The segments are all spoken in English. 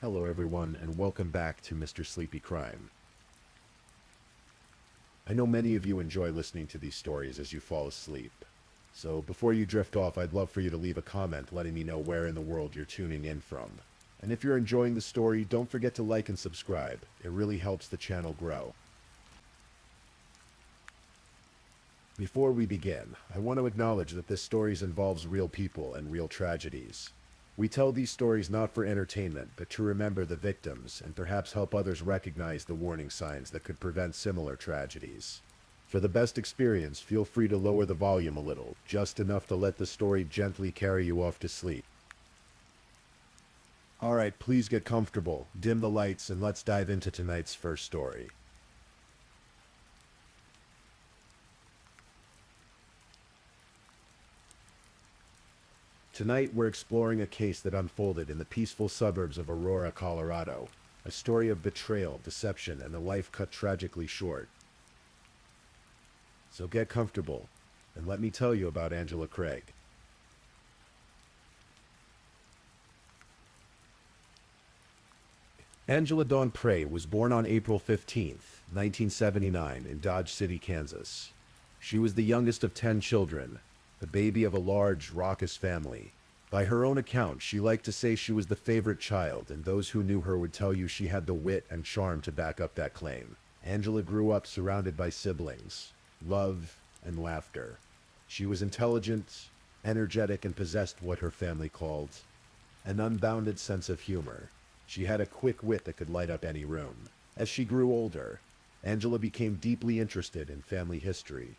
Hello everyone, and welcome back to Mr. Sleepy Crime. I know many of you enjoy listening to these stories as you fall asleep. So before you drift off, I'd love for you to leave a comment letting me know where in the world you're tuning in from. And if you're enjoying the story, don't forget to like and subscribe. It really helps the channel grow. Before we begin, I want to acknowledge that this story involves real people and real tragedies. We tell these stories not for entertainment, but to remember the victims and perhaps help others recognize the warning signs that could prevent similar tragedies. For the best experience, feel free to lower the volume a little, just enough to let the story gently carry you off to sleep. Alright, please get comfortable, dim the lights, and let's dive into tonight's first story. Tonight, we're exploring a case that unfolded in the peaceful suburbs of Aurora, Colorado. A story of betrayal, deception, and a life cut tragically short. So get comfortable, and let me tell you about Angela Craig. Angela Dawn Prey was born on April 15th, 1979, in Dodge City, Kansas. She was the youngest of 10 children, the baby of a large, raucous family. By her own account, she liked to say she was the favorite child, and those who knew her would tell you she had the wit and charm to back up that claim. Angela grew up surrounded by siblings, love, and laughter. She was intelligent, energetic, and possessed what her family called an unbounded sense of humor. She had a quick wit that could light up any room. As she grew older, Angela became deeply interested in family history,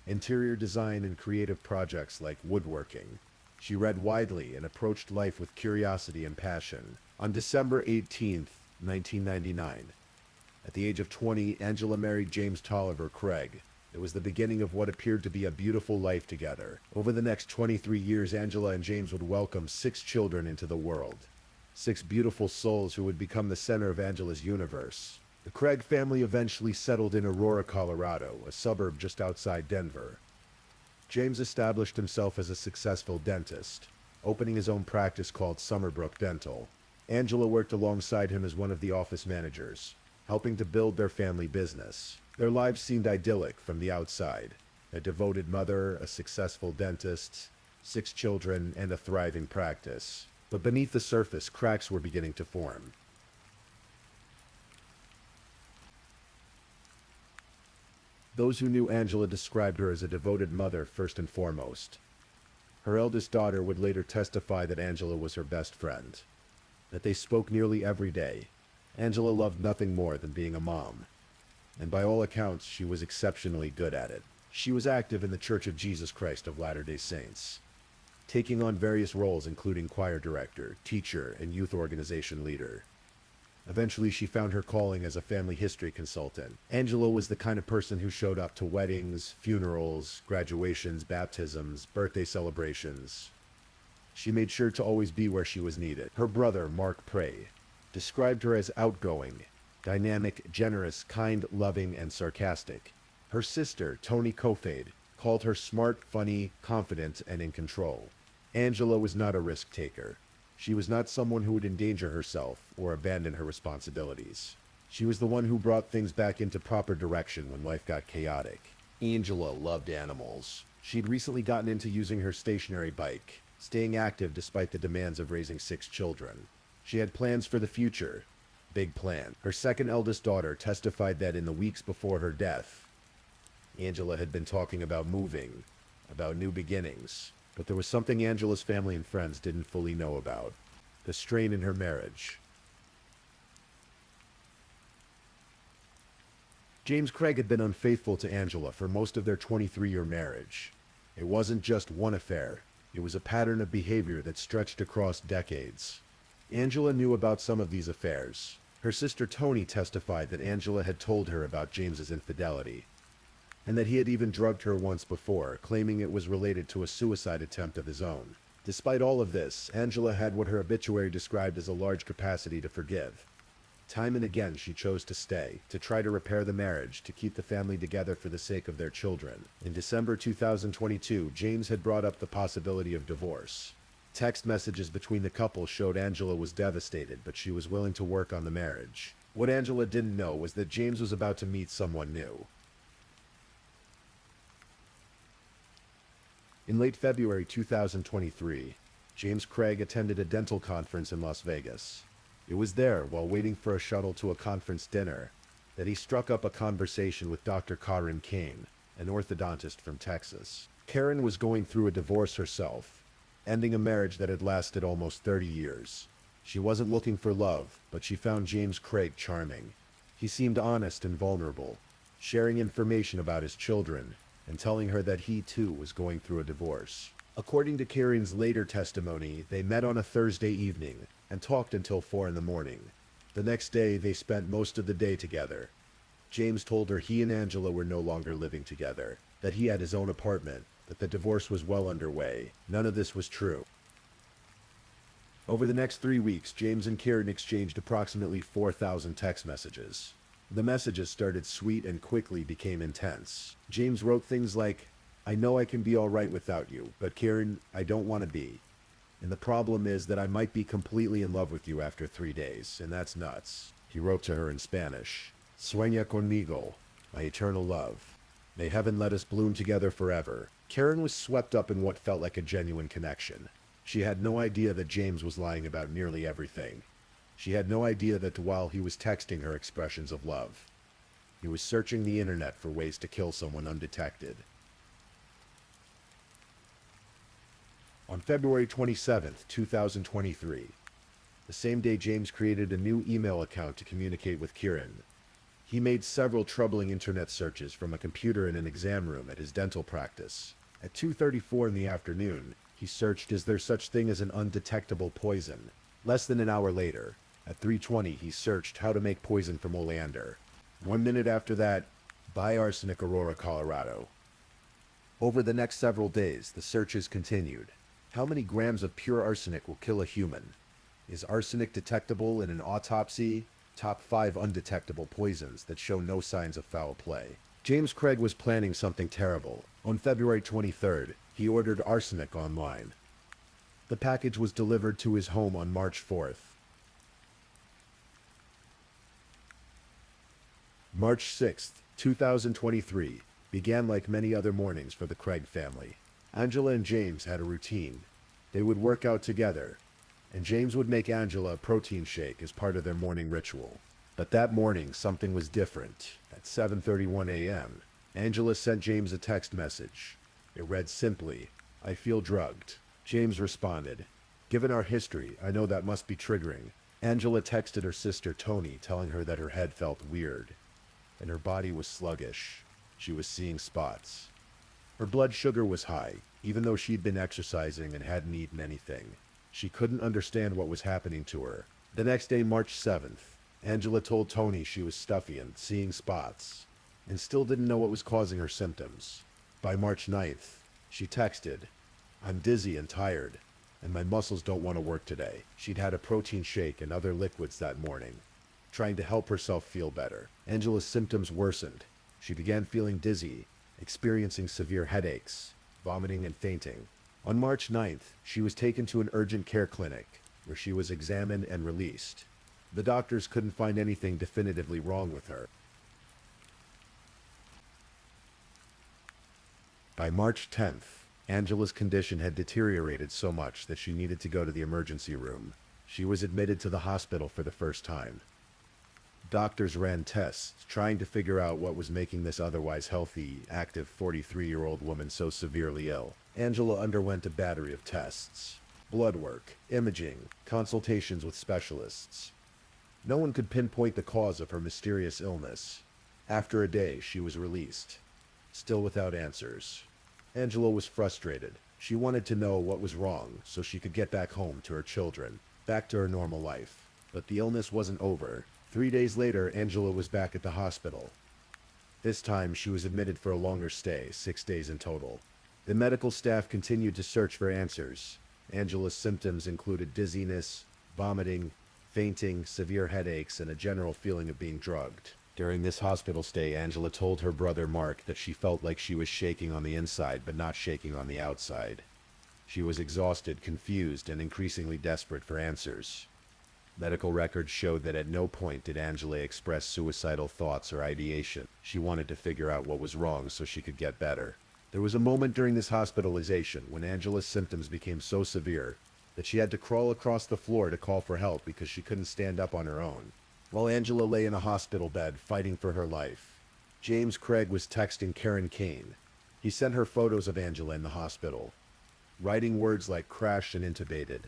interior design, and creative projects like woodworking. She read widely and approached life with curiosity and passion. On December 18th, 1999, at the age of 20, Angela married James Tolliver Craig. It was the beginning of what appeared to be a beautiful life together. Over the next 23 years, Angela and James would welcome 6 children into the world. 6 beautiful souls who would become the center of Angela's universe. The Craig family eventually settled in Aurora, Colorado, a suburb just outside Denver. James established himself as a successful dentist, opening his own practice called Summerbrook Dental. Angela worked alongside him as one of the office managers, helping to build their family business. Their lives seemed idyllic from the outside. A devoted mother, a successful dentist, 6 children, and a thriving practice. But beneath the surface, cracks were beginning to form. Those who knew Angela described her as a devoted mother first and foremost. Her eldest daughter would later testify that Angela was her best friend, that they spoke nearly every day. Angela loved nothing more than being a mom, and by all accounts, she was exceptionally good at it. She was active in the Church of Jesus Christ of Latter-day Saints, taking on various roles including choir director, teacher, and youth organization leader. Eventually, she found her calling as a family history consultant. Angela was the kind of person who showed up to weddings, funerals, graduations, baptisms, birthday celebrations. She made sure to always be where she was needed. Her brother, Mark Prey, described her as outgoing, dynamic, generous, kind, loving, and sarcastic. Her sister, Toni Kofade, called her smart, funny, confident, and in control. Angela was not a risk taker. She was not someone who would endanger herself or abandon her responsibilities. She was the one who brought things back into proper direction when life got chaotic. Angela loved animals. She'd recently gotten into using her stationary bike, staying active despite the demands of raising 6 children. She had plans for the future. Big plan. Her second eldest daughter testified that in the weeks before her death, Angela had been talking about moving, about new beginnings. But there was something Angela's family and friends didn't fully know about: the strain in her marriage. James Craig had been unfaithful to Angela for most of their 23-year marriage. It wasn't just one affair. It was a pattern of behavior that stretched across decades. Angela knew about some of these affairs. Her sister Toni testified that Angela had told her about James's infidelity, and that he had even drugged her once before, claiming it was related to a suicide attempt of his own. Despite all of this, Angela had what her obituary described as a large capacity to forgive. Time and again, she chose to stay, to try to repair the marriage, to keep the family together for the sake of their children. In December 2022, James had brought up the possibility of divorce. Text messages between the couple showed Angela was devastated, but she was willing to work on the marriage. What Angela didn't know was that James was about to meet someone new. In late February 2023, James Craig attended a dental conference in Las Vegas. It was there, while waiting for a shuttle to a conference dinner, that he struck up a conversation with Dr. Karen Kane, an orthodontist from Texas. Karen was going through a divorce herself, ending a marriage that had lasted almost 30 years. She wasn't looking for love, but she found James Craig charming. He seemed honest and vulnerable, sharing information about his children, and telling her that he too was going through a divorce. According to Karen's later testimony, they met on a Thursday evening and talked until 4 in the morning. The next day, they spent most of the day together. James told her he and Angela were no longer living together, that he had his own apartment, that the divorce was well underway. None of this was true. Over the next 3 weeks, James and Karen exchanged approximately 4,000 text messages. The messages started sweet and quickly became intense. James wrote things like, "I know I can be all right without you, but Karen, I don't want to be. And the problem is that I might be completely in love with you after 3 days, and that's nuts." He wrote to her in Spanish, "Sueña conmigo, my eternal love. May heaven let us bloom together forever." Karen was swept up in what felt like a genuine connection. She had no idea that James was lying about nearly everything. She had no idea that while he was texting her expressions of love, he was searching the internet for ways to kill someone undetected. On February 27th, 2023, the same day James created a new email account to communicate with Karen. He made several troubling internet searches from a computer in an exam room at his dental practice. At 2:34 in the afternoon, he searched, "Is there such thing as an undetectable poison?" Less than an hour later, at 3:20, he searched, "How to make poison from oleander." 1 minute after that, "Buy arsenic, Aurora, Colorado." Over the next several days, the searches continued. How many grams of pure arsenic will kill a human? Is arsenic detectable in an autopsy? Top 5 undetectable poisons that show no signs of foul play. James Craig was planning something terrible. On February 23rd, he ordered arsenic online. The package was delivered to his home on March 4th. March 6th, 2023, began like many other mornings for the Craig family. Angela and James had a routine. They would work out together, and James would make Angela a protein shake as part of their morning ritual. But that morning, something was different. At 7:31 a.m., Angela sent James a text message. It read simply, "I feel drugged." James responded, "Given our history, I know that must be triggering." Angela texted her sister Tony, telling her that her head felt weird, and her body was sluggish. She was seeing spots. Her blood sugar was high, even though she'd been exercising and hadn't eaten anything. She couldn't understand what was happening to her. The next day, March 7th, Angela told Tony she was stuffy and seeing spots, and still didn't know what was causing her symptoms. By March 9th, she texted, "I'm dizzy and tired, and my muscles don't want to work today." She'd had a protein shake and other liquids that morning, trying to help herself feel better. Angela's symptoms worsened. She began feeling dizzy, experiencing severe headaches, vomiting and fainting. On March 9th, she was taken to an urgent care clinic, where she was examined and released. The doctors couldn't find anything definitively wrong with her. By March 10th, Angela's condition had deteriorated so much that she needed to go to the emergency room. She was admitted to the hospital for the first time. Doctors ran tests, trying to figure out what was making this otherwise healthy, active 43-year-old woman so severely ill. Angela underwent a battery of tests: blood work, imaging, consultations with specialists. No one could pinpoint the cause of her mysterious illness. After a day, she was released, still without answers. Angela was frustrated. She wanted to know what was wrong so she could get back home to her children, back to her normal life. But the illness wasn't over. 3 days later, Angela was back at the hospital. This time, she was admitted for a longer stay, 6 days in total. The medical staff continued to search for answers. Angela's symptoms included dizziness, vomiting, fainting, severe headaches, and a general feeling of being drugged. During this hospital stay, Angela told her brother Mark that she felt like she was shaking on the inside but not shaking on the outside. She was exhausted, confused, and increasingly desperate for answers. Medical records showed that at no point did Angela express suicidal thoughts or ideation. She wanted to figure out what was wrong so she could get better. There was a moment during this hospitalization when Angela's symptoms became so severe that she had to crawl across the floor to call for help because she couldn't stand up on her own. While Angela lay in a hospital bed fighting for her life, James Craig was texting Karen Kane. He sent her photos of Angela in the hospital, writing words like crashed and intubated.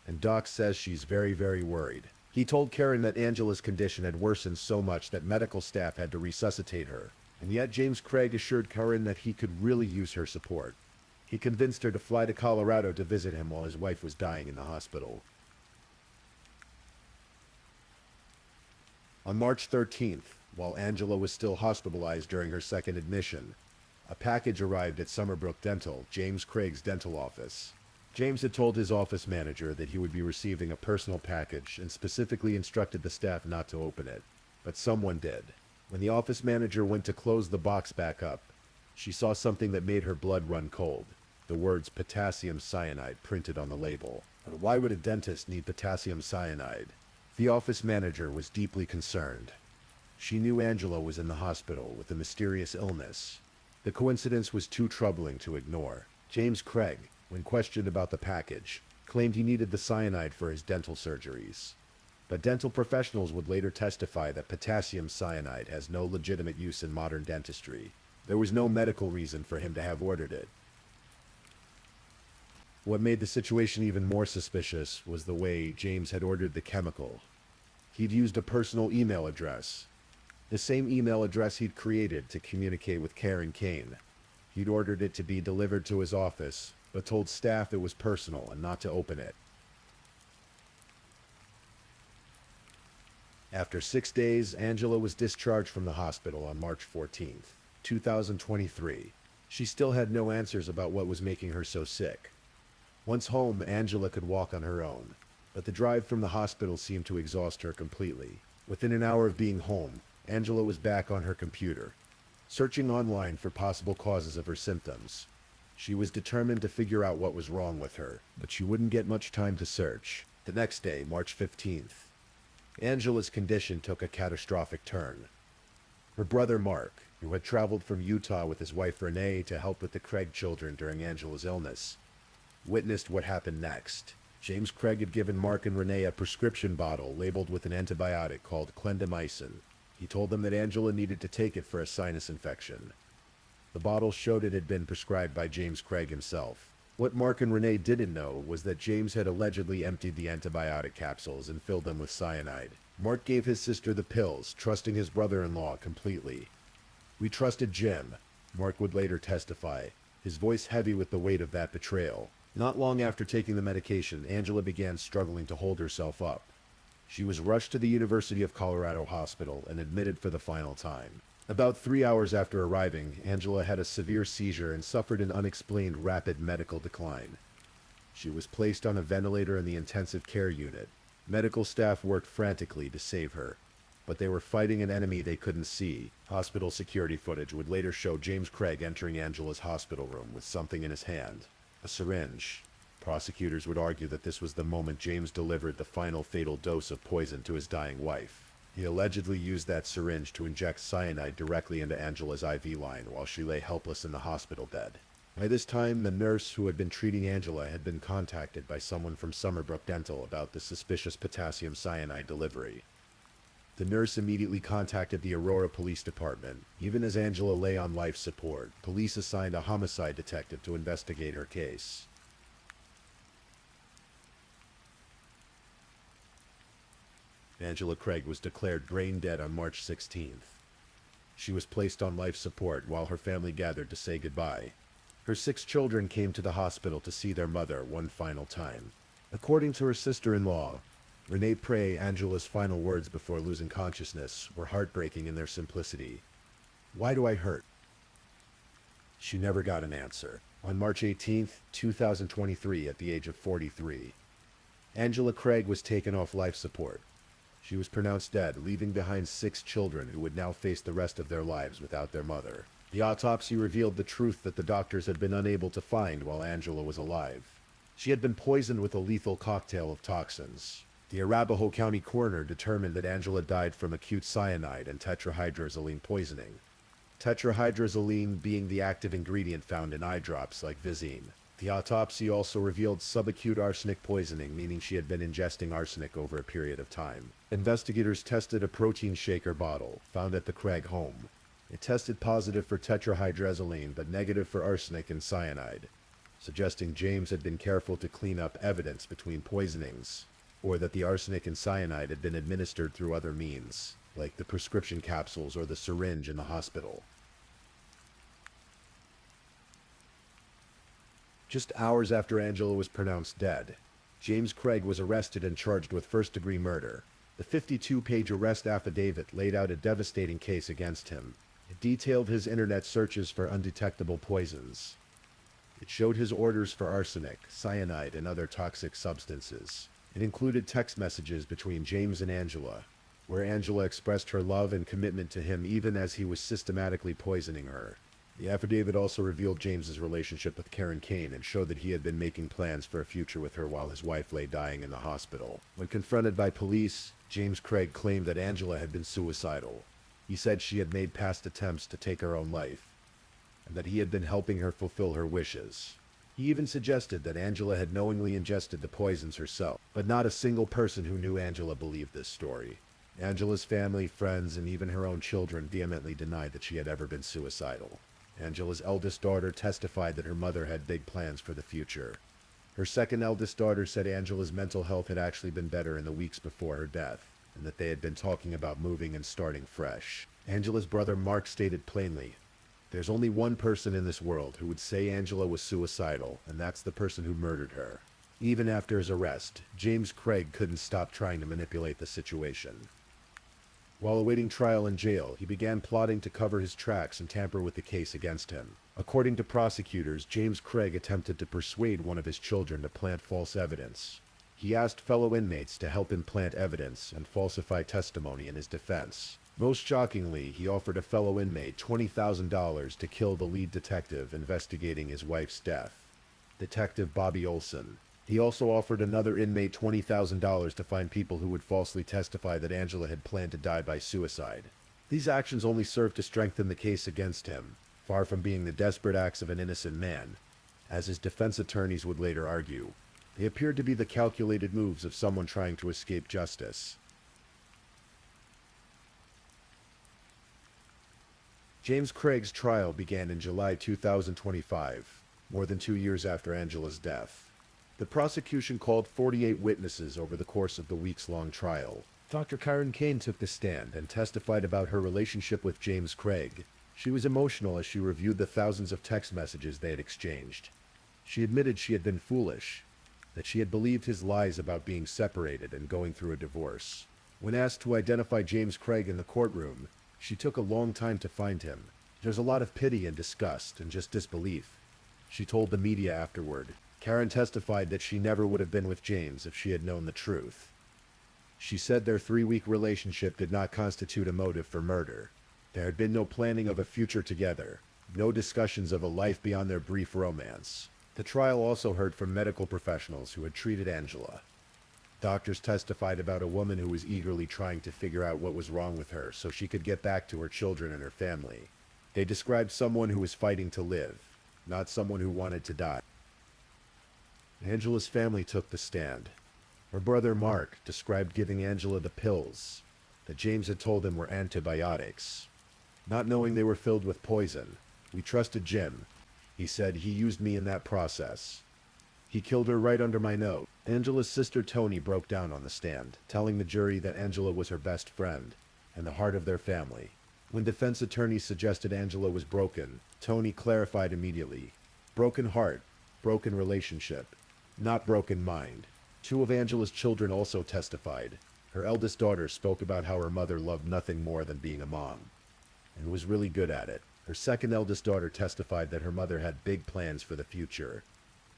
And Doc says she's very, very worried. He told Karen that Angela's condition had worsened so much that medical staff had to resuscitate her. And yet James Craig assured Karen that he could really use her support. He convinced her to fly to Colorado to visit him while his wife was dying in the hospital. On March 13th, while Angela was still hospitalized during her second admission, a package arrived at Summerbrook Dental, James Craig's dental office. James had told his office manager that he would be receiving a personal package and specifically instructed the staff not to open it. But someone did. When the office manager went to close the box back up, she saw something that made her blood run cold. The words potassium cyanide printed on the label. But why would a dentist need potassium cyanide? The office manager was deeply concerned. She knew Angela was in the hospital with a mysterious illness. The coincidence was too troubling to ignore. James Craig, when questioned about the package, claimed he needed the cyanide for his dental surgeries. But dental professionals would later testify that potassium cyanide has no legitimate use in modern dentistry. There was no medical reason for him to have ordered it. What made the situation even more suspicious was the way James had ordered the chemical. He'd used a personal email address, the same email address he'd created to communicate with Karen Kane. He'd ordered it to be delivered to his office, but told staff it was personal and not to open it. After 6 days, Angela was discharged from the hospital on March 14th, 2023. She still had no answers about what was making her so sick. Once home, Angela could walk on her own, but the drive from the hospital seemed to exhaust her completely. Within an hour of being home, Angela was back on her computer, searching online for possible causes of her symptoms. She was determined to figure out what was wrong with her, but she wouldn't get much time to search. The next day, March 15th, Angela's condition took a catastrophic turn. Her brother Mark, who had traveled from Utah with his wife Renee to help with the Craig children during Angela's illness, witnessed what happened next. James Craig had given Mark and Renee a prescription bottle labeled with an antibiotic called clindamycin. He told them that Angela needed to take it for a sinus infection. The bottle showed it had been prescribed by James Craig himself. What Mark and Renee didn't know was that James had allegedly emptied the antibiotic capsules and filled them with cyanide. Mark gave his sister the pills, trusting his brother-in-law completely. "We trusted Jim," Mark would later testify, his voice heavy with the weight of that betrayal. Not long after taking the medication, Angela began struggling to hold herself up. She was rushed to the University of Colorado Hospital and admitted for the final time. About 3 hours after arriving, Angela had a severe seizure and suffered an unexplained rapid medical decline. She was placed on a ventilator in the intensive care unit. Medical staff worked frantically to save her, but they were fighting an enemy they couldn't see. Hospital security footage would later show James Craig entering Angela's hospital room with something in his hand, a syringe. Prosecutors would argue that this was the moment James delivered the final fatal dose of poison to his dying wife. He allegedly used that syringe to inject cyanide directly into Angela's IV line while she lay helpless in the hospital bed. By this time, the nurse who had been treating Angela had been contacted by someone from Summerbrook Dental about the suspicious potassium cyanide delivery. The nurse immediately contacted the Aurora Police Department. Even as Angela lay on life support, police assigned a homicide detective to investigate her case. Angela Craig was declared brain dead on March 16th. She was placed on life support while her family gathered to say goodbye. Her 6 children came to the hospital to see their mother one final time. According to her sister-in-law, Renee Prey, Angela's final words before losing consciousness were heartbreaking in their simplicity. "Why do I hurt?" She never got an answer. On March 18th, 2023, at the age of 43, Angela Craig was taken off life support. She was pronounced dead, leaving behind 6 children who would now face the rest of their lives without their mother. The autopsy revealed the truth that the doctors had been unable to find while Angela was alive. She had been poisoned with a lethal cocktail of toxins. The Arapahoe County coroner determined that Angela died from acute cyanide and tetrahydrozoline poisoning. Tetrahydrozoline being the active ingredient found in eye drops like Visine. The autopsy also revealed subacute arsenic poisoning, meaning she had been ingesting arsenic over a period of time. Investigators tested a protein shaker bottle found at the Craig home. It tested positive for tetrahydrozoline but negative for arsenic and cyanide, suggesting James had been careful to clean up evidence between poisonings, or that the arsenic and cyanide had been administered through other means, like the prescription capsules or the syringe in the hospital. Just hours after Angela was pronounced dead, James Craig was arrested and charged with first-degree murder. The 52-page arrest affidavit laid out a devastating case against him. It detailed his internet searches for undetectable poisons. It showed his orders for arsenic, cyanide, and other toxic substances. It included text messages between James and Angela, where Angela expressed her love and commitment to him even as he was systematically poisoning her. The affidavit also revealed James's relationship with Karen Kane and showed that he had been making plans for a future with her while his wife lay dying in the hospital. When confronted by police, James Craig claimed that Angela had been suicidal. He said she had made past attempts to take her own life, and that he had been helping her fulfill her wishes. He even suggested that Angela had knowingly ingested the poisons herself, but not a single person who knew Angela believed this story. Angela's family, friends, and even her own children vehemently denied that she had ever been suicidal. Angela's eldest daughter testified that her mother had big plans for the future. Her second eldest daughter said Angela's mental health had actually been better in the weeks before her death, and that they had been talking about moving and starting fresh. Angela's brother Mark stated plainly, "There's only one person in this world who would say Angela was suicidal, and that's the person who murdered her." Even after his arrest, James Craig couldn't stop trying to manipulate the situation. While awaiting trial in jail, he began plotting to cover his tracks and tamper with the case against him. According to prosecutors, James Craig attempted to persuade one of his children to plant false evidence. He asked fellow inmates to help him plant evidence and falsify testimony in his defense. Most shockingly, he offered a fellow inmate $20,000 to kill the lead detective investigating his wife's death, Detective Bobby Olson. He also offered another inmate $20,000 to find people who would falsely testify that Angela had planned to die by suicide. These actions only served to strengthen the case against him, far from being the desperate acts of an innocent man. As his defense attorneys would later argue, they appeared to be the calculated moves of someone trying to escape justice. James Craig's trial began in July 2025, more than 2 years after Angela's death. The prosecution called 48 witnesses over the course of the weeks-long trial. Dr. Karen Kane took the stand and testified about her relationship with James Craig. She was emotional as she reviewed the thousands of text messages they had exchanged. She admitted she had been foolish, that she had believed his lies about being separated and going through a divorce. When asked to identify James Craig in the courtroom, she took a long time to find him. There's a lot of pity and disgust and just disbelief, she told the media afterward. Karen testified that she never would have been with James if she had known the truth. She said their 3-week relationship did not constitute a motive for murder. There had been no planning of a future together, no discussions of a life beyond their brief romance. The trial also heard from medical professionals who had treated Angela. Doctors testified about a woman who was eagerly trying to figure out what was wrong with her so she could get back to her children and her family. They described someone who was fighting to live, not someone who wanted to die. Angela's family took the stand. Her brother Mark described giving Angela the pills that James had told him were antibiotics. Not knowing they were filled with poison, "We trusted Jim. He said he used me in that process. He killed her right under my nose." Angela's sister Toni broke down on the stand, telling the jury that Angela was her best friend and the heart of their family. When defense attorneys suggested Angela was broken, Toni clarified immediately. Broken heart, broken relationship, not broken mind. 2 of Angela's children also testified. Her eldest daughter spoke about how her mother loved nothing more than being a mom, and was really good at it. Her second eldest daughter testified that her mother had big plans for the future,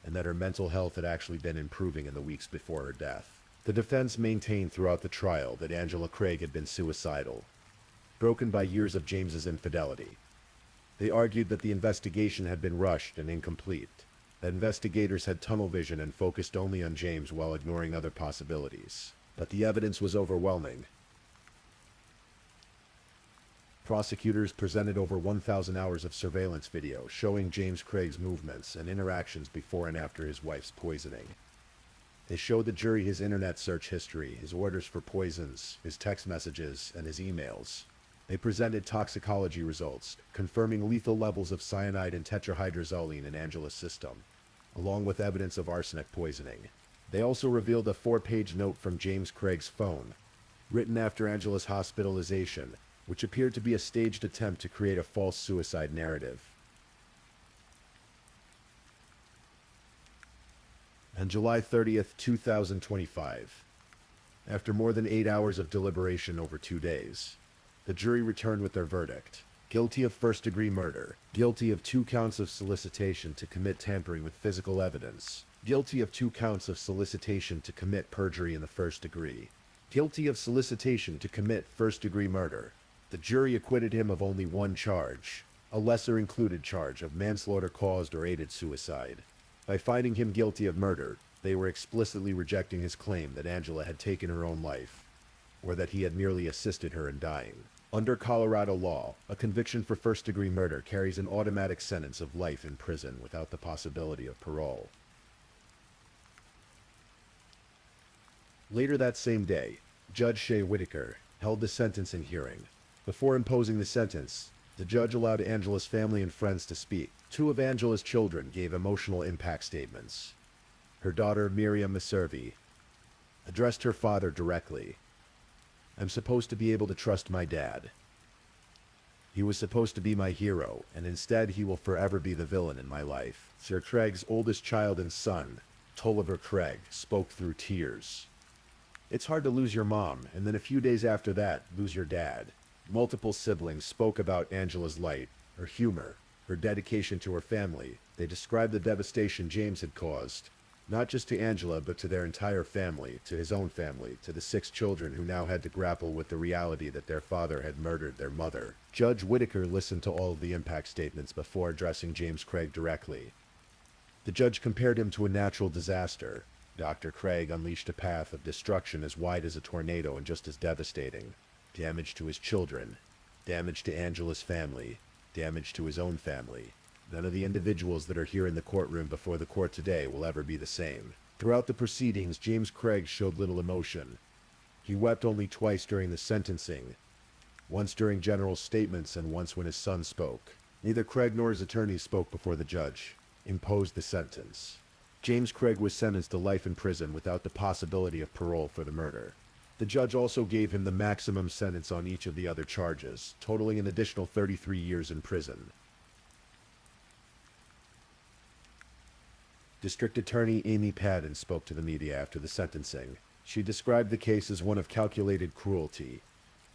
and that her mental health had actually been improving in the weeks before her death. The defense maintained throughout the trial that Angela Craig had been suicidal, broken by years of James's infidelity. They argued that the investigation had been rushed and incomplete, that investigators had tunnel vision and focused only on James while ignoring other possibilities. But the evidence was overwhelming. Prosecutors presented over 1,000 hours of surveillance video showing James Craig's movements and interactions before and after his wife's poisoning. They showed the jury his internet search history, his orders for poisons, his text messages, and his emails. They presented toxicology results, confirming lethal levels of cyanide and tetrahydrozoline in Angela's system, along with evidence of arsenic poisoning. They also revealed a 4-page note from James Craig's phone, written after Angela's hospitalization, which appeared to be a staged attempt to create a false suicide narrative. On July 30th, 2025, after more than 8 hours of deliberation over 2 days, the jury returned with their verdict. Guilty of first-degree murder, guilty of 2 counts of solicitation to commit tampering with physical evidence, guilty of 2 counts of solicitation to commit perjury in the first degree, guilty of solicitation to commit first-degree murder. The jury acquitted him of only 1 charge, a lesser-included charge of manslaughter caused or aided suicide. By finding him guilty of murder, they were explicitly rejecting his claim that Angela had taken her own life, or that he had merely assisted her in dying. Under Colorado law, a conviction for first-degree murder carries an automatic sentence of life in prison without the possibility of parole. Later that same day, Judge Shea Whitaker held the sentencing hearing. Before imposing the sentence, the judge allowed Angela's family and friends to speak. 2 of Angela's children gave emotional impact statements. Her daughter, Miriam Meservey, addressed her father directly. "I'm supposed to be able to trust my dad. He was supposed to be my hero, and instead he will forever be the villain in my life." Sir Craig's oldest child and son, Tolliver Craig, spoke through tears. "It's hard to lose your mom, and then a few days after that, lose your dad." Multiple siblings spoke about Angela's light, her humor, her dedication to her family. They described the devastation James had caused, not just to Angela, but to their entire family, to his own family, to the 6 children who now had to grapple with the reality that their father had murdered their mother. Judge Whitaker listened to all of the impact statements before addressing James Craig directly. The judge compared him to a natural disaster. Dr. Craig unleashed a path of destruction as wide as a tornado and just as devastating. Damage to his children, damage to Angela's family, damage to his own family. None of the individuals that are here in the courtroom before the court today will ever be the same. Throughout the proceedings, James Craig showed little emotion. He wept only twice during the sentencing, once during general statements and once when his son spoke. Neither Craig nor his attorneys spoke before the judge imposed the sentence. James Craig was sentenced to life in prison without the possibility of parole for the murder. The judge also gave him the maximum sentence on each of the other charges, totaling an additional 33 years in prison. District Attorney Amy Padden spoke to the media after the sentencing. She described the case as one of calculated cruelty.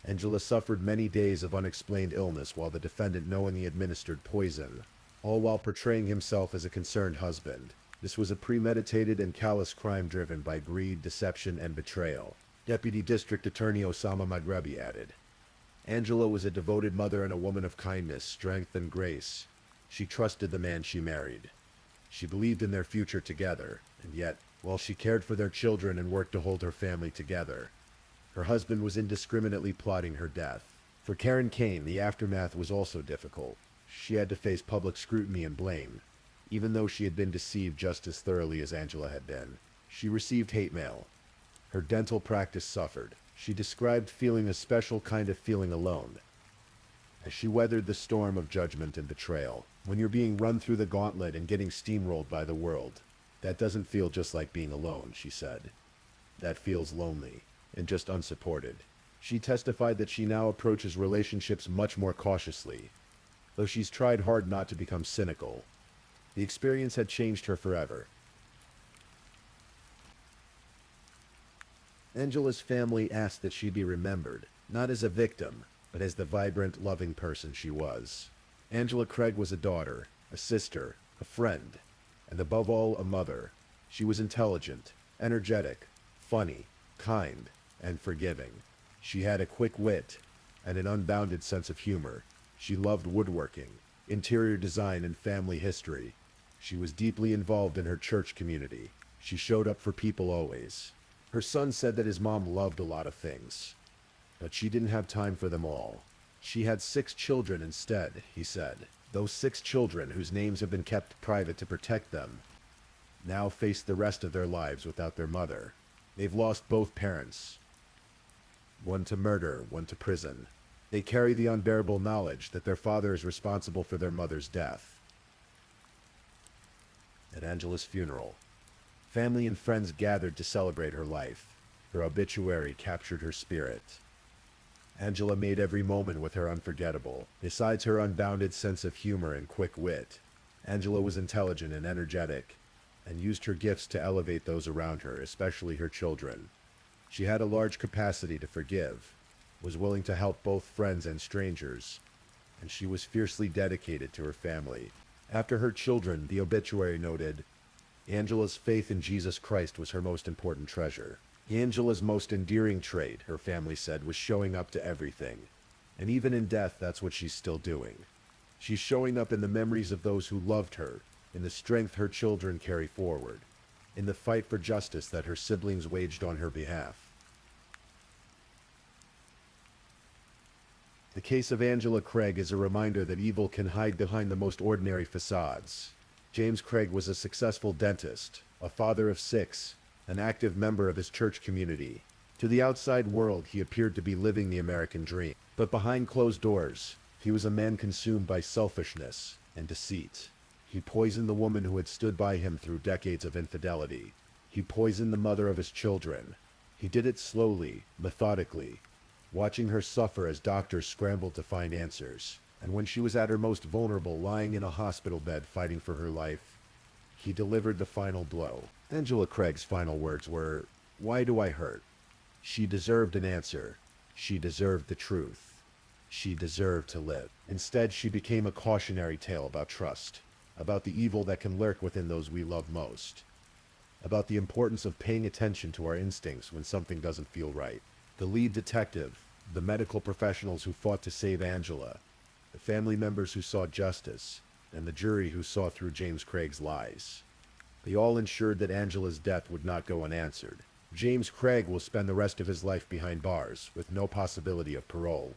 Angela suffered many days of unexplained illness while the defendant knowingly administered poison, all while portraying himself as a concerned husband. This was a premeditated and callous crime driven by greed, deception, and betrayal. Deputy District Attorney Osama Maghrebi added, "Angela was a devoted mother and a woman of kindness, strength, and grace. She trusted the man she married. She believed in their future together, and yet, while she cared for their children and worked to hold her family together, her husband was indiscriminately plotting her death." For Karen Kane, the aftermath was also difficult. She had to face public scrutiny and blame, even though she had been deceived just as thoroughly as Angela had been. She received hate mail. Her dental practice suffered. She described feeling a special kind of feeling alone as she weathered the storm of judgment and betrayal. When you're being run through the gauntlet and getting steamrolled by the world, that doesn't feel just like being alone, she said. That feels lonely and just unsupported. She testified that she now approaches relationships much more cautiously, though she's tried hard not to become cynical. The experience had changed her forever. Angela's family asked that she be remembered, not as a victim, but as the vibrant, loving person she was. Angela Craig was a daughter, a sister, a friend, and above all, a mother. She was intelligent, energetic, funny, kind, and forgiving. She had a quick wit and an unbounded sense of humor. She loved woodworking, interior design, and family history. She was deeply involved in her church community. She showed up for people always. Her son said that his mom loved a lot of things, but she didn't have time for them all. She had 6 children instead, he said. Those 6 children, whose names have been kept private to protect them, now face the rest of their lives without their mother. They've lost both parents. One to murder, one to prison. They carry the unbearable knowledge that their father is responsible for their mother's death. At Angela's funeral, family and friends gathered to celebrate her life. Her obituary captured her spirit. Angela made every moment with her unforgettable. Besides her unbounded sense of humor and quick wit, Angela was intelligent and energetic, and used her gifts to elevate those around her, especially her children. She had a large capacity to forgive, was willing to help both friends and strangers, and she was fiercely dedicated to her family. After her children, the obituary noted, Angela's faith in Jesus Christ was her most important treasure. Angela's most endearing trait, her family said, was showing up to everything. And even in death, that's what she's still doing. She's showing up in the memories of those who loved her, in the strength her children carry forward, in the fight for justice that her siblings waged on her behalf. The case of Angela Craig is a reminder that evil can hide behind the most ordinary facades. James Craig was a successful dentist, a father of 6, an active member of his church community. To the outside world, he appeared to be living the American dream. But behind closed doors, he was a man consumed by selfishness and deceit. He poisoned the woman who had stood by him through decades of infidelity. He poisoned the mother of his children. He did it slowly, methodically, watching her suffer as doctors scrambled to find answers. And when she was at her most vulnerable, lying in a hospital bed fighting for her life, he delivered the final blow. Angela Craig's final words were, "Why do I hurt?" She deserved an answer. She deserved the truth. She deserved to live. Instead, she became a cautionary tale about trust, about the evil that can lurk within those we love most, about the importance of paying attention to our instincts when something doesn't feel right. The lead detective, the medical professionals who fought to save Angela, the family members who sought justice, and the jury who saw through James Craig's lies. They all ensured that Angela's death would not go unanswered. James Craig will spend the rest of his life behind bars, with no possibility of parole.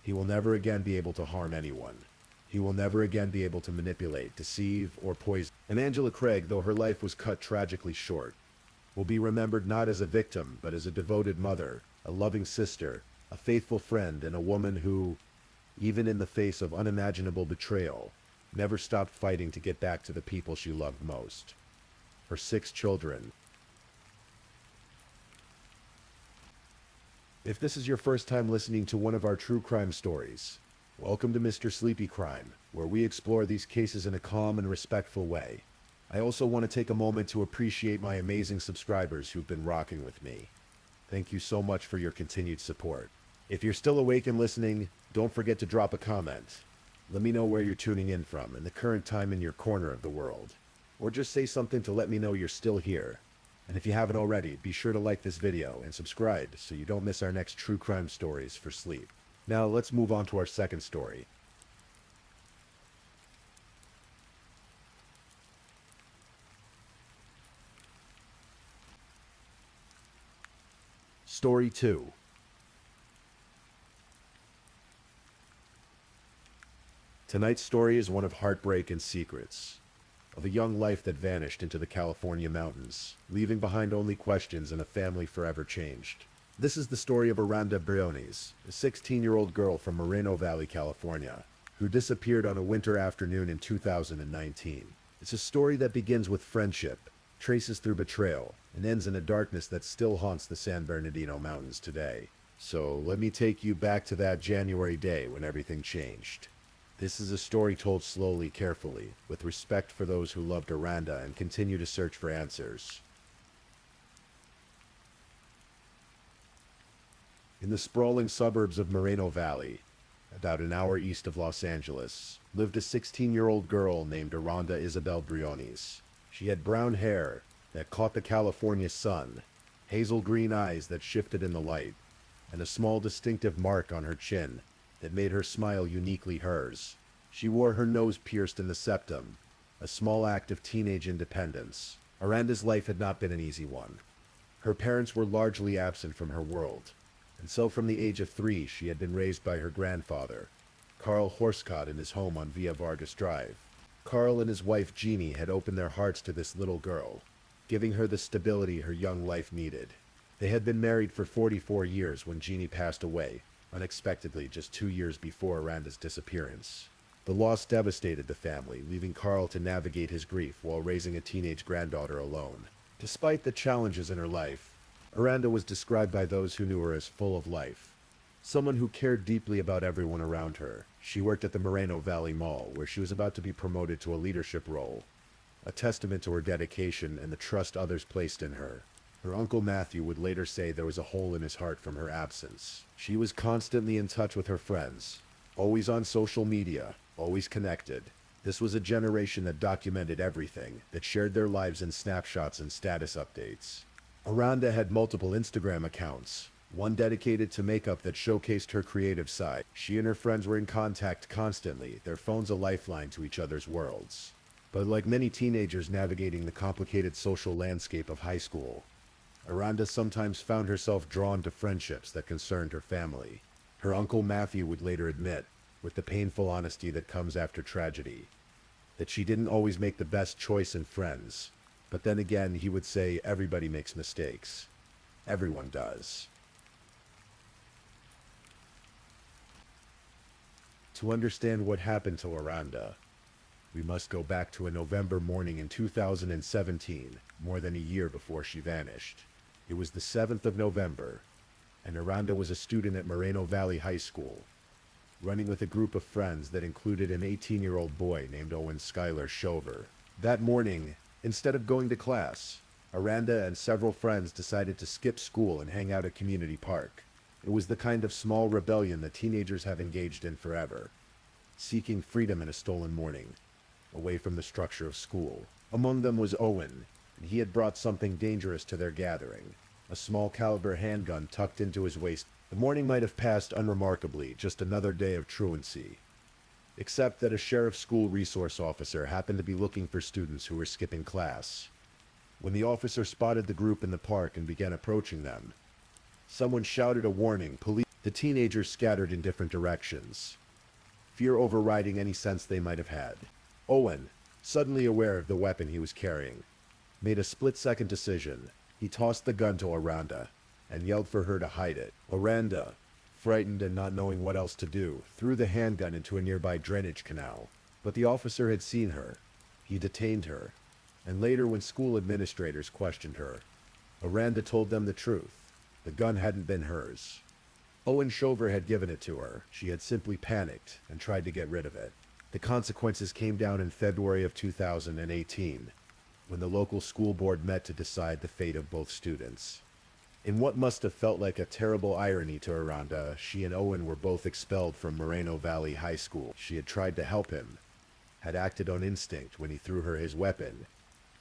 He will never again be able to harm anyone. He will never again be able to manipulate, deceive, or poison. And Angela Craig, though her life was cut tragically short, will be remembered not as a victim, but as a devoted mother, a loving sister, a faithful friend, and a woman who, even in the face of unimaginable betrayal, never stopped fighting to get back to the people she loved most. Her 6 children. If this is your first time listening to one of our true crime stories, welcome to Mr. Sleepy Crime, where we explore these cases in a calm and respectful way. I also want to take a moment to appreciate my amazing subscribers who've been rocking with me. Thank you so much for your continued support. If you're still awake and listening, don't forget to drop a comment. Let me know where you're tuning in from and the current time in your corner of the world. Or just say something to let me know you're still here. And if you haven't already, be sure to like this video and subscribe so you don't miss our next true crime stories for sleep. Now let's move on to our second story. Story 2. Tonight's story is one of heartbreak and secrets, of a young life that vanished into the California mountains, leaving behind only questions and a family forever changed. This is the story of Aranda Briones, a 16-year-old girl from Moreno Valley, California, who disappeared on a winter afternoon in 2019. It's a story that begins with friendship, traces through betrayal, and ends in a darkness that still haunts the San Bernardino Mountains today. So let me take you back to that January day when everything changed. This is a story told slowly, carefully, with respect for those who loved Aranda and continue to search for answers. In the sprawling suburbs of Moreno Valley, about an hour east of Los Angeles, lived a 16-year-old girl named Aranda Isabel Briones. She had brown hair that caught the California sun, hazel green eyes that shifted in the light, and a small distinctive mark on her chin that made her smile uniquely hers. She wore her nose pierced in the septum, a small act of teenage independence. Aranda's life had not been an easy one. Her parents were largely absent from her world, and so from the age of 3 she had been raised by her grandfather, Carl Horscott, in his home on Via Vargas Drive. Carl and his wife Jeannie had opened their hearts to this little girl, giving her the stability her young life needed. They had been married for 44 years when Jeannie passed away, unexpectedly just 2 years before Aranda's disappearance. The loss devastated the family, leaving Carl to navigate his grief while raising a teenage granddaughter alone. Despite the challenges in her life, Aranda was described by those who knew her as full of life. Someone who cared deeply about everyone around her. She worked at the Moreno Valley Mall, where she was about to be promoted to a leadership role, a testament to her dedication and the trust others placed in her. Her uncle Matthew would later say there was a hole in his heart from her absence. She was constantly in touch with her friends, always on social media, always connected. This was a generation that documented everything, that shared their lives in snapshots and status updates. Aranda had multiple Instagram accounts, one dedicated to makeup that showcased her creative side. She and her friends were in contact constantly, their phones a lifeline to each other's worlds. But like many teenagers navigating the complicated social landscape of high school, Aranda sometimes found herself drawn to friendships that concerned her family. Her uncle Matthew would later admit, with the painful honesty that comes after tragedy, that she didn't always make the best choice in friends. But then again, he would say everybody makes mistakes. Everyone does. To understand what happened to Aranda, we must go back to a November morning in 2017, more than a year before she vanished. It was the 7th of November, and Aranda was a student at Moreno Valley High School, running with a group of friends that included an 18-year-old boy named Owen Skylar Shover. That morning, instead of going to class, Aranda and several friends decided to skip school and hang out at Community Park. It was the kind of small rebellion that teenagers have engaged in forever, seeking freedom in a stolen morning, away from the structure of school. Among them was Owen, and he had brought something dangerous to their gathering, a small caliber handgun tucked into his waist. The morning might have passed unremarkably, just another day of truancy, except that a sheriff's school resource officer happened to be looking for students who were skipping class. When the officer spotted the group in the park and began approaching them, someone shouted a warning. The teenagers scattered in different directions, fear overriding any sense they might have had. Owen, suddenly aware of the weapon he was carrying, made a split-second decision. He tossed the gun to Aranda and yelled for her to hide it. Aranda, frightened and not knowing what else to do, threw the handgun into a nearby drainage canal. But the officer had seen her. He detained her, and later when school administrators questioned her, Aranda told them the truth. The gun hadn't been hers. Owen Shover had given it to her. She had simply panicked and tried to get rid of it. The consequences came down in February of 2018, when the local school board met to decide the fate of both students. In what must have felt like a terrible irony to Aranda, she and Owen were both expelled from Moreno Valley High School. She had tried to help him, had acted on instinct when he threw her his weapon,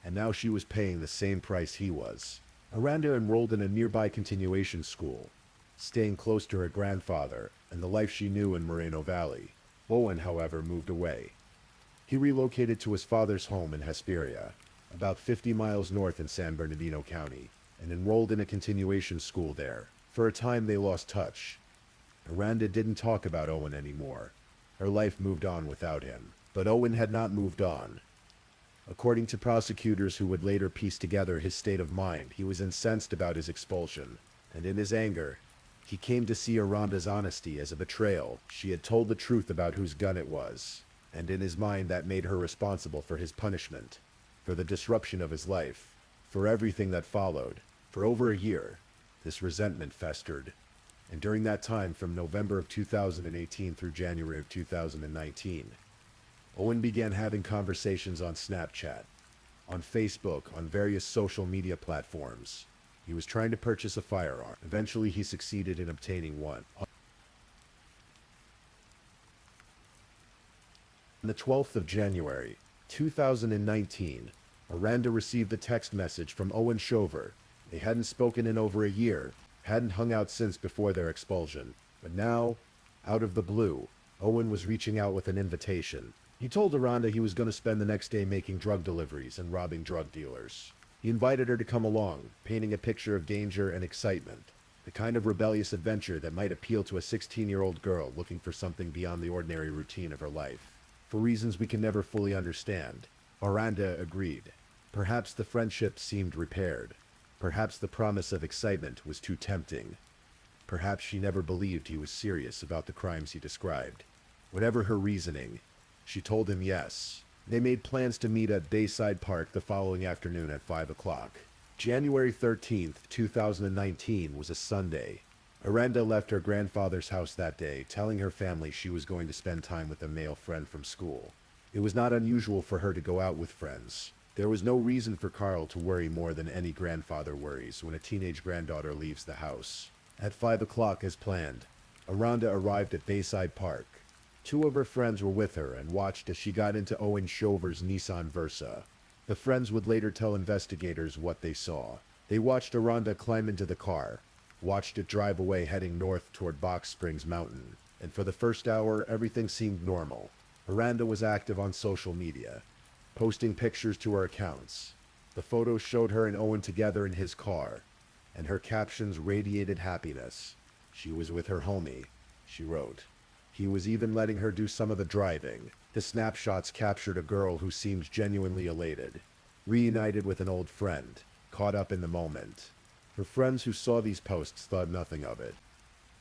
and now she was paying the same price he was. Aranda enrolled in a nearby continuation school, staying close to her grandfather and the life she knew in Moreno Valley. Owen, however, moved away. He relocated to his father's home in Hesperia, about 50 miles north in San Bernardino County, and enrolled in a continuation school there. For a time they lost touch. Aranda didn't talk about Owen anymore. Her life moved on without him. But Owen had not moved on. According to prosecutors who would later piece together his state of mind, he was incensed about his expulsion, and in his anger, he came to see Aranda's honesty as a betrayal. She had told the truth about whose gun it was, and in his mind that made her responsible for his punishment, for the disruption of his life, for everything that followed. For over a year, this resentment festered, and during that time from November of 2018 through January of 2019, Owen began having conversations on Snapchat, on Facebook, on various social media platforms. He was trying to purchase a firearm. Eventually he succeeded in obtaining one. On the 12th of January, 2019, Aranda received a text message from Owen Shover. They hadn't spoken in over a year, hadn't hung out since before their expulsion. But now, out of the blue, Owen was reaching out with an invitation. He told Aranda he was going to spend the next day making drug deliveries and robbing drug dealers. He invited her to come along, painting a picture of danger and excitement, the kind of rebellious adventure that might appeal to a 16-year-old girl looking for something beyond the ordinary routine of her life. For reasons we can never fully understand, Aranda agreed. Perhaps the friendship seemed repaired. Perhaps the promise of excitement was too tempting. Perhaps she never believed he was serious about the crimes he described. Whatever her reasoning, she told him yes. They made plans to meet at Bayside Park the following afternoon at 5 o'clock. January 13th, 2019 was a Sunday. Aranda left her grandfather's house that day, telling her family she was going to spend time with a male friend from school. It was not unusual for her to go out with friends. There was no reason for Carl to worry more than any grandfather worries when a teenage granddaughter leaves the house. At 5 o'clock as planned, Aranda arrived at Bayside Park. Two of her friends were with her and watched as she got into Owen Shover's Nissan Versa. The friends would later tell investigators what they saw. They watched Aranda climb into the car, watched it drive away heading north toward Box Springs Mountain, and for the first hour everything seemed normal. Aranda was active on social media, posting pictures to her accounts. The photos showed her and Owen together in his car, and her captions radiated happiness. She was with her homie, she wrote. He was even letting her do some of the driving. The snapshots captured a girl who seemed genuinely elated, reunited with an old friend, caught up in the moment. Her friends who saw these posts thought nothing of it.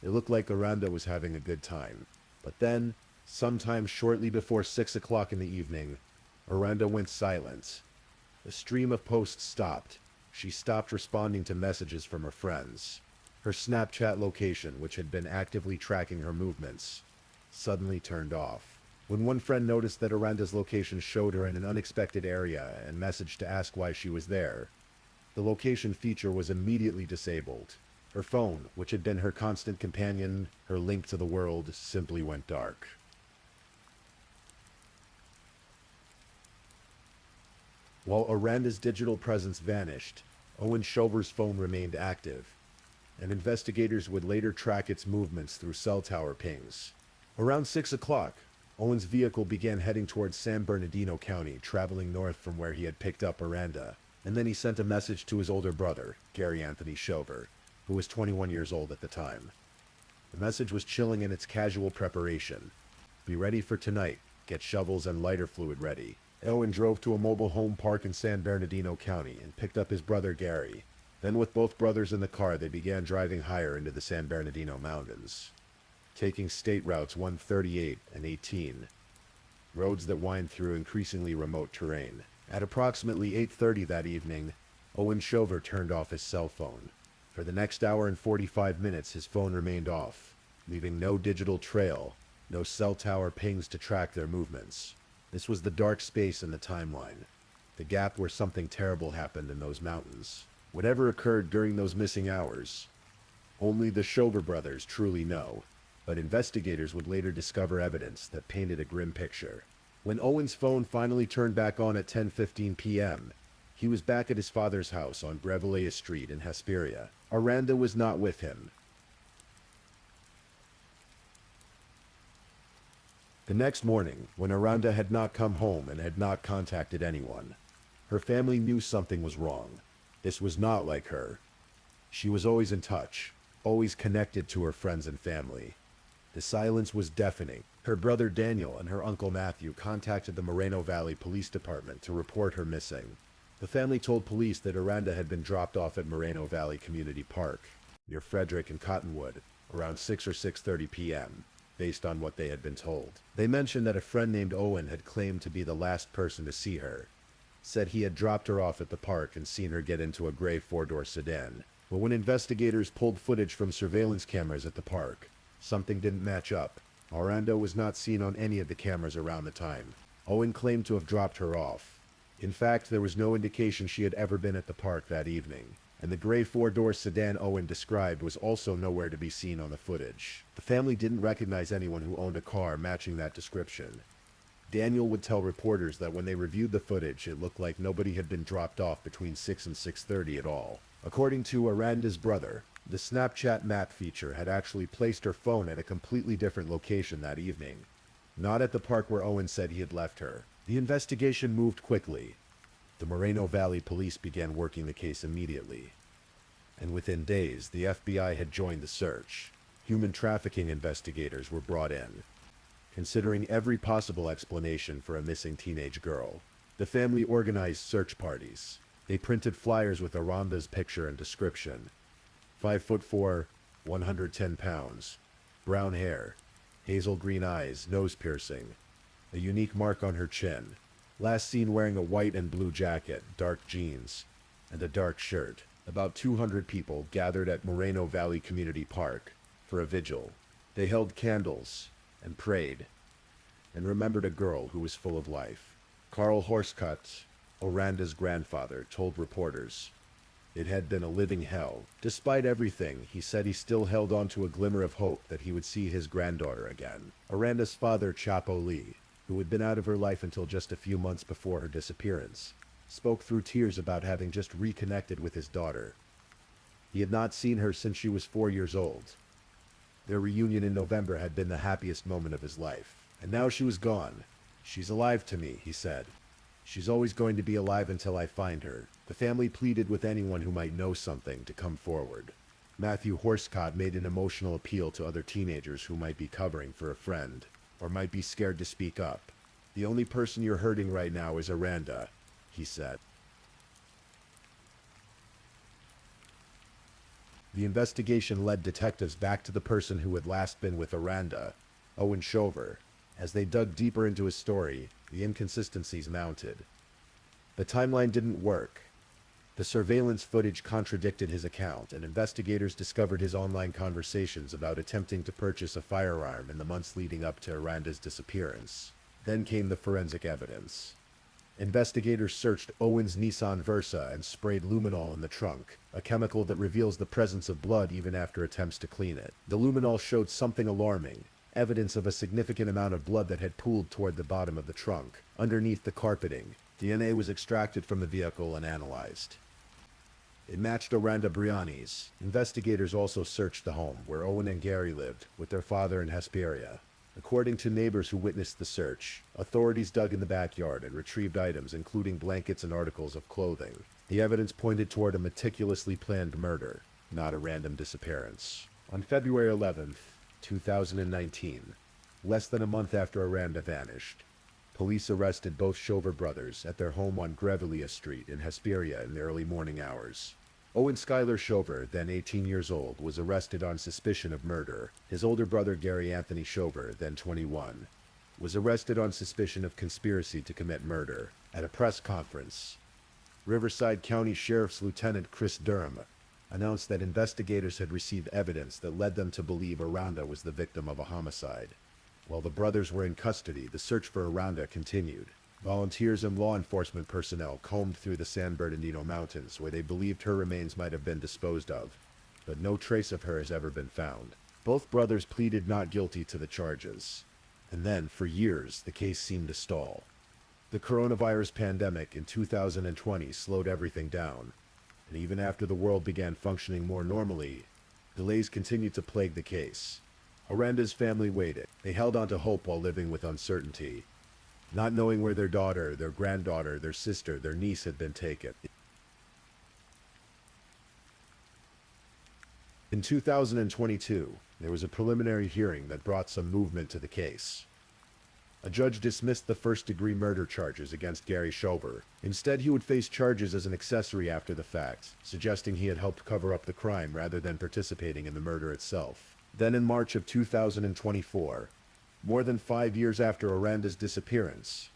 It looked like Aranda was having a good time. But then, sometime shortly before 6 o'clock in the evening, Aranda went silent. The stream of posts stopped. She stopped responding to messages from her friends. Her Snapchat location, which had been actively tracking her movements, suddenly turned off. When one friend noticed that Aranda's location showed her in an unexpected area and messaged to ask why she was there, the location feature was immediately disabled. Her phone, which had been her constant companion, her link to the world, simply went dark. While Aranda's digital presence vanished, Owen Shover's phone remained active, and investigators would later track its movements through cell tower pings. Around 6 o'clock, Owen's vehicle began heading towards San Bernardino County, traveling north from where he had picked up Aranda, and then he sent a message to his older brother, Gary Anthony Shover, who was 21 years old at the time. The message was chilling in its casual preparation. Be ready for tonight. Get shovels and lighter fluid ready. Owen drove to a mobile home park in San Bernardino County and picked up his brother Gary. Then with both brothers in the car, they began driving higher into the San Bernardino Mountains, taking state routes 138 and 18, roads that wind through increasingly remote terrain. At approximately 8:30 that evening, Owen Shover turned off his cell phone. For the next hour and 45 minutes, his phone remained off, leaving no digital trail, no cell tower pings to track their movements. This was the dark space in the timeline, the gap where something terrible happened in those mountains. Whatever occurred during those missing hours, only the Shover brothers truly know, but investigators would later discover evidence that painted a grim picture. When Owen's phone finally turned back on at 10:15 p.m., he was back at his father's house on Brevalea Street in Hesperia. Aranda was not with him. The next morning, when Aranda had not come home and had not contacted anyone, her family knew something was wrong. This was not like her. She was always in touch, always connected to her friends and family. The silence was deafening. Her brother Daniel and her uncle Matthew contacted the Moreno Valley Police Department to report her missing. The family told police that Aranda had been dropped off at Moreno Valley Community Park, near Frederick and Cottonwood, around 6 or 6:30 p.m., based on what they had been told. They mentioned that a friend named Owen had claimed to be the last person to see her, said he had dropped her off at the park and seen her get into a gray four-door sedan. But when investigators pulled footage from surveillance cameras at the park, something didn't match up. Aranda was not seen on any of the cameras around the time. Owen claimed to have dropped her off. In fact, there was no indication she had ever been at the park that evening, and the gray four-door sedan Owen described was also nowhere to be seen on the footage. The family didn't recognize anyone who owned a car matching that description. Daniel would tell reporters that when they reviewed the footage, it looked like nobody had been dropped off between 6 and 6:30 at all. According to Aranda's brother, the Snapchat map feature had actually placed her phone at a completely different location that evening. not at the park where Owen said he had left her. The investigation moved quickly. The Moreno Valley police began working the case immediately. And within days, the FBI had joined the search. Human trafficking investigators were brought in, considering every possible explanation for a missing teenage girl. The family organized search parties. They printed flyers with Aranda's picture and description. 5'4", 110 pounds, brown hair, hazel green eyes, nose piercing, a unique mark on her chin. Last seen wearing a white and blue jacket, dark jeans, and a dark shirt. About 200 people gathered at Moreno Valley Community Park for a vigil. They held candles and prayed and remembered a girl who was full of life. Carl Horscutt, Aranda's grandfather, told reporters it had been a living hell. Despite everything, he said he still held on to a glimmer of hope that he would see his granddaughter again. Aranda's father, Chapo Lee, who had been out of her life until just a few months before her disappearance, spoke through tears about having just reconnected with his daughter. He had not seen her since she was 4 years old. Their reunion in November had been the happiest moment of his life. And now she was gone. She's alive to me, he said. She's always going to be alive until I find her. The family pleaded with anyone who might know something to come forward. Matthew Horscott made an emotional appeal to other teenagers who might be covering for a friend, or might be scared to speak up. The only person you're hurting right now is Aranda, he said. The investigation led detectives back to the person who had last been with Aranda, Owen Shover. As they dug deeper into his story, the inconsistencies mounted. The timeline didn't work. The surveillance footage contradicted his account, and investigators discovered his online conversations about attempting to purchase a firearm in the months leading up to Aranda's disappearance. Then came the forensic evidence. Investigators searched Owen's Nissan Versa and sprayed luminol in the trunk, a chemical that reveals the presence of blood even after attempts to clean it. The luminol showed something alarming, evidence of a significant amount of blood that had pooled toward the bottom of the trunk, underneath the carpeting. DNA was extracted from the vehicle and analyzed. It matched Aranda Briani's. Investigators also searched the home where Owen and Gary lived, with their father in Hesperia. According to neighbors who witnessed the search, authorities dug in the backyard and retrieved items including blankets and articles of clothing. The evidence pointed toward a meticulously planned murder, not a random disappearance. On February 11th, 2019, less than a month after Aranda vanished, police arrested both Shover brothers at their home on Grevelia Street in Hesperia in the early morning hours. Owen Skylar Shover, then 18 years old, was arrested on suspicion of murder. His older brother Gary Anthony Shover, then 21, was arrested on suspicion of conspiracy to commit murder. At a press conference, Riverside County Sheriff's Lieutenant Chris Durham announced that investigators had received evidence that led them to believe Aranda was the victim of a homicide. While the brothers were in custody, the search for Aranda continued. Volunteers and law enforcement personnel combed through the San Bernardino Mountains where they believed her remains might have been disposed of, but no trace of her has ever been found. Both brothers pleaded not guilty to the charges, and then, for years, the case seemed to stall. The coronavirus pandemic in 2020 slowed everything down, and even after the world began functioning more normally, delays continued to plague the case. Aranda's family waited. They held on to hope while living with uncertainty, not knowing where their daughter, their granddaughter, their sister, their niece had been taken. In 2022, there was a preliminary hearing that brought some movement to the case. A judge dismissed the first-degree murder charges against Gary Shover. Instead, he would face charges as an accessory after the fact, suggesting he had helped cover up the crime rather than participating in the murder itself. Then in March of 2024, more than 5 years after Aranda's disappearance,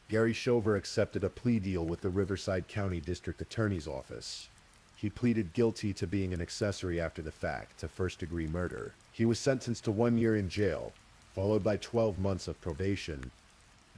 Gary Shover accepted a plea deal with the Riverside County District Attorney's Office. He pleaded guilty to being an accessory after the fact to first-degree murder. He was sentenced to 1 year in jail, followed by 12 months of probation,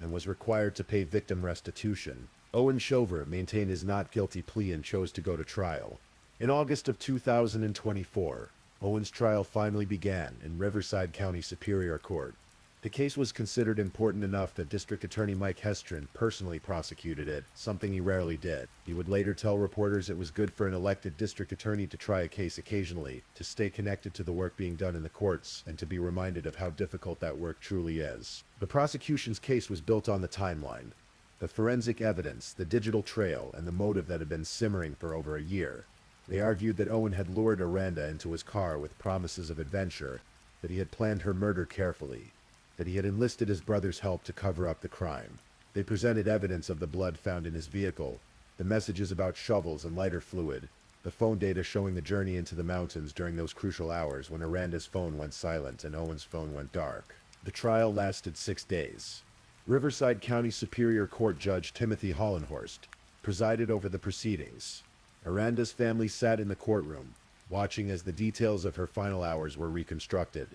and was required to pay victim restitution. Owen Shover maintained his not guilty plea and chose to go to trial. In August of 2024, Owen's trial finally began in Riverside County Superior Court. The case was considered important enough that District Attorney Mike Hestron personally prosecuted it, something he rarely did. He would later tell reporters it was good for an elected district attorney to try a case occasionally, to stay connected to the work being done in the courts, and to be reminded of how difficult that work truly is. The prosecution's case was built on the timeline. The forensic evidence, the digital trail, and the motive that had been simmering for over a year. They argued that Owen had lured Aranda into his car with promises of adventure, that he had planned her murder carefully, that he had enlisted his brother's help to cover up the crime. They presented evidence of the blood found in his vehicle, the messages about shovels and lighter fluid, the phone data showing the journey into the mountains during those crucial hours when Aranda's phone went silent and Owen's phone went dark. The trial lasted 6 days. Riverside County Superior Court Judge Timothy Hollenhorst presided over the proceedings. Aranda's family sat in the courtroom, watching as the details of her final hours were reconstructed,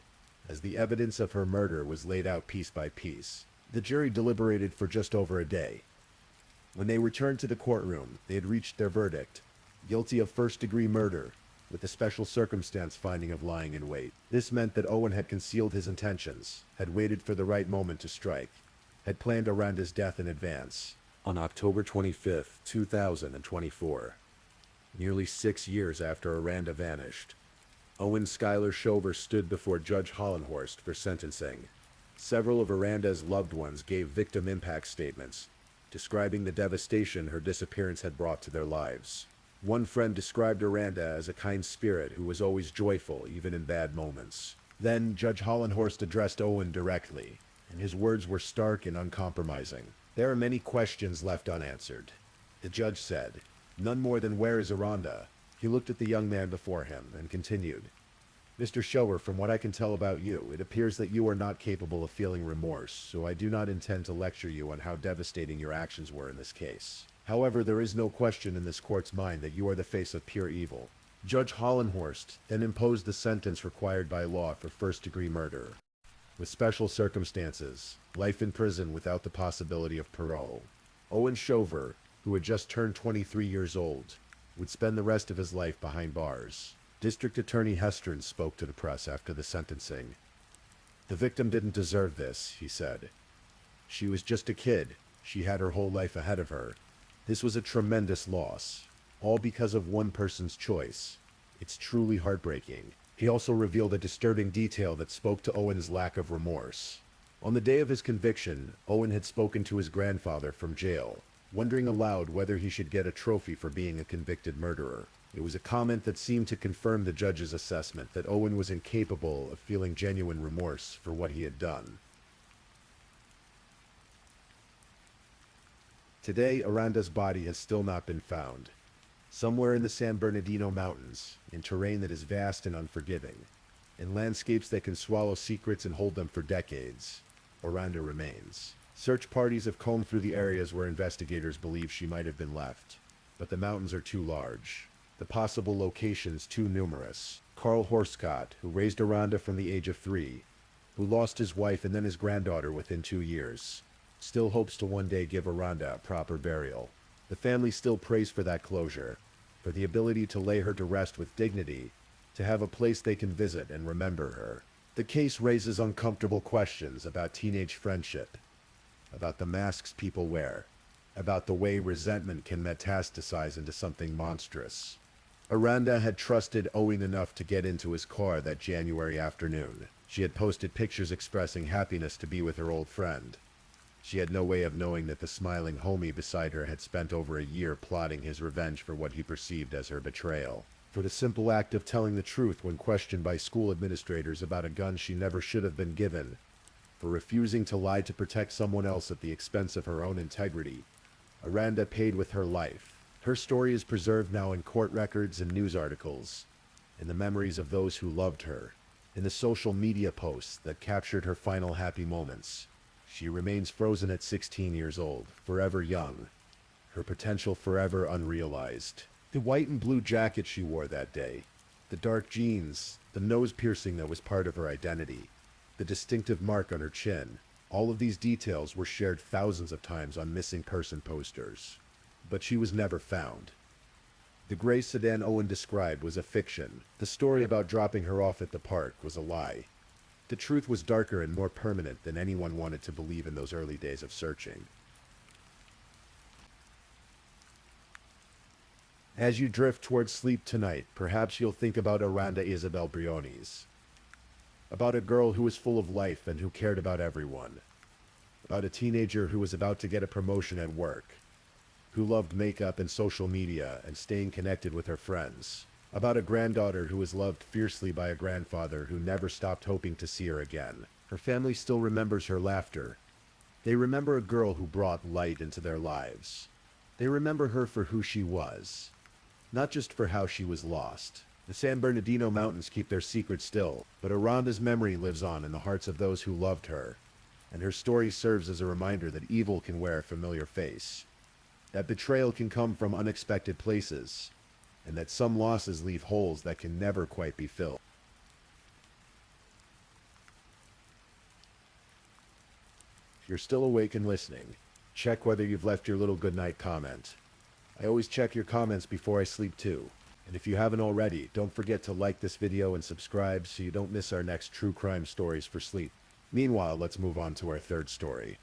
as the evidence of her murder was laid out piece by piece. The jury deliberated for just over a day. When they returned to the courtroom, they had reached their verdict: guilty of first-degree murder, with a special circumstance finding of lying in wait. This meant that Owen had concealed his intentions, had waited for the right moment to strike, had planned Aranda's death in advance. On October 25, 2024, nearly 6 years after Aranda vanished, Owen Skylar Shover stood before Judge Hollenhorst for sentencing. Several of Aranda's loved ones gave victim impact statements, describing the devastation her disappearance had brought to their lives. One friend described Aranda as a kind spirit who was always joyful, even in bad moments. Then Judge Hollenhorst addressed Owen directly, and his words were stark and uncompromising. "There are many questions left unanswered," the judge said. "None more than where is Aranda?" He looked at the young man before him and continued, "Mr. Shower, from what I can tell about you, it appears that you are not capable of feeling remorse, so I do not intend to lecture you on how devastating your actions were in this case. However, there is no question in this court's mind that you are the face of pure evil." Judge Hollenhorst then imposed the sentence required by law for first-degree murder, with special circumstances, life in prison without the possibility of parole. Owen Shover, who had just turned 23 years old, would spend the rest of his life behind bars. District Attorney Hestron spoke to the press after the sentencing. "The victim didn't deserve this," he said. "She was just a kid. She had her whole life ahead of her. This was a tremendous loss, all because of one person's choice. It's truly heartbreaking." He also revealed a disturbing detail that spoke to Owen's lack of remorse. On the day of his conviction, Owen had spoken to his grandfather from jail, wondering aloud whether he should get a trophy for being a convicted murderer. It was a comment that seemed to confirm the judge's assessment that Owen was incapable of feeling genuine remorse for what he had done. Today, Aranda's body has still not been found. Somewhere in the San Bernardino Mountains, in terrain that is vast and unforgiving, in landscapes that can swallow secrets and hold them for decades, Aranda remains. Search parties have combed through the areas where investigators believe she might have been left, but the mountains are too large, the possible locations too numerous. Carl Horscott, who raised Aranda from the age of 3, who lost his wife and then his granddaughter within 2 years, still hopes to one day give Aranda a proper burial. The family still prays for that closure, for the ability to lay her to rest with dignity, to have a place they can visit and remember her. The case raises uncomfortable questions about teenage friendship, about the masks people wear, about the way resentment can metastasize into something monstrous. Aranda had trusted Owen enough to get into his car that January afternoon. She had posted pictures expressing happiness to be with her old friend. She had no way of knowing that the smiling homie beside her had spent over a year plotting his revenge for what he perceived as her betrayal. For the simple act of telling the truth when questioned by school administrators about a gun she never should have been given. For refusing to lie to protect someone else at the expense of her own integrity. Aranda paid with her life. Her story is preserved now in court records and news articles, in the memories of those who loved her, in the social media posts that captured her final happy moments. She remains frozen at 16 years old, forever young, her potential forever unrealized. The white and blue jacket she wore that day, the dark jeans, the nose piercing that was part of her identity, the distinctive mark on her chin, all of these details were shared thousands of times on missing person posters. But she was never found. The gray sedan Owen described was a fiction. The story about dropping her off at the park was a lie. The truth was darker and more permanent than anyone wanted to believe in those early days of searching. As you drift towards sleep tonight, perhaps you'll think about Aranda Isabel Briones. About a girl who was full of life and who cared about everyone. About a teenager who was about to get a promotion at work, who loved makeup and social media and staying connected with her friends. About a granddaughter who was loved fiercely by a grandfather who never stopped hoping to see her again. Her family still remembers her laughter. They remember a girl who brought light into their lives. They remember her for who she was, not just for how she was lost. The San Bernardino Mountains keep their secret still, but Aranda's memory lives on in the hearts of those who loved her, and her story serves as a reminder that evil can wear a familiar face, that betrayal can come from unexpected places, and that some losses leave holes that can never quite be filled. If you're still awake and listening, check whether you've left your little goodnight comment. I always check your comments before I sleep too. And if you haven't already, don't forget to like this video and subscribe so you don't miss our next true crime stories for sleep. Meanwhile, let's move on to our third story.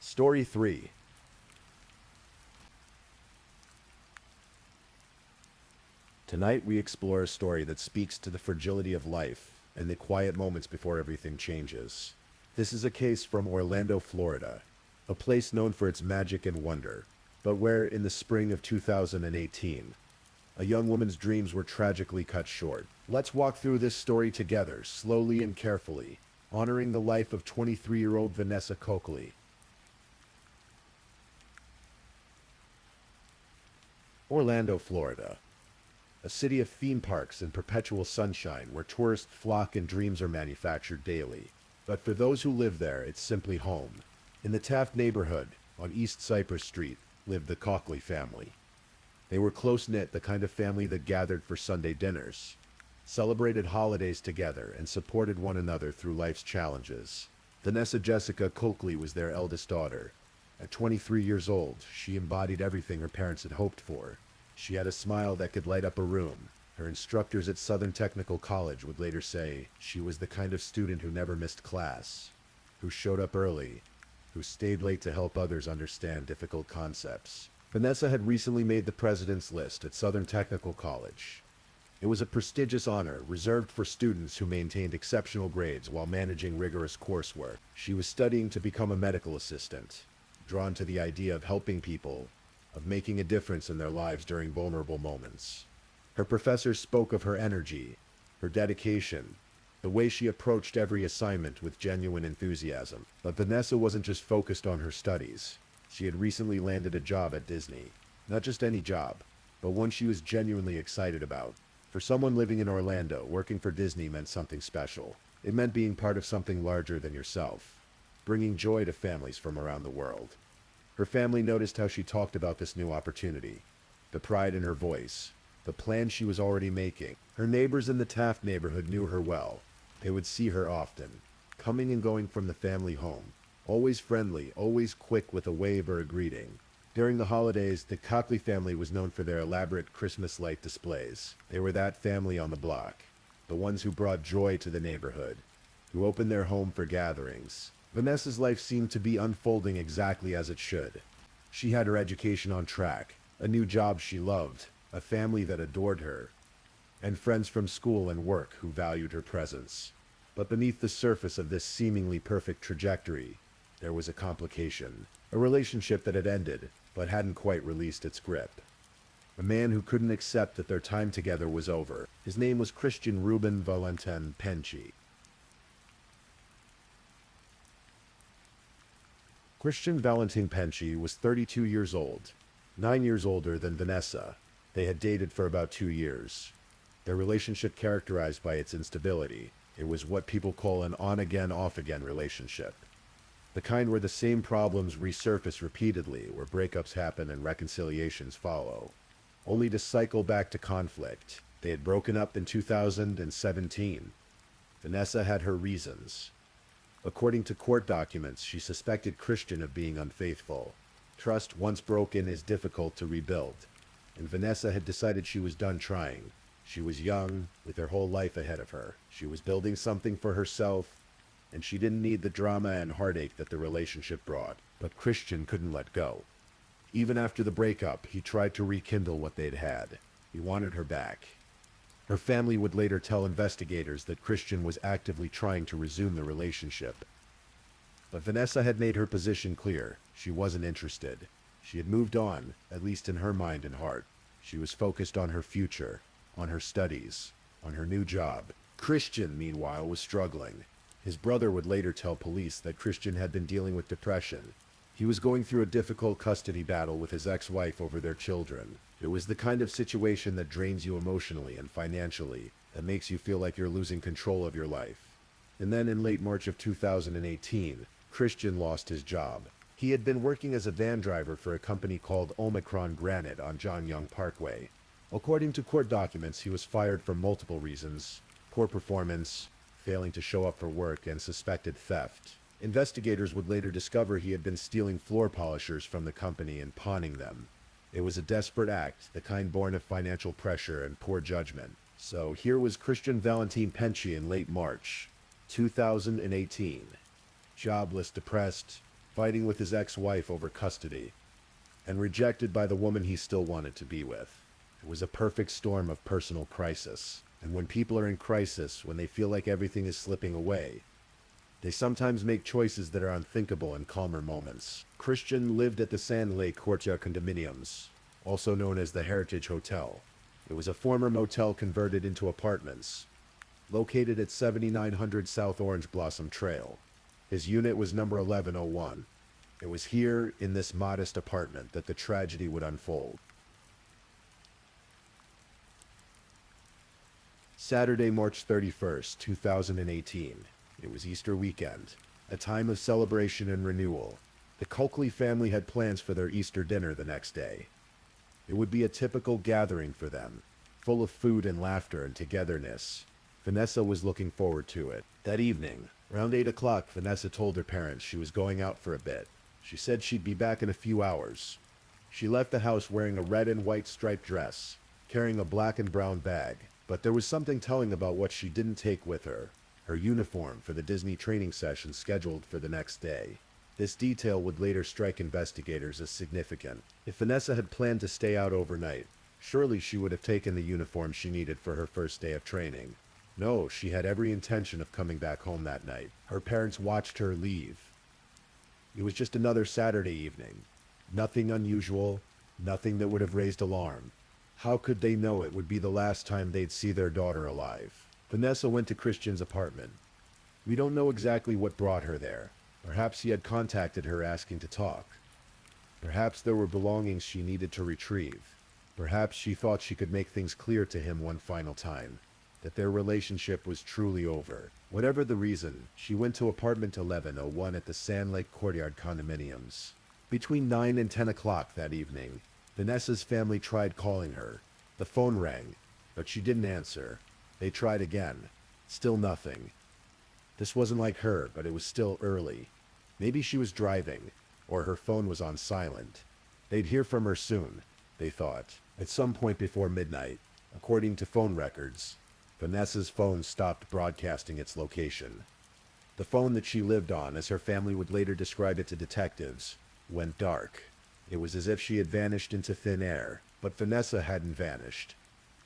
Story 3. Tonight we explore a story that speaks to the fragility of life and the quiet moments before everything changes. This is a case from Orlando, Florida, a place known for its magic and wonder, but where, in the spring of 2018, a young woman's dreams were tragically cut short. Let's walk through this story together, slowly and carefully, honoring the life of 23-year-old Vanessa Coakley. Orlando, Florida. A city of theme parks and perpetual sunshine where tourists flock and dreams are manufactured daily. But for those who live there, it's simply home. In the Taft neighborhood, on East Cypress Street, lived the Coakley family. They were close-knit, the kind of family that gathered for Sunday dinners, celebrated holidays together, and supported one another through life's challenges. Vanessa Jessica Coakley was their eldest daughter. At 23 years old, she embodied everything her parents had hoped for. She had a smile that could light up a room. Her instructors at Southern Technical College would later say she was the kind of student who never missed class, who showed up early, who stayed late to help others understand difficult concepts. Vanessa had recently made the president's list at Southern Technical College. It was a prestigious honor reserved for students who maintained exceptional grades while managing rigorous coursework. She was studying to become a medical assistant, drawn to the idea of helping people, of making a difference in their lives during vulnerable moments. Her professors spoke of her energy, her dedication, the way she approached every assignment with genuine enthusiasm. But Vanessa wasn't just focused on her studies. She had recently landed a job at Disney. Not just any job, but one she was genuinely excited about. For someone living in Orlando, working for Disney meant something special. It meant being part of something larger than yourself, bringing joy to families from around the world. Her family noticed how she talked about this new opportunity, the pride in her voice, the plans she was already making. Her neighbors in the Taft neighborhood knew her well. They would see her often, coming and going from the family home, always friendly, always quick with a wave or a greeting. During the holidays, the Coakley family was known for their elaborate Christmas light displays. They were that family on the block, the ones who brought joy to the neighborhood, who opened their home for gatherings. Vanessa's life seemed to be unfolding exactly as it should. She had her education on track, a new job she loved, a family that adored her, and friends from school and work who valued her presence. But beneath the surface of this seemingly perfect trajectory, there was a complication. A relationship that had ended, but hadn't quite released its grip. A man who couldn't accept that their time together was over. His name was Christian Ruben Valentin Penci. Christian Valentin Penci was 32 years old, 9 years older than Vanessa. They had dated for about 2 years. Their relationship characterized by its instability. It was what people call an on-again, off-again relationship. The kind where the same problems resurface repeatedly, where breakups happen and reconciliations follow, only to cycle back to conflict. They had broken up in 2017. Vanessa had her reasons. According to court documents, she suspected Christian of being unfaithful. Trust once broken is difficult to rebuild, and Vanessa had decided she was done trying. She was young, with her whole life ahead of her. She was building something for herself, and she didn't need the drama and heartache that the relationship brought. But Christian couldn't let go. Even after the breakup, he tried to rekindle what they'd had. He wanted her back. Her family would later tell investigators that Christian was actively trying to resume the relationship. But Vanessa had made her position clear. She wasn't interested. She had moved on, at least in her mind and heart. She was focused on her future, on her studies, on her new job. Christian, meanwhile, was struggling. His brother would later tell police that Christian had been dealing with depression. He was going through a difficult custody battle with his ex-wife over their children. It was the kind of situation that drains you emotionally and financially, that makes you feel like you're losing control of your life. And then in late March of 2018, Christian lost his job. He had been working as a van driver for a company called Omicron Granite on John Young Parkway. According to court documents, he was fired for multiple reasons: poor performance, failing to show up for work, and suspected theft. Investigators would later discover he had been stealing floor polishers from the company and pawning them. It was a desperate act, the kind born of financial pressure and poor judgment. So here was Christian Valentin Penci in late March 2018. Jobless, depressed, fighting with his ex-wife over custody, and rejected by the woman he still wanted to be with. It was a perfect storm of personal crisis. And when people are in crisis, when they feel like everything is slipping away, they sometimes make choices that are unthinkable in calmer moments. Christian lived at the Sand Lake Courtyard condominiums, also known as the Heritage Hotel. It was a former motel converted into apartments, located at 7900 South Orange Blossom Trail. His unit was number 1101. It was here, in this modest apartment, that the tragedy would unfold. Saturday, March 31st, 2018. It was Easter weekend, a time of celebration and renewal. The Coakley family had plans for their Easter dinner the next day. It would be a typical gathering for them, full of food and laughter and togetherness. Vanessa was looking forward to it. That evening, around 8 o'clock, Vanessa told her parents she was going out for a bit. She said she'd be back in a few hours. She left the house wearing a red and white striped dress, carrying a black and brown bag. But there was something telling about what she didn't take with her: her uniform for the Disney training session scheduled for the next day. This detail would later strike investigators as significant. If Vanessa had planned to stay out overnight, surely she would have taken the uniform she needed for her first day of training. No, she had every intention of coming back home that night. Her parents watched her leave. It was just another Saturday evening. Nothing unusual, nothing that would have raised alarm. How could they know it would be the last time they'd see their daughter alive? Vanessa went to Christian's apartment. We don't know exactly what brought her there. Perhaps he had contacted her asking to talk. Perhaps there were belongings she needed to retrieve. Perhaps she thought she could make things clear to him one final time, that their relationship was truly over. Whatever the reason, she went to apartment 1101 at the Sand Lake Courtyard condominiums. Between 9 and 10 o'clock that evening, Vanessa's family tried calling her. The phone rang, but she didn't answer. They tried again. Still nothing. This wasn't like her, but it was still early. Maybe she was driving, or her phone was on silent. They'd hear from her soon, they thought, at some point before midnight. According to phone records, Vanessa's phone stopped broadcasting its location. The phone that she lived on, as her family would later describe it to detectives, went dark. It was as if she had vanished into thin air, but Vanessa hadn't vanished.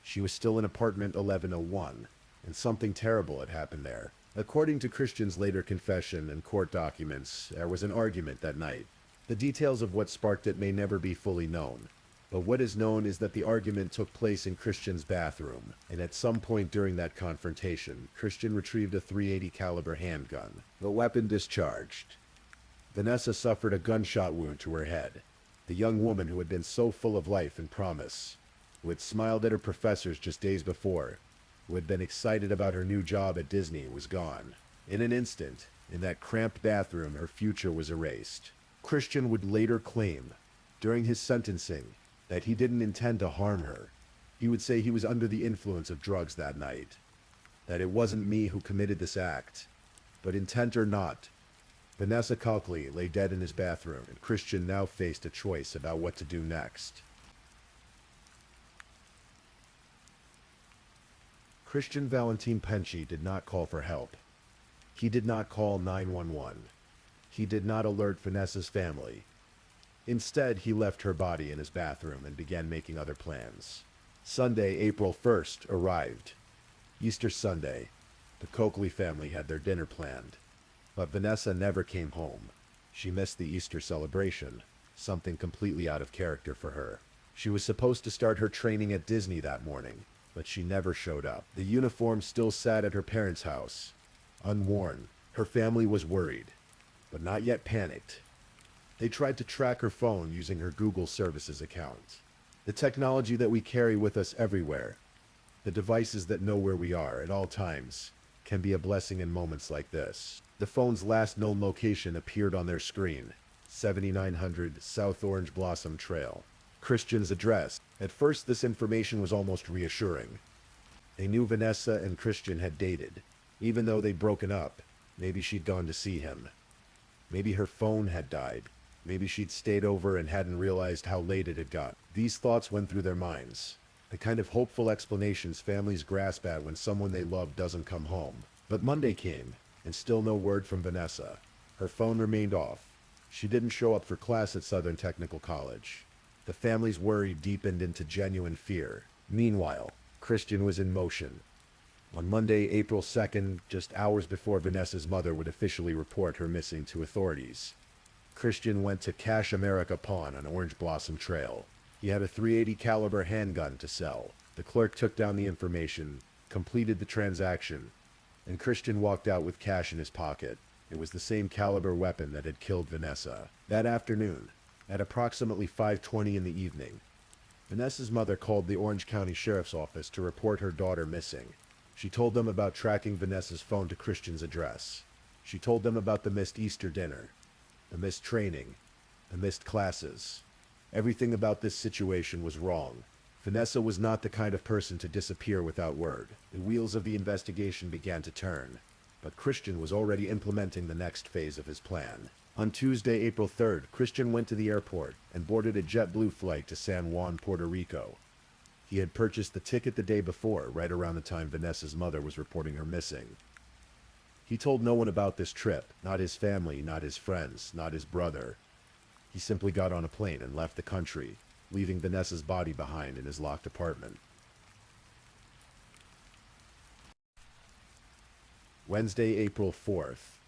She was still in apartment 1101, and something terrible had happened there. According to Christian's later confession and court documents, there was an argument that night. The details of what sparked it may never be fully known, but what is known is that the argument took place in Christian's bathroom, and at some point during that confrontation, Christian retrieved a .380 caliber handgun. The weapon discharged. Vanessa suffered a gunshot wound to her head. The young woman who had been so full of life and promise, who had smiled at her professors just days before, who had been excited about her new job at Disney, was gone. In an instant, in that cramped bathroom, her future was erased. Christian would later claim, during his sentencing, that he didn't intend to harm her. He would say he was under the influence of drugs that night, that it wasn't me who committed this act, but intent or not, Vanessa Coakley lay dead in his bathroom, and Christian now faced a choice about what to do next. Christian Valentin Penci did not call for help. He did not call 911. He did not alert Vanessa's family. Instead, he left her body in his bathroom and began making other plans. Sunday, April 1st, arrived. Easter Sunday. The Coakley family had their dinner planned. But Vanessa never came home. She missed the Easter celebration, something completely out of character for her. She was supposed to start her training at Disney that morning, but she never showed up. The uniform still sat at her parents' house, unworn. Her family was worried, but not yet panicked. They tried to track her phone using her Google Services account. The technology that we carry with us everywhere, the devices that know where we are at all times, can be a blessing in moments like this. The phone's last known location appeared on their screen, 7900 South Orange Blossom Trail. Christian's address. At first, this information was almost reassuring. They knew Vanessa and Christian had dated. Even though they'd broken up, maybe she'd gone to see him. Maybe her phone had died. Maybe she'd stayed over and hadn't realized how late it had got. These thoughts went through their minds. The kind of hopeful explanations families grasp at when someone they love doesn't come home. But Monday came, and still no word from Vanessa. Her phone remained off. She didn't show up for class at Southern Technical College. The family's worry deepened into genuine fear. Meanwhile, Christian was in motion. On Monday, April 2nd, just hours before Vanessa's mother would officially report her missing to authorities, Christian went to Cash America Pawn on Orange Blossom Trail. He had a .380 caliber handgun to sell. The clerk took down the information, completed the transaction, and Christian walked out with cash in his pocket. It was the same caliber weapon that had killed Vanessa. That afternoon, at approximately 5:20 in the evening, Vanessa's mother called the Orange County Sheriff's Office to report her daughter missing. She told them about tracking Vanessa's phone to Christian's address. She told them about the missed Easter dinner, the missed training, the missed classes. Everything about this situation was wrong. Vanessa was not the kind of person to disappear without word. The wheels of the investigation began to turn, but Christian was already implementing the next phase of his plan. On Tuesday, April 3rd, Christian went to the airport and boarded a JetBlue flight to San Juan, Puerto Rico. He had purchased the ticket the day before, right around the time Vanessa's mother was reporting her missing. He told no one about this trip, not his family, not his friends, not his brother. He simply got on a plane and left the country, leaving Vanessa's body behind in his locked apartment. Wednesday, April 4th.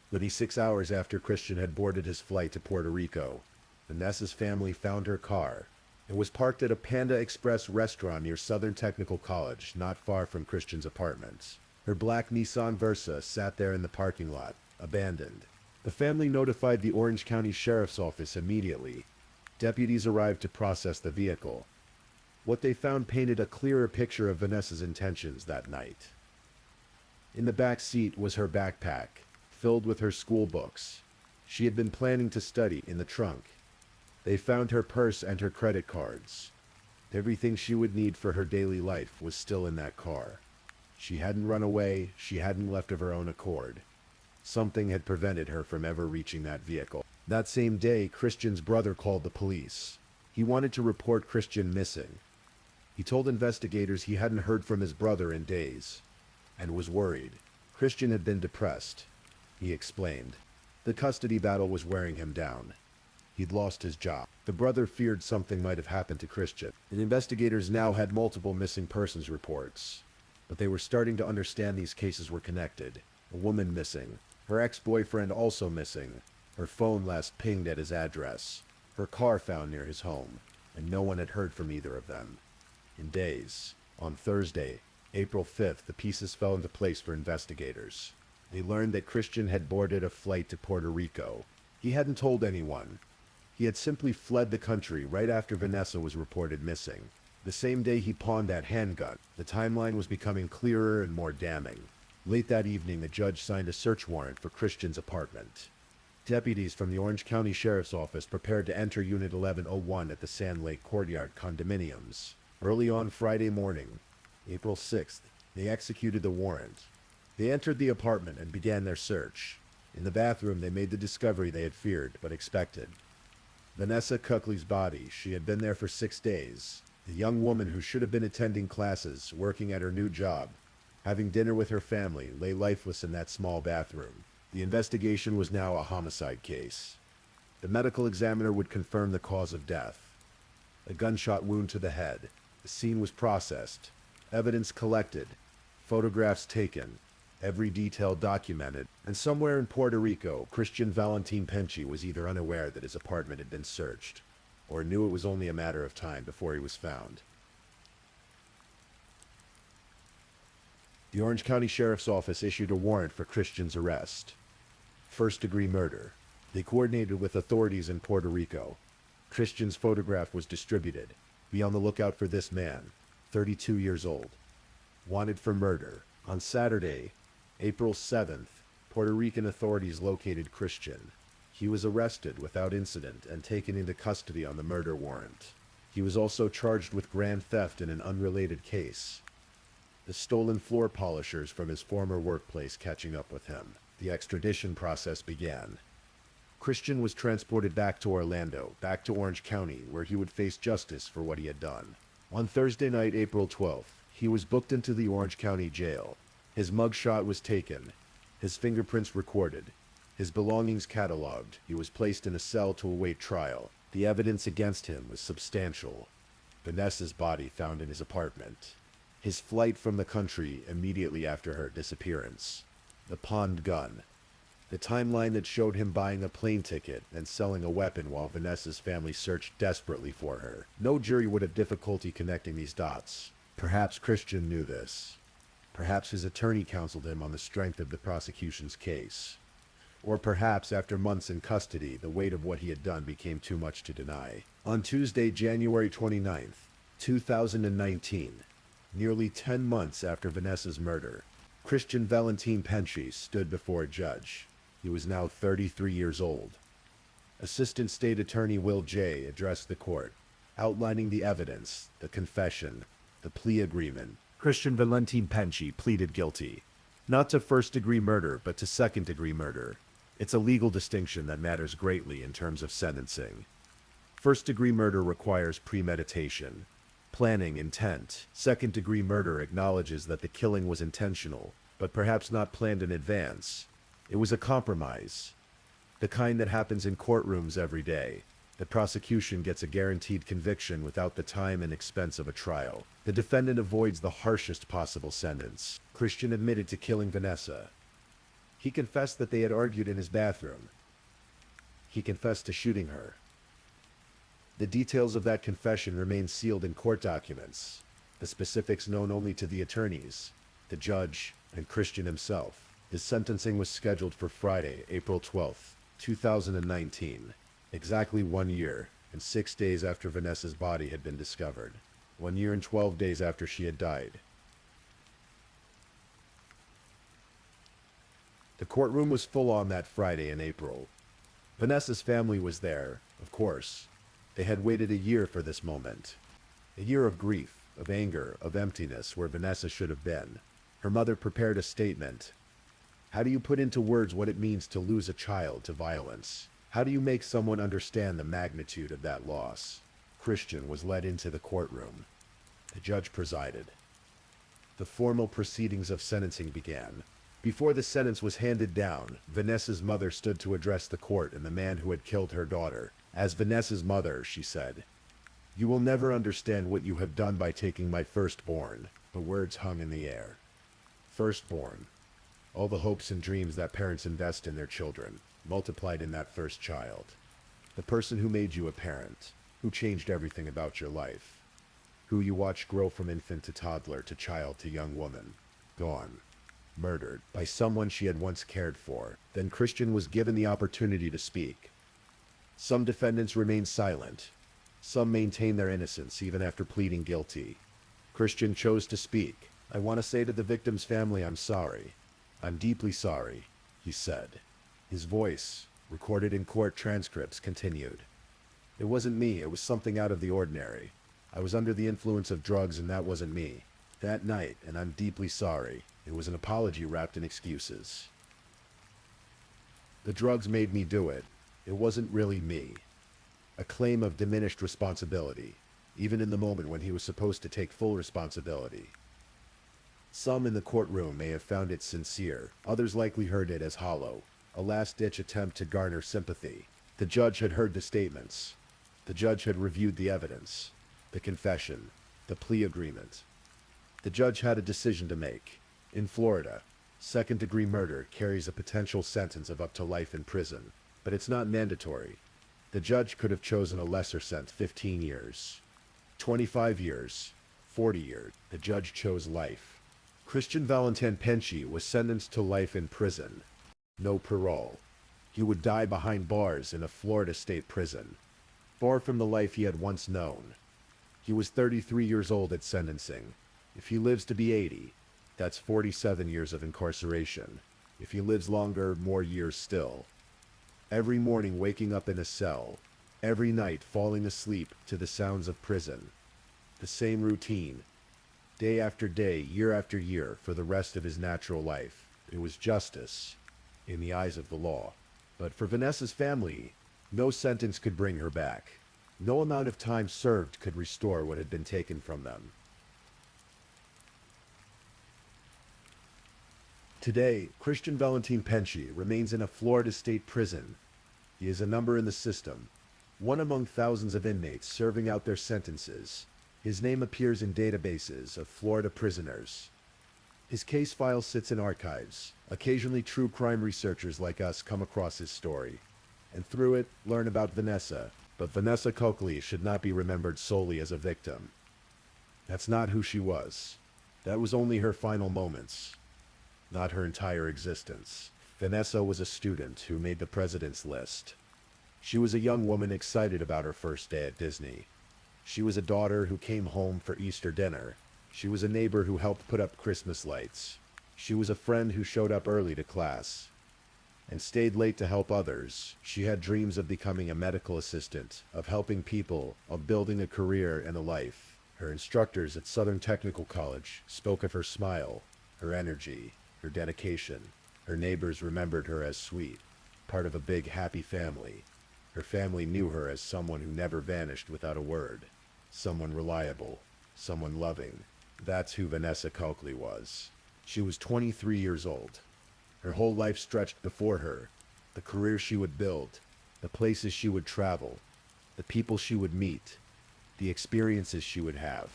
36 hours after Christian had boarded his flight to Puerto Rico, Vanessa's family found her car. It was parked at a Panda Express restaurant near Southern Technical College, not far from Christian's apartment. Her black Nissan Versa sat there in the parking lot, abandoned. The family notified the Orange County Sheriff's Office immediately. Deputies arrived to process the vehicle. What they found painted a clearer picture of Vanessa's intentions that night. In the back seat was her backpack, filled with her school books. She had been planning to study in the trunk. They found her purse and her credit cards. Everything she would need for her daily life was still in that car. She hadn't run away, she hadn't left of her own accord. Something had prevented her from ever reaching that vehicle. That same day, Christian's brother called the police. He wanted to report Christian missing. He told investigators he hadn't heard from his brother in days, and was worried. Christian had been depressed, he explained. The custody battle was wearing him down. He'd lost his job. The brother feared something might have happened to Christian. And investigators now had multiple missing persons reports, but they were starting to understand these cases were connected. A woman missing, her ex-boyfriend also missing, her phone last pinged at his address, her car found near his home, and no one had heard from either of them in days. On Thursday, April 5th, the pieces fell into place for investigators. They learned that Christian had boarded a flight to Puerto Rico. He hadn't told anyone. He had simply fled the country right after Vanessa was reported missing. The same day he pawned that handgun, the timeline was becoming clearer and more damning. Late that evening, the judge signed a search warrant for Christian's apartment. Deputies from the Orange County Sheriff's Office prepared to enter Unit 1101 at the Sand Lake Courtyard condominiums. Early on Friday morning, April 6th, they executed the warrant. They entered the apartment and began their search. In the bathroom, they made the discovery they had feared but expected. Vanessa Cuckley's body. She had been there for 6 days. The young woman who should have been attending classes, working at her new job, having dinner with her family, lay lifeless in that small bathroom. The investigation was now a homicide case. The medical examiner would confirm the cause of death. A gunshot wound to the head. The scene was processed. Evidence collected. Photographs taken. Every detail documented. And somewhere in Puerto Rico, Christian Valentin Penci was either unaware that his apartment had been searched, or knew it was only a matter of time before he was found. The Orange County Sheriff's Office issued a warrant for Christian's arrest. First-degree murder. They coordinated with authorities in Puerto Rico. Christian's photograph was distributed. Be on the lookout for this man, 32 years old. Wanted for murder. On Saturday, April 7th, Puerto Rican authorities located Christian. He was arrested without incident and taken into custody on the murder warrant. He was also charged with grand theft in an unrelated case. The stolen floor polishers from his former workplace catching up with him. The extradition process began. Christian was transported back to Orlando, back to Orange County, where he would face justice for what he had done. On Thursday night, April 12th, he was booked into the Orange County Jail. His mugshot was taken, his fingerprints recorded, his belongings cataloged. He was placed in a cell to await trial. The evidence against him was substantial. Vanessa's body found in his apartment. His flight from the country immediately after her disappearance. The pawned gun. The timeline that showed him buying a plane ticket and selling a weapon while Vanessa's family searched desperately for her. No jury would have difficulty connecting these dots. Perhaps Christian knew this. Perhaps his attorney counseled him on the strength of the prosecution's case. Or perhaps after months in custody, the weight of what he had done became too much to deny. On Tuesday, January 29th, 2019, nearly 10 months after Vanessa's murder, Christian Valentin Penci stood before a judge. He was now 33 years old. Assistant State Attorney Will J. addressed the court, outlining the evidence, the confession, the plea agreement. Christian Valentin Penci pleaded guilty, not to first-degree murder, but to second-degree murder. It's a legal distinction that matters greatly in terms of sentencing. First-degree murder requires premeditation, planning, intent. Second-degree murder acknowledges that the killing was intentional, but perhaps not planned in advance. It was a compromise, the kind that happens in courtrooms every day. The prosecution gets a guaranteed conviction without the time and expense of a trial. The defendant avoids the harshest possible sentence. Christian admitted to killing Vanessa. He confessed that they had argued in his bathroom. He confessed to shooting her. The details of that confession remain sealed in court documents, the specifics known only to the attorneys, the judge, and Christian himself. His sentencing was scheduled for Friday, April 12th, 2019. Exactly 1 year and 6 days after Vanessa's body had been discovered. 1 year and 12 days after she had died. The courtroom was full on that Friday in April. Vanessa's family was there, of course. They had waited a year for this moment. A year of grief, of anger, of emptiness where Vanessa should have been. Her mother prepared a statement. How do you put into words what it means to lose a child to violence? How do you make someone understand the magnitude of that loss? Christian was led into the courtroom. The judge presided. The formal proceedings of sentencing began. Before the sentence was handed down, Vanessa's mother stood to address the court and the man who had killed her daughter. As Vanessa's mother, she said, "You will never understand what you have done by taking my firstborn." The words hung in the air. Firstborn. All the hopes and dreams that parents invest in their children, multiplied in that first child. The person who made you a parent, who changed everything about your life, who you watched grow from infant to toddler to child to young woman, gone, murdered by someone she had once cared for. Then Christian was given the opportunity to speak. Some defendants remained silent. Some maintained their innocence even after pleading guilty. Christian chose to speak. "I want to say to the victim's family, I'm sorry. I'm deeply sorry," he said. His voice, recorded in court transcripts, continued. "It wasn't me. It was something out of the ordinary. I was under the influence of drugs and that wasn't me. That night, and I'm deeply sorry." It was an apology wrapped in excuses. The drugs made me do it. It wasn't really me. A claim of diminished responsibility, even in the moment when he was supposed to take full responsibility. Some in the courtroom may have found it sincere, others likely heard it as hollow, a last-ditch attempt to garner sympathy. The judge had heard the statements. The judge had reviewed the evidence, the confession, the plea agreement. The judge had a decision to make. In Florida, second-degree murder carries a potential sentence of up to life in prison, but it's not mandatory. The judge could have chosen a lesser sentence, 15 years, 25 years, 40 years. The judge chose life. Christian Valentin Penci was sentenced to life in prison. No parole. He would die behind bars in a Florida state prison, far from the life he had once known. He was 33 years old at sentencing. If he lives to be 80, that's 47 years of incarceration. If he lives longer, more years still. Every morning waking up in a cell, every night falling asleep to the sounds of prison. The same routine, day after day, year after year, for the rest of his natural life. It was justice, in the eyes of the law. But for Vanessa's family, no sentence could bring her back. No amount of time served could restore what had been taken from them. Today, Christian Valentin Penci remains in a Florida state prison. He is a number in the system, one among thousands of inmates serving out their sentences. His name appears in databases of Florida prisoners. His case file sits in archives. Occasionally, true crime researchers like us come across his story, and through it, learn about Vanessa. But Vanessa Coakley should not be remembered solely as a victim. That's not who she was. That was only her final moments, not her entire existence. Vanessa was a student who made the president's list. She was a young woman excited about her first day at Disney. She was a daughter who came home for Easter dinner. She was a neighbor who helped put up Christmas lights. She was a friend who showed up early to class and stayed late to help others. She had dreams of becoming a medical assistant, of helping people, of building a career and a life. Her instructors at Southern Technical College spoke of her smile, her energy, her dedication. Her neighbors remembered her as sweet, part of a big happy family. Her family knew her as someone who never vanished without a word, someone reliable, someone loving. That's who Vanessa Coakley was. She was 23 years old. Her whole life stretched before her, the career she would build, the places she would travel, the people she would meet, the experiences she would have,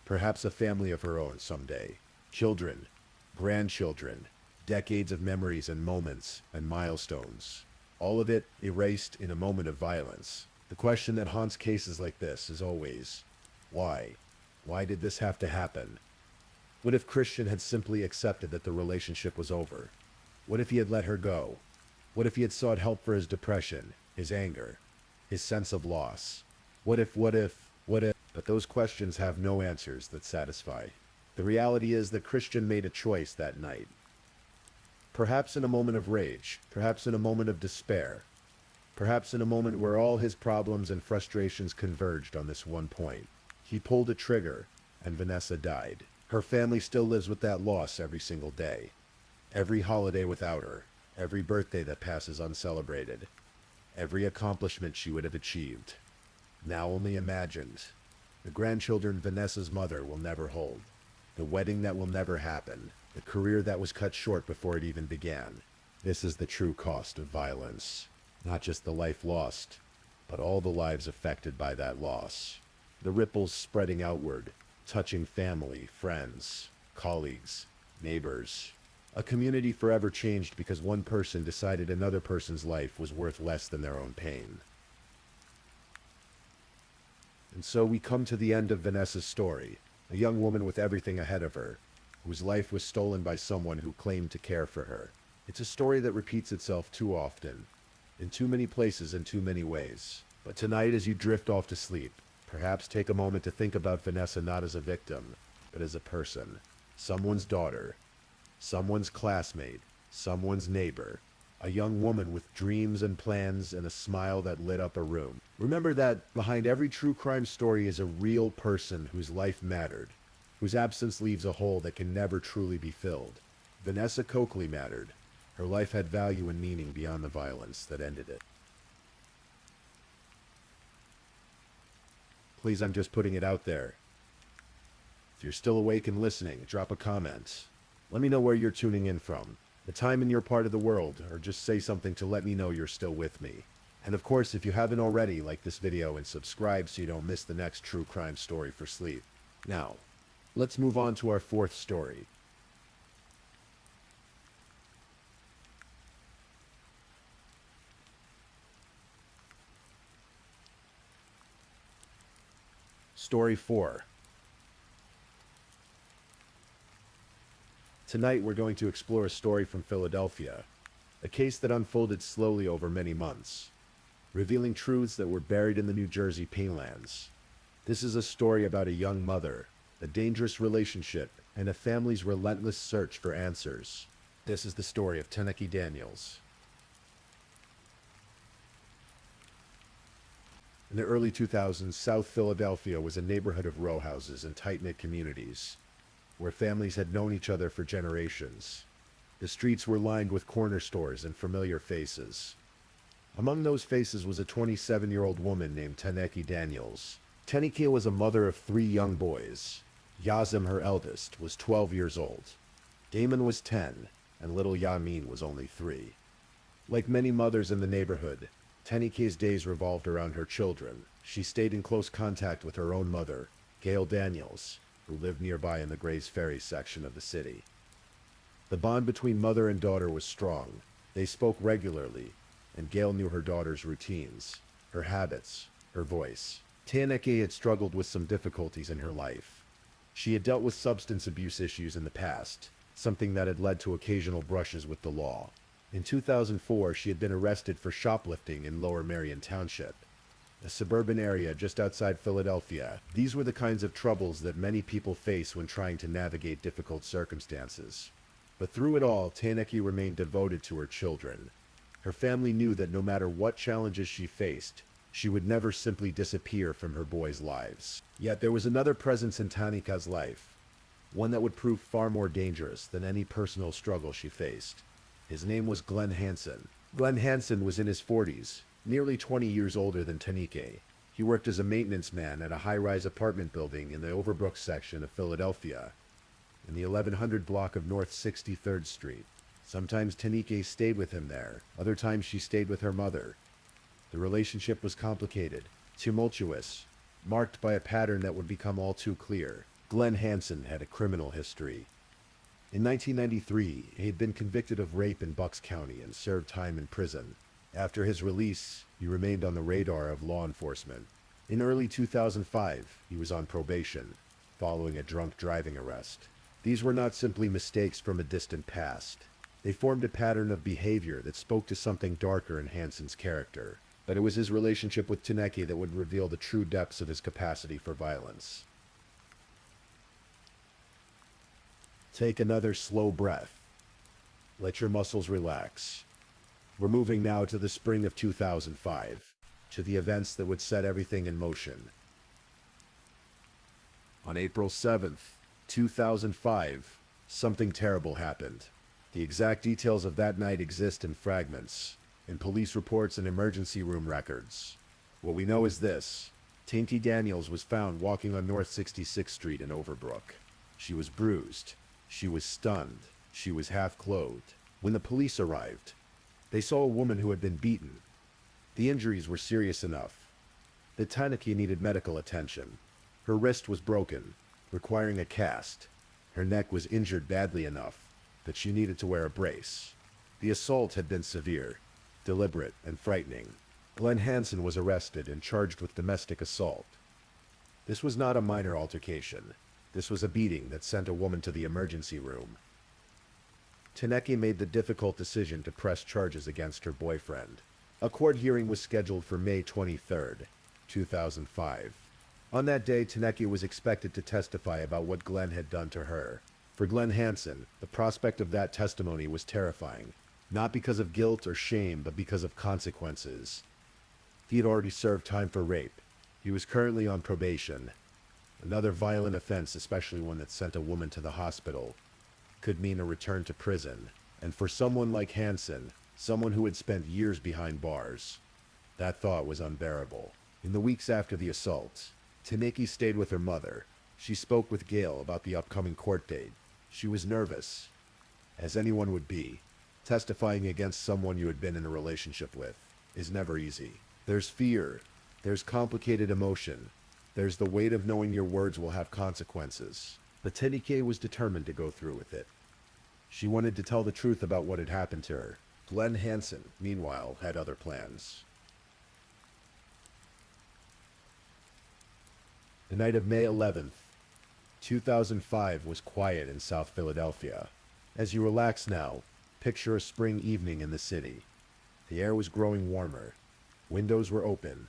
perhaps a family of her own someday, children, grandchildren, decades of memories and moments and milestones, all of it erased in a moment of violence. The question that haunts cases like this is always, why? Why did this have to happen? What if Christian had simply accepted that the relationship was over? What if he had let her go? What if he had sought help for his depression, his anger, his sense of loss? What if? But those questions have no answers that satisfy. The reality is that Christian made a choice that night. Perhaps in a moment of rage, perhaps in a moment of despair, perhaps in a moment where all his problems and frustrations converged on this one point. He pulled a trigger, and Vanessa died. Her family still lives with that loss every single day. Every holiday without her, every birthday that passes uncelebrated, every accomplishment she would have achieved, now only imagined. The grandchildren Vanessa's mother will never hold, the wedding that will never happen, the career that was cut short before it even began. This is the true cost of violence. Not just the life lost, but all the lives affected by that loss. The ripples spreading outward, touching family, friends, colleagues, neighbors. A community forever changed because one person decided another person's life was worth less than their own pain. And so we come to the end of Vanessa's story, a young woman with everything ahead of her, whose life was stolen by someone who claimed to care for her. It's a story that repeats itself too often, in too many places in too many ways. But tonight, as you drift off to sleep, perhaps take a moment to think about Vanessa not as a victim, but as a person, someone's daughter, someone's classmate, someone's neighbor, a young woman with dreams and plans and a smile that lit up a room. Remember that behind every true crime story is a real person whose life mattered, whose absence leaves a hole that can never truly be filled. Vanessa Coakley mattered. Her life had value and meaning beyond the violence that ended it. Please, I'm just putting it out there. If you're still awake and listening, drop a comment. Let me know where you're tuning in from, the time in your part of the world, or just say something to let me know you're still with me. And of course, if you haven't already, like this video and subscribe so you don't miss the next true crime story for sleep. Now, let's move on to our fourth story. Story 4. Tonight we're going to explore a story from Philadelphia, a case that unfolded slowly over many months, revealing truths that were buried in the New Jersey Painlands. This is a story about a young mother, a dangerous relationship, and a family's relentless search for answers. This is the story of Teneke Daniels. In the early 2000s, South Philadelphia was a neighborhood of row houses and tight-knit communities, where families had known each other for generations. The streets were lined with corner stores and familiar faces. Among those faces was a 27-year-old woman named Teneke Daniels. Teneke was a mother of 3 young boys. Yazim, her eldest, was 12 years old. Damon was 10, and little Yamin was only 3. Like many mothers in the neighborhood, Teneke's days revolved around her children. She stayed in close contact with her own mother, Gail Daniels, who lived nearby in the Grays Ferry section of the city. The bond between mother and daughter was strong. They spoke regularly, and Gail knew her daughter's routines, her habits, her voice. Teneke had struggled with some difficulties in her life. She had dealt with substance abuse issues in the past, something that had led to occasional brushes with the law. In 2004, she had been arrested for shoplifting in Lower Merion Township, a suburban area just outside Philadelphia. These were the kinds of troubles that many people face when trying to navigate difficult circumstances. But through it all, Teneke remained devoted to her children. Her family knew that no matter what challenges she faced, she would never simply disappear from her boys' lives. Yet there was another presence in Teneke's life, one that would prove far more dangerous than any personal struggle she faced. His name was Glenn Hansen. Glenn Hansen was in his 40s, nearly 20 years older than Teneke. He worked as a maintenance man at a high-rise apartment building in the Overbrook section of Philadelphia, in the 1100 block of North 63rd Street. Sometimes Teneke stayed with him there, other times she stayed with her mother. The relationship was complicated, tumultuous, marked by a pattern that would become all too clear. Glenn Hansen had a criminal history. In 1993, he had been convicted of rape in Bucks County and served time in prison. After his release, he remained on the radar of law enforcement. In early 2005, he was on probation, following a drunk driving arrest. These were not simply mistakes from a distant past. They formed a pattern of behavior that spoke to something darker in Hansen's character. But it was his relationship with Teneke that would reveal the true depths of his capacity for violence. Take another slow breath. Let your muscles relax. We're moving now to the spring of 2005, to the events that would set everything in motion. On April 7th, 2005, something terrible happened. The exact details of that night exist in fragments, in police reports and emergency room records. What we know is this: Teneke Daniels was found walking on North 66th Street in Overbrook. She was bruised. She was stunned. She was half-clothed. When the police arrived, they saw a woman who had been beaten. The injuries were serious enough that Teneke needed medical attention. Her wrist was broken, requiring a cast. Her neck was injured badly enough that she needed to wear a brace. The assault had been severe, deliberate, and frightening. Glenn Hansen was arrested and charged with domestic assault. This was not a minor altercation. This was a beating that sent a woman to the emergency room. Teneke made the difficult decision to press charges against her boyfriend. A court hearing was scheduled for May 23rd, 2005. On that day, Teneke was expected to testify about what Glenn had done to her. For Glenn Hansen, the prospect of that testimony was terrifying, not because of guilt or shame, but because of consequences. He had already served time for rape. He was currently on probation. Another violent offense, especially one that sent a woman to the hospital, could mean a return to prison. And for someone like Hansen, someone who had spent years behind bars, that thought was unbearable. In the weeks after the assault, Taniki stayed with her mother. She spoke with Gail about the upcoming court date. She was nervous, as anyone would be. Testifying against someone you had been in a relationship with is never easy. There's fear, there's complicated emotion, there's the weight of knowing your words will have consequences. But Taniki was determined to go through with it. She wanted to tell the truth about what had happened to her. Glenn Hansen, meanwhile, had other plans. The night of May 11th, 2005 was quiet in South Philadelphia. As you relax now, picture a spring evening in the city. The air was growing warmer. Windows were open.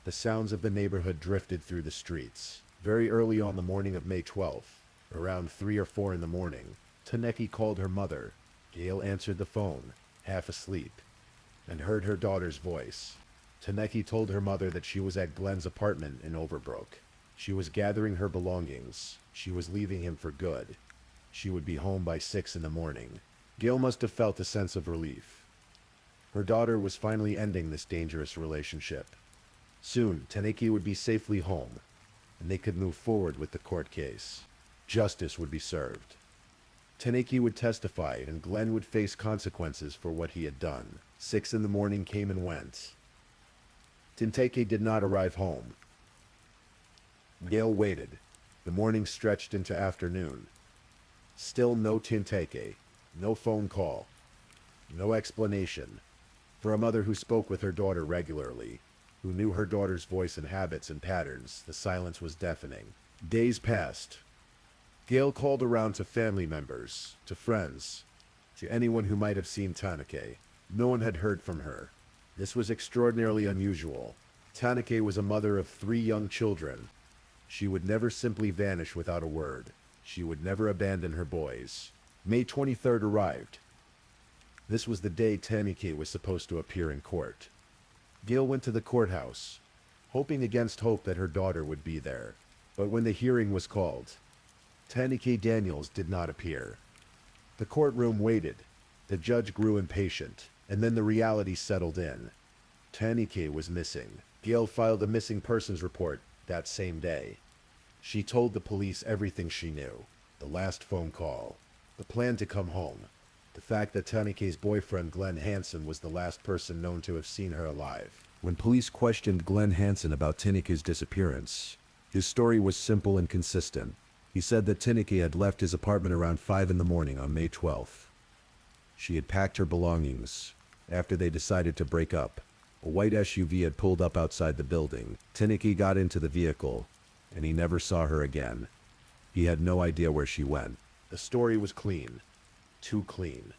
The sounds of the neighborhood drifted through the streets. Very early on the morning of May 12th, around 3 or 4 in the morning, Taniki called her mother. Gail answered the phone, half asleep, and heard her daughter's voice. Taniki told her mother that she was at Glenn's apartment in Overbrook. She was gathering her belongings. She was leaving him for good. She would be home by 6 in the morning. Gail must have felt a sense of relief. Her daughter was finally ending this dangerous relationship. Soon, Taniki would be safely home, and they could move forward with the court case. Justice would be served. Taniki would testify, and Glenn would face consequences for what he had done. 6 in the morning came and went. Taniki did not arrive home. Gail waited. The morning stretched into afternoon. Still no Taniki, no phone call, no explanation. For a mother who spoke with her daughter regularly, who knew her daughter's voice and habits and patterns, the silence was deafening. Days passed. Gail called around to family members, to friends, to anyone who might have seen Taniki. No one had heard from her. This was extraordinarily unusual. Taniki was a mother of 3 young children. She would never simply vanish without a word. She would never abandon her boys. May 23rd arrived. This was the day Taniki was supposed to appear in court. Gail went to the courthouse, hoping against hope that her daughter would be there. But when the hearing was called, Taniki Daniels did not appear. The courtroom waited. The judge grew impatient, and then the reality settled in. Taniki was missing. Gail filed a missing persons report that same day. She told the police everything she knew. The last phone call. The plan to come home. The fact that Taniki's boyfriend Glenn Hansen was the last person known to have seen her alive. When police questioned Glenn Hansen about Taniki's disappearance, his story was simple and consistent. He said that Taniki had left his apartment around 5 in the morning on May 12th. She had packed her belongings. After they decided to break up, a white SUV had pulled up outside the building. Taniki got into the vehicle, and he never saw her again. He had no idea where she went. The story was clean. Too clean.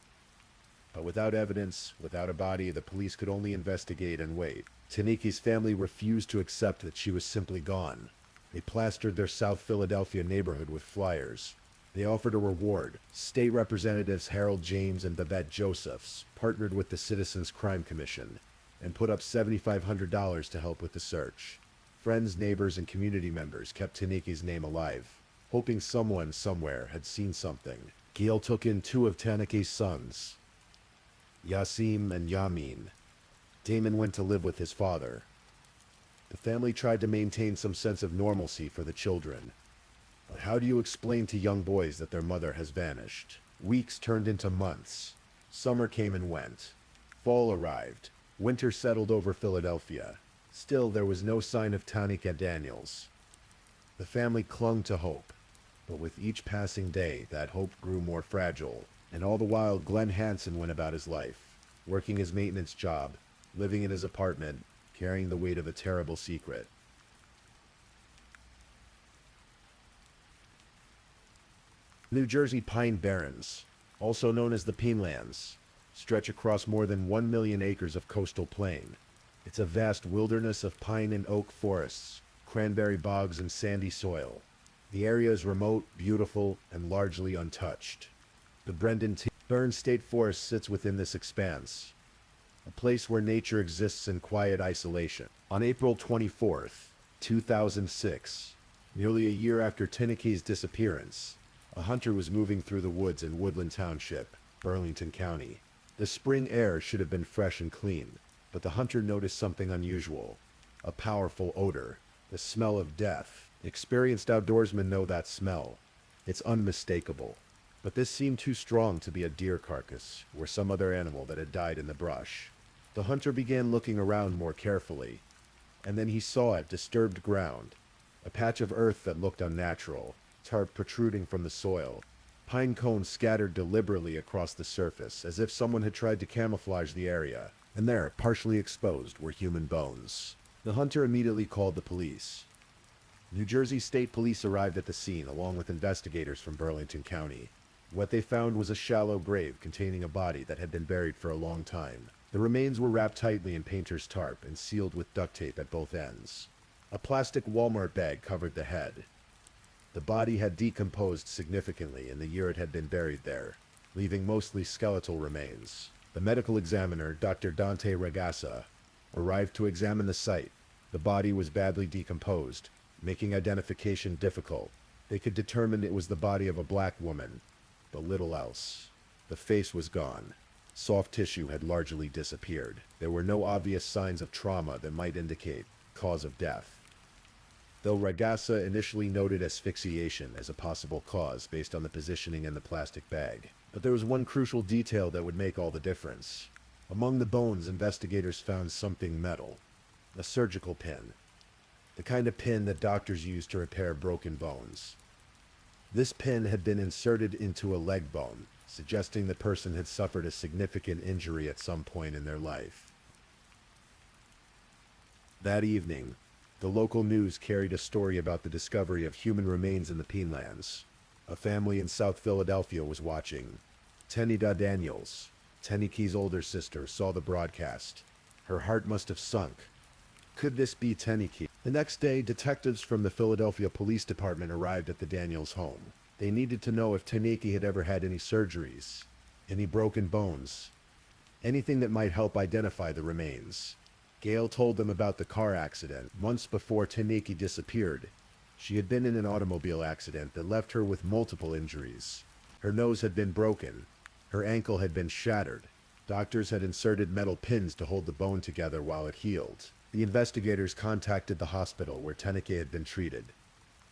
But without evidence, without a body, the police could only investigate and wait. Taniki's family refused to accept that she was simply gone. They plastered their South Philadelphia neighborhood with flyers. They offered a reward. State Representatives Harold James and Babette Josephs partnered with the Citizens Crime Commission and put up $7,500 to help with the search. Friends, neighbors, and community members kept Taniki's name alive, hoping someone somewhere had seen something. Gail took in 2 of Taniki's sons, Yasim and Yamin. Damon went to live with his father. The family tried to maintain some sense of normalcy for the children. But how do you explain to young boys that their mother has vanished? Weeks turned into months. Summer came and went. Fall arrived. Winter settled over Philadelphia. Still, there was no sign of Taniki Daniels. The family clung to hope, but with each passing day, that hope grew more fragile. And all the while, Glenn Hansen went about his life, working his maintenance job, living in his apartment, carrying the weight of a terrible secret. New Jersey Pine Barrens, also known as the Pinelands, stretch across more than 1 million acres of coastal plain. It's a vast wilderness of pine and oak forests, cranberry bogs, and sandy soil. The area is remote, beautiful, and largely untouched. The Brendan T. Burns State Forest sits within this expanse, a place where nature exists in quiet isolation. On April 24th, 2006, nearly a year after Taniki's disappearance, a hunter was moving through the woods in Woodland Township. Burlington County. The spring air should have been fresh and clean, but the hunter noticed something unusual. A powerful odor. The smell of death. Experienced outdoorsmen know that smell. It's unmistakable. But this seemed too strong to be a deer carcass, or some other animal that had died in the brush. The hunter began looking around more carefully, and then he saw it, disturbed ground. A patch of earth that looked unnatural, tarp protruding from the soil. Pine cones scattered deliberately across the surface, as if someone had tried to camouflage the area. And there, partially exposed, were human bones. The hunter immediately called the police. New Jersey State Police arrived at the scene, along with investigators from Burlington County. What they found was a shallow grave containing a body that had been buried for a long time. The remains were wrapped tightly in painter's tarp and sealed with duct tape at both ends. A plastic Walmart bag covered the head. The body had decomposed significantly in the year it had been buried there, leaving mostly skeletal remains. The medical examiner, Dr. Dante Ragassa, arrived to examine the site. The body was badly decomposed, making identification difficult. They could determine it was the body of a black woman, but little else. The face was gone. Soft tissue had largely disappeared. There were no obvious signs of trauma that might indicate cause of death. Though Ragassa initially noted asphyxiation as a possible cause based on the positioning in the plastic bag. But there was one crucial detail that would make all the difference. Among the bones, investigators found something metal. A surgical pin. The kind of pin that doctors use to repair broken bones. This pin had been inserted into a leg bone, suggesting the person had suffered a significant injury at some point in their life. That evening, the local news carried a story about the discovery of human remains in the Pinelands. A family in South Philadelphia was watching. Tenida Daniels, Teniki's older sister, saw the broadcast. Her heart must have sunk. Could this be Teniki? The next day, detectives from the Philadelphia Police Department arrived at the Daniels home. They needed to know if Teniki had ever had any surgeries, any broken bones, anything that might help identify the remains. Gail told them about the car accident months before Teniki disappeared. She had been in an automobile accident that left her with multiple injuries. Her nose had been broken. Her ankle had been shattered. Doctors had inserted metal pins to hold the bone together while it healed. The investigators contacted the hospital where Teniki had been treated.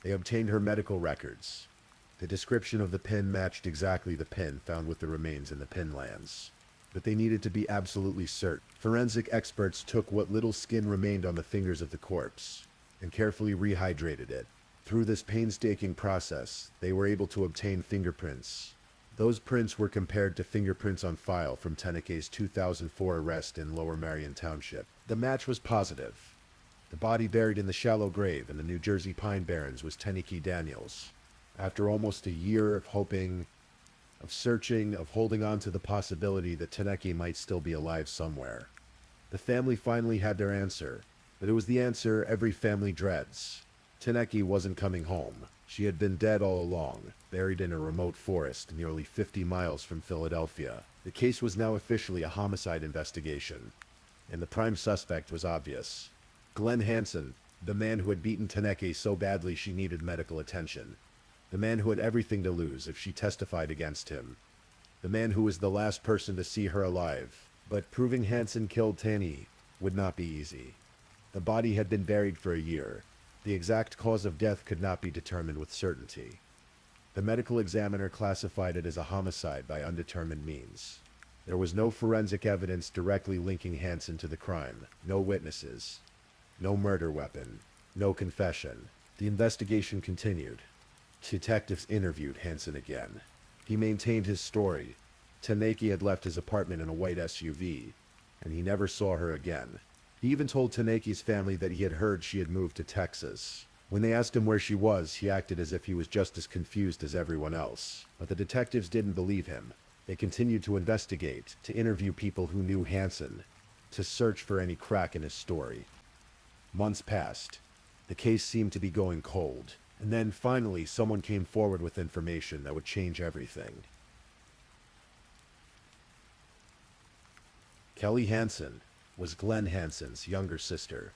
They obtained her medical records. The description of the pin matched exactly the pin found with the remains in the Pinelands. But they needed to be absolutely certain. Forensic experts took what little skin remained on the fingers of the corpse and carefully rehydrated it. Through this painstaking process, they were able to obtain fingerprints. Those prints were compared to fingerprints on file from Teniki's 2004 arrest in Lower Marion Township. The match was positive. The body buried in the shallow grave in the New Jersey Pine Barrens was Teniki Daniels. After almost a year of hoping, of searching, of holding on to the possibility that Teniki might still be alive somewhere, the family finally had their answer. But it was the answer every family dreads. Teniki wasn't coming home. She had been dead all along, buried in a remote forest nearly 50 miles from Philadelphia. The case was now officially a homicide investigation, and the prime suspect was obvious. Glenn Hansen, the man who had beaten Teniki so badly she needed medical attention. The man who had everything to lose if she testified against him. The man who was the last person to see her alive. But proving Hansen killed Tani would not be easy. The body had been buried for a year. The exact cause of death could not be determined with certainty. The medical examiner classified it as a homicide by undetermined means. There was no forensic evidence directly linking Hansen to the crime. No witnesses. No murder weapon. No confession. The investigation continued. Detectives interviewed Hansen again. He maintained his story. Teniki had left his apartment in a white SUV, and he never saw her again. He even told Teniki's family that he had heard she had moved to Texas. When they asked him where she was, he acted as if he was just as confused as everyone else. But the detectives didn't believe him. They continued to investigate, to interview people who knew Hansen, to search for any crack in his story. Months passed. The case seemed to be going cold. And then finally, someone came forward with information that would change everything. Kelly Hansen was Glenn Hansen's younger sister.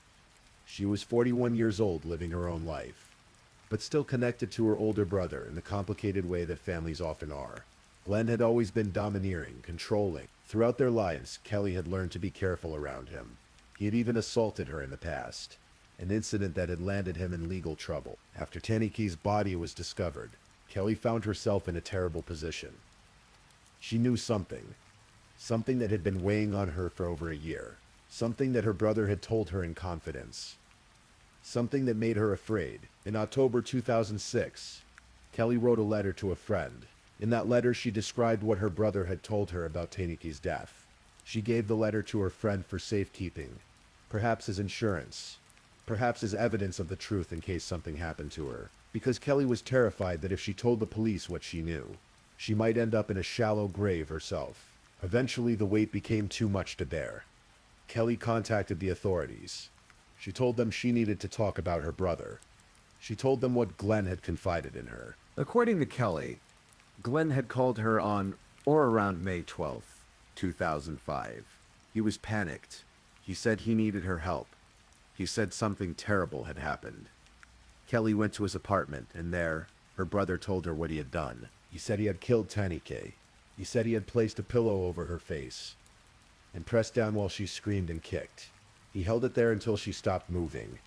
She was 41 years old, living her own life, but still connected to her older brother in the complicated way that families often are. Glenn had always been domineering, controlling. Throughout their lives, Kelly had learned to be careful around him. He had even assaulted her in the past, an incident that had landed him in legal trouble. After Taniki's body was discovered, Kelly found herself in a terrible position. She knew something that had been weighing on her for over a year, something that her brother had told her in confidence, something that made her afraid. In October 2006, Kelly wrote a letter to a friend. In that letter, she described what her brother had told her about Taniki's death. She gave the letter to her friend for safekeeping, perhaps as insurance, perhaps as evidence of the truth in case something happened to her, because Kelly was terrified that if she told the police what she knew, she might end up in a shallow grave herself. Eventually, the weight became too much to bear. Kelly contacted the authorities. She told them she needed to talk about her brother. She told them what Glenn had confided in her. According to Kelly, Glenn had called her on or around May 12th, 2005. He was panicked. He said he needed her help. He said something terrible had happened. Kelly went to his apartment, and there, her brother told her what he had done. He said he had killed Tanike. He said he had placed a pillow over her face and pressed down while she screamed and kicked. He held it there until she stopped moving,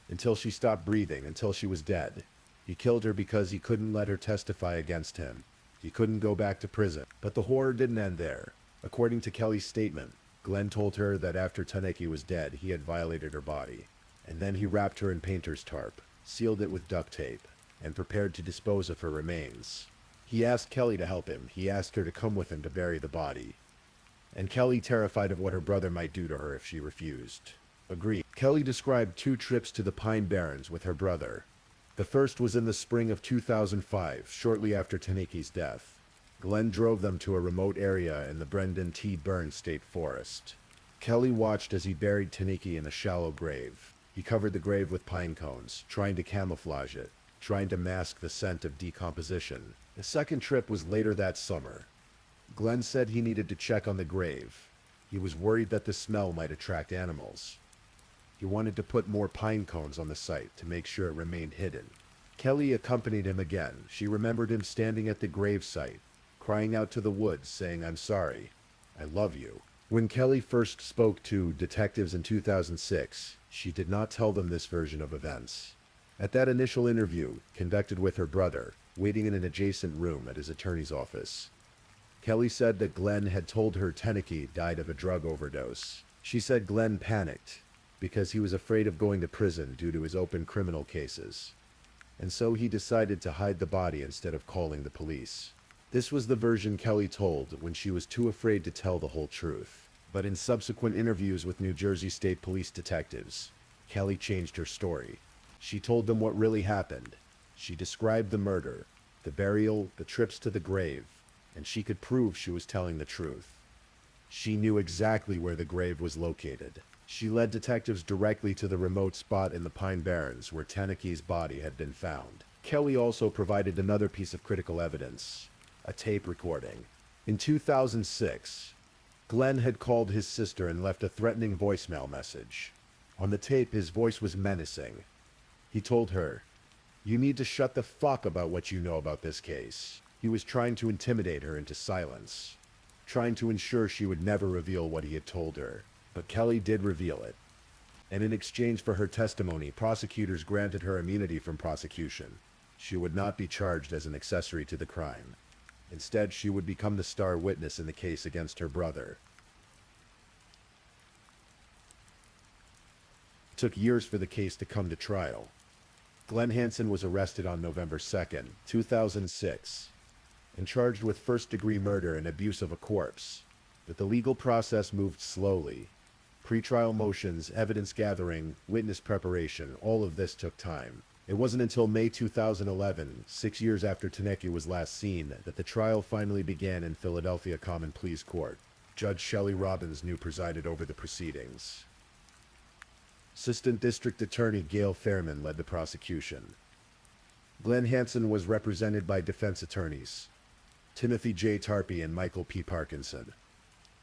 until she stopped breathing, until she was dead. He killed her because he couldn't let her testify against him. He couldn't go back to prison. But the horror didn't end there. According to Kelly's statement, Glenn told her that after Taneke was dead, he had violated her body. And then he wrapped her in painter's tarp, sealed it with duct tape, and prepared to dispose of her remains. He asked Kelly to help him. He asked her to come with him to bury the body. And Kelly, terrified of what her brother might do to her if she refused, agreed. Kelly described 2 trips to the Pine Barrens with her brother. The first was in the spring of 2005, shortly after Taneki's death. Glenn drove them to a remote area in the Brendan T. Burns State Forest. Kelly watched as he buried Taneke in a shallow grave. He covered the grave with pine cones, trying to camouflage it, trying to mask the scent of decomposition. The second trip was later that summer. Glenn said he needed to check on the grave. He was worried that the smell might attract animals. He wanted to put more pine cones on the site to make sure it remained hidden. Kelly accompanied him again. She remembered him standing at the grave site, crying out to the woods, saying, "I'm sorry. I love you." When Kelly first spoke to detectives in 2006, she did not tell them this version of events. At that initial interview, conducted with her brother, waiting in an adjacent room at his attorney's office, Kelly said that Glenn had told her Taneke died of a drug overdose. She said Glenn panicked because he was afraid of going to prison due to his open criminal cases, and so he decided to hide the body instead of calling the police. This was the version Kelly told when she was too afraid to tell the whole truth. But in subsequent interviews with New Jersey State Police detectives, Kelly changed her story. She told them what really happened. She described the murder, the burial, the trips to the grave, and she could prove she was telling the truth. She knew exactly where the grave was located. She led detectives directly to the remote spot in the Pine Barrens where Taneke's body had been found. Kelly also provided another piece of critical evidence, a tape recording. In 2006, Glenn had called his sister and left a threatening voicemail message. On the tape, his voice was menacing. He told her, "You need to shut the fuck about what you know about this case." He was trying to intimidate her into silence, trying to ensure she would never reveal what he had told her. But Kelly did reveal it. And in exchange for her testimony, prosecutors granted her immunity from prosecution. She would not be charged as an accessory to the crime. Instead, she would become the star witness in the case against her brother. It took years for the case to come to trial. Glenn Hansen was arrested on November 2nd, 2006, and charged with first-degree murder and abuse of a corpse. But the legal process moved slowly. Pre-trial motions, evidence gathering, witness preparation, all of this took time. It wasn't until May 2011, 6 years after Taneke was last seen, that the trial finally began in Philadelphia Common Pleas Court. Judge Shelley Robbins knew presided over the proceedings. Assistant District Attorney Gail Fairman led the prosecution. Glenn Hansen was represented by defense attorneys Timothy J. Tarpey and Michael P. Parkinson.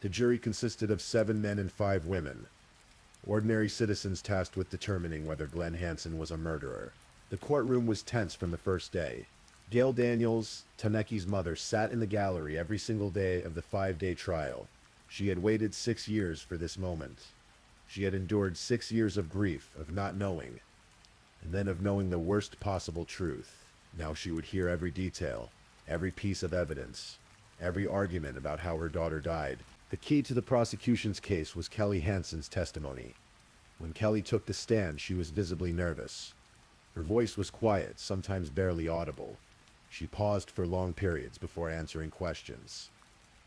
The jury consisted of 7 men and 5 women, ordinary citizens tasked with determining whether Glenn Hansen was a murderer. The courtroom was tense from the first day. Gail Daniels, Taneki's mother, sat in the gallery every single day of the 5-day trial. She had waited 6 years for this moment. She had endured 6 years of grief, of not knowing, and then of knowing the worst possible truth. Now she would hear every detail, every piece of evidence, every argument about how her daughter died. The key to the prosecution's case was Kelly Hansen's testimony. When Kelly took the stand, she was visibly nervous. Her voice was quiet, sometimes barely audible. She paused for long periods before answering questions,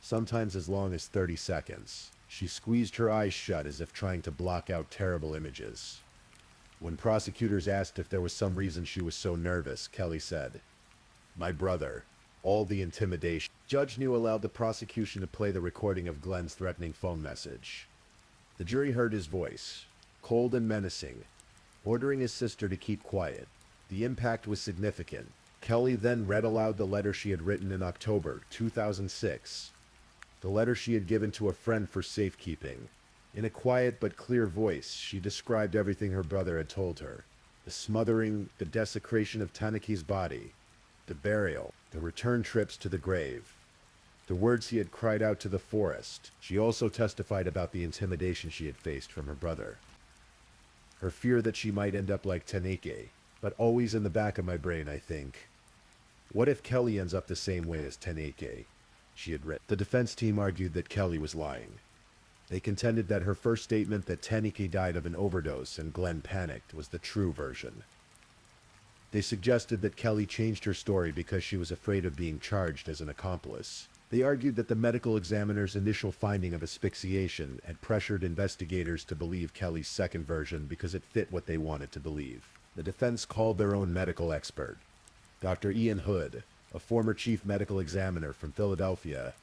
sometimes as long as 30 seconds. She squeezed her eyes shut as if trying to block out terrible images. When prosecutors asked if there was some reason she was so nervous, Kelly said, "My brother." All the intimidation. Judge New allowed the prosecution to play the recording of Glenn's threatening phone message. The jury heard his voice, cold and menacing, ordering his sister to keep quiet. The impact was significant. Kelly then read aloud the letter she had written in October 2006, the letter she had given to a friend for safekeeping. In a quiet but clear voice, she described everything her brother had told her. The smothering, the desecration of Taneki's body, the burial, the return trips to the grave, the words he had cried out to the forest. She also testified about the intimidation she had faced from her brother. Her fear that she might end up like Taneke, but always in the back of my brain, I think, what if Kelly ends up the same way as Taneke? She had written. The defense team argued that Kelly was lying. They contended that her first statement that Taneke died of an overdose and Glenn panicked was the true version. They suggested that Kelly changed her story because she was afraid of being charged as an accomplice. They argued that the medical examiner's initial finding of asphyxiation had pressured investigators to believe Kelly's second version because it fit what they wanted to believe. The defense called their own medical expert, Dr. Ian Hood, a former chief medical examiner from Philadelphia,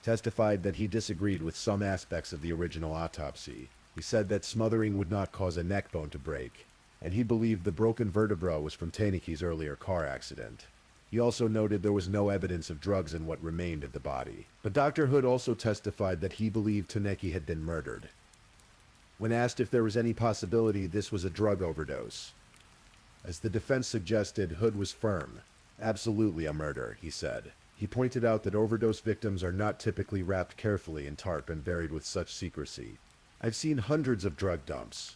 testified that he disagreed with some aspects of the original autopsy. He said that smothering would not cause a neck bone to break, and he believed the broken vertebra was from Taneki's earlier car accident. He also noted there was no evidence of drugs in what remained of the body. But Dr. Hood also testified that he believed Taneke had been murdered. When asked if there was any possibility this was a drug overdose, as the defense suggested, Hood was firm. "Absolutely a murder," he said. He pointed out that overdose victims are not typically wrapped carefully in tarp and buried with such secrecy. "I've seen hundreds of drug dumps,"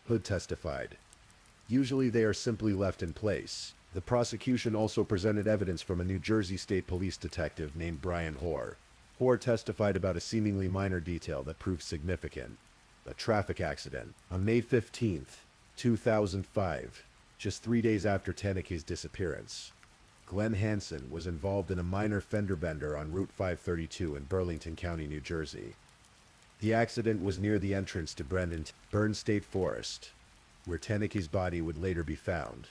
Hood testified. "Usually they are simply left in place." The prosecution also presented evidence from a New Jersey State Police detective named Brian Hoare. Hoare testified about a seemingly minor detail that proved significant: a traffic accident. On May 15th, 2005, just 3 days after Taneke's disappearance, Glenn Hansen was involved in a minor fender bender on Route 532 in Burlington County, New Jersey. The accident was near the entrance to Byrne State Forest, where Taneke's body would later be found.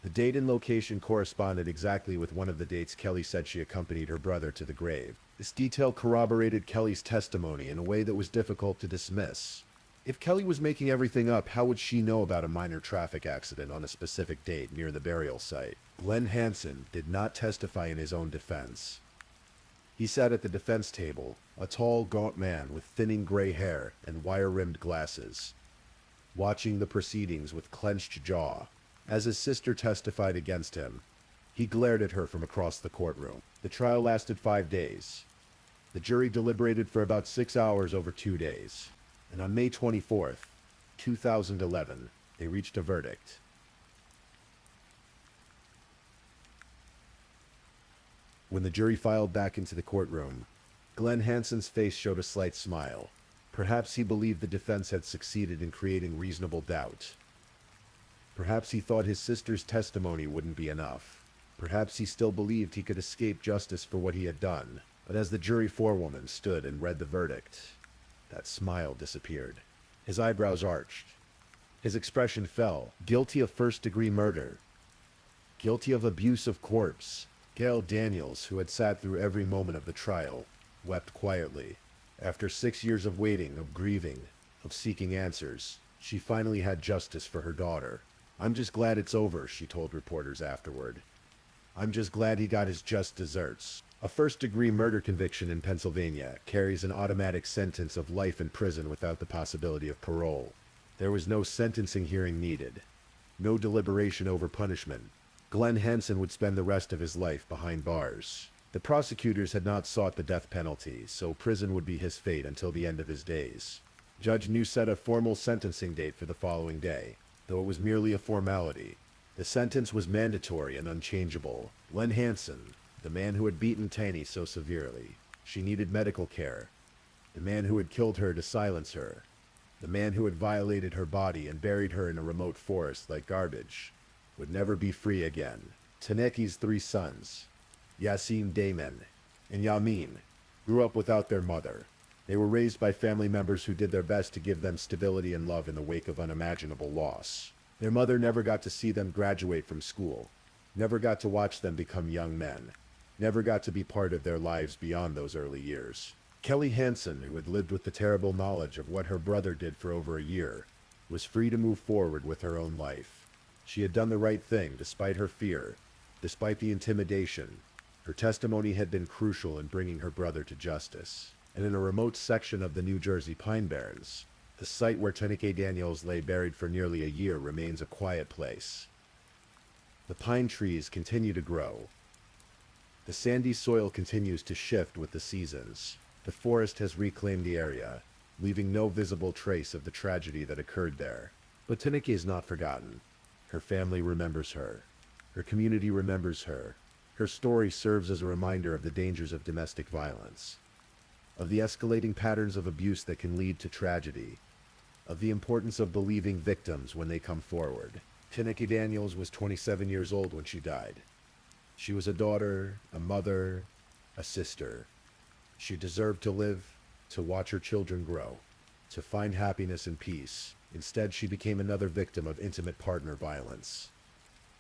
The date and location corresponded exactly with one of the dates Kelly said she accompanied her brother to the grave. This detail corroborated Kelly's testimony in a way that was difficult to dismiss. If Kelly was making everything up, how would she know about a minor traffic accident on a specific date near the burial site? Glenn Hansen did not testify in his own defense. He sat at the defense table, a tall, gaunt man with thinning gray hair and wire-rimmed glasses, watching the proceedings with clenched jaw. As his sister testified against him, he glared at her from across the courtroom. The trial lasted 5 days. The jury deliberated for about 6 hours over 2 days. And on May 24th, 2011, they reached a verdict. When the jury filed back into the courtroom, Glenn Hansen's face showed a slight smile. Perhaps he believed the defense had succeeded in creating reasonable doubt. Perhaps he thought his sister's testimony wouldn't be enough. Perhaps he still believed he could escape justice for what he had done. But as the jury forewoman stood and read the verdict, that smile disappeared. His eyebrows arched. His expression fell. Guilty of first-degree murder. Guilty of abuse of corpse. Gail Daniels, who had sat through every moment of the trial, wept quietly. After 6 years of waiting, of grieving, of seeking answers, she finally had justice for her daughter. "I'm just glad it's over," she told reporters afterward. "I'm just glad he got his just desserts." A first-degree murder conviction in Pennsylvania carries an automatic sentence of life in prison without the possibility of parole. There was no sentencing hearing needed, no deliberation over punishment, Glenn Hansen would spend the rest of his life behind bars. The prosecutors had not sought the death penalty, so prison would be his fate until the end of his days. Judge New set a formal sentencing date for the following day, though it was merely a formality. The sentence was mandatory and unchangeable. Glenn Hansen, the man who had beaten Taney so severely, she needed medical care. The man who had killed her to silence her. The man who had violated her body and buried her in a remote forest like garbage, would never be free again. Taneki's three sons, Yassin Damon and Yamin, grew up without their mother. They were raised by family members who did their best to give them stability and love in the wake of unimaginable loss. Their mother never got to see them graduate from school, never got to watch them become young men, never got to be part of their lives beyond those early years. Kelly Hansen, who had lived with the terrible knowledge of what her brother did for over a year, was free to move forward with her own life. She had done the right thing despite her fear, despite the intimidation. Her testimony had been crucial in bringing her brother to justice. And in a remote section of the New Jersey Pine Barrens, the site where Taneke Daniels lay buried for nearly a year remains a quiet place. The pine trees continue to grow. The sandy soil continues to shift with the seasons. The forest has reclaimed the area, leaving no visible trace of the tragedy that occurred there. But Taneke is not forgotten. Her family remembers her. Her community remembers her. Her story serves as a reminder of the dangers of domestic violence, of the escalating patterns of abuse that can lead to tragedy, of the importance of believing victims when they come forward. Taneke Daniels was 27 years old when she died. She was a daughter, a mother, a sister. She deserved to live, to watch her children grow, to find happiness and peace. Instead, she became another victim of intimate partner violence.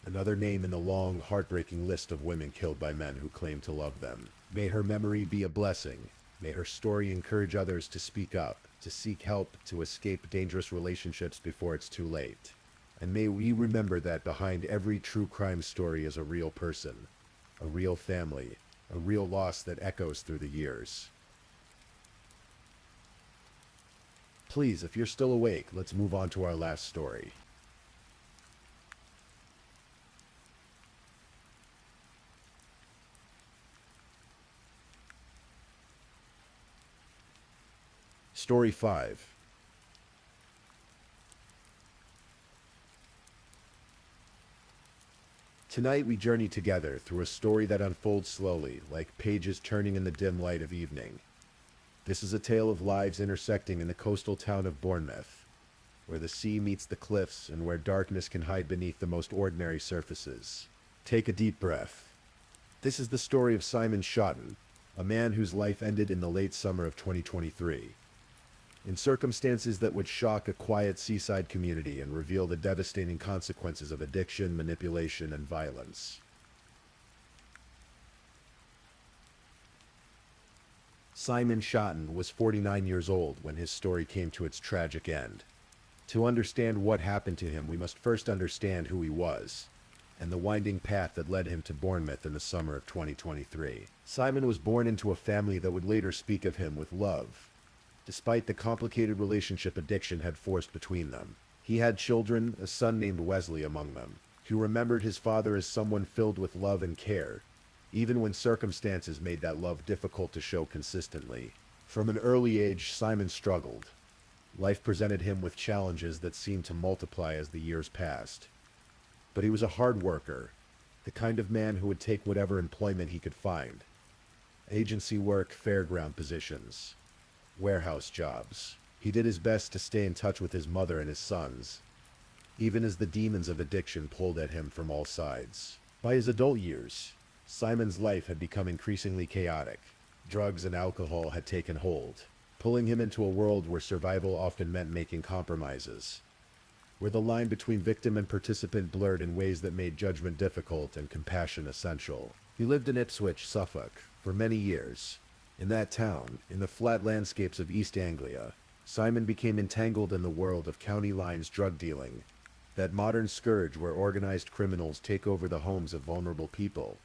Another name in the long, heartbreaking list of women killed by men who claimed to love them. May her memory be a blessing. May her story encourage others to speak up, to seek help, to escape dangerous relationships before it's too late. And may we remember that behind every true crime story is a real person, a real family, a real loss that echoes through the years. Please, if you're still awake, let's move on to our last story. Story 5. Tonight we journey together through a story that unfolds slowly, like pages turning in the dim light of evening. This is a tale of lives intersecting in the coastal town of Bournemouth, where the sea meets the cliffs and where darkness can hide beneath the most ordinary surfaces. Take a deep breath. This is the story of Simon Shotton, a man whose life ended in the late summer of 2023. In circumstances that would shock a quiet seaside community and reveal the devastating consequences of addiction, manipulation, and violence. Simon Shotton was 49 years old when his story came to its tragic end. To understand what happened to him, we must first understand who he was, and the winding path that led him to Bournemouth in the summer of 2023. Simon was born into a family that would later speak of him with love, despite the complicated relationship addiction had forced between them. He had children, a son named Wesley among them, who remembered his father as someone filled with love and care, even when circumstances made that love difficult to show consistently. From an early age, Simon struggled. Life presented him with challenges that seemed to multiply as the years passed. But he was a hard worker, the kind of man who would take whatever employment he could find. Agency work, fairground positions, warehouse jobs. He did his best to stay in touch with his mother and his sons, even as the demons of addiction pulled at him from all sides. By his adult years, Simon's life had become increasingly chaotic. Drugs and alcohol had taken hold, pulling him into a world where survival often meant making compromises, where the line between victim and participant blurred in ways that made judgment difficult and compassion essential. He lived in Ipswich, Suffolk, for many years. In that town, in the flat landscapes of East Anglia, Simon became entangled in the world of county lines drug dealing, that modern scourge where organized criminals take over the homes of vulnerable people,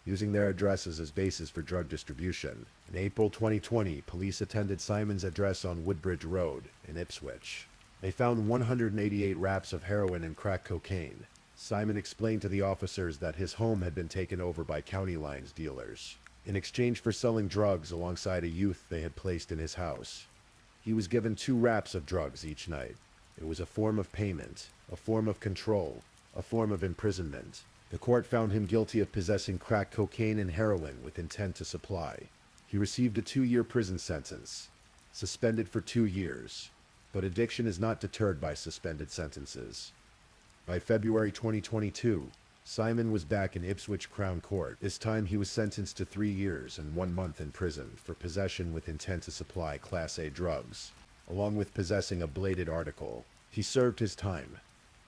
using their addresses as bases for drug distribution. In April 2020, police attended Simon's address on Woodbridge Road in Ipswich. They found 188 wraps of heroin and crack cocaine, Simon explained to the officers that his home had been taken over by county lines dealers, in exchange for selling drugs alongside a youth they had placed in his house. He was given 2 wraps of drugs each night. It was a form of payment, a form of control, a form of imprisonment. The court found him guilty of possessing crack cocaine and heroin with intent to supply. He received a 2-year prison sentence, suspended for 2 years. But addiction is not deterred by suspended sentences. By February 2022, Simon was back in Ipswich Crown Court. This time he was sentenced to 3 years and 1 month in prison for possession with intent to supply Class A drugs, along with possessing a bladed article. He served his time.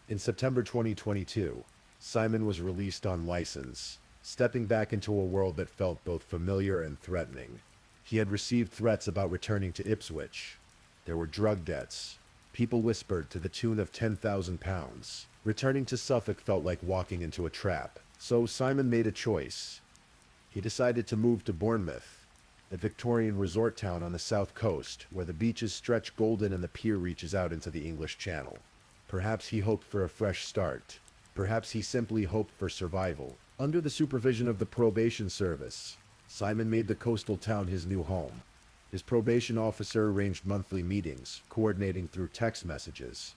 In September 2022, Simon was released on license, stepping back into a world that felt both familiar and threatening. He had received threats about returning to Ipswich. There were drug debts. People whispered to the tune of £10,000. Returning to Suffolk felt like walking into a trap. So Simon made a choice. He decided to move to Bournemouth, a Victorian resort town on the south coast, where the beaches stretch golden and the pier reaches out into the English Channel. Perhaps he hoped for a fresh start. Perhaps he simply hoped for survival. Under the supervision of the probation service, Simon made the coastal town his new home. His probation officer arranged monthly meetings, coordinating through text messages.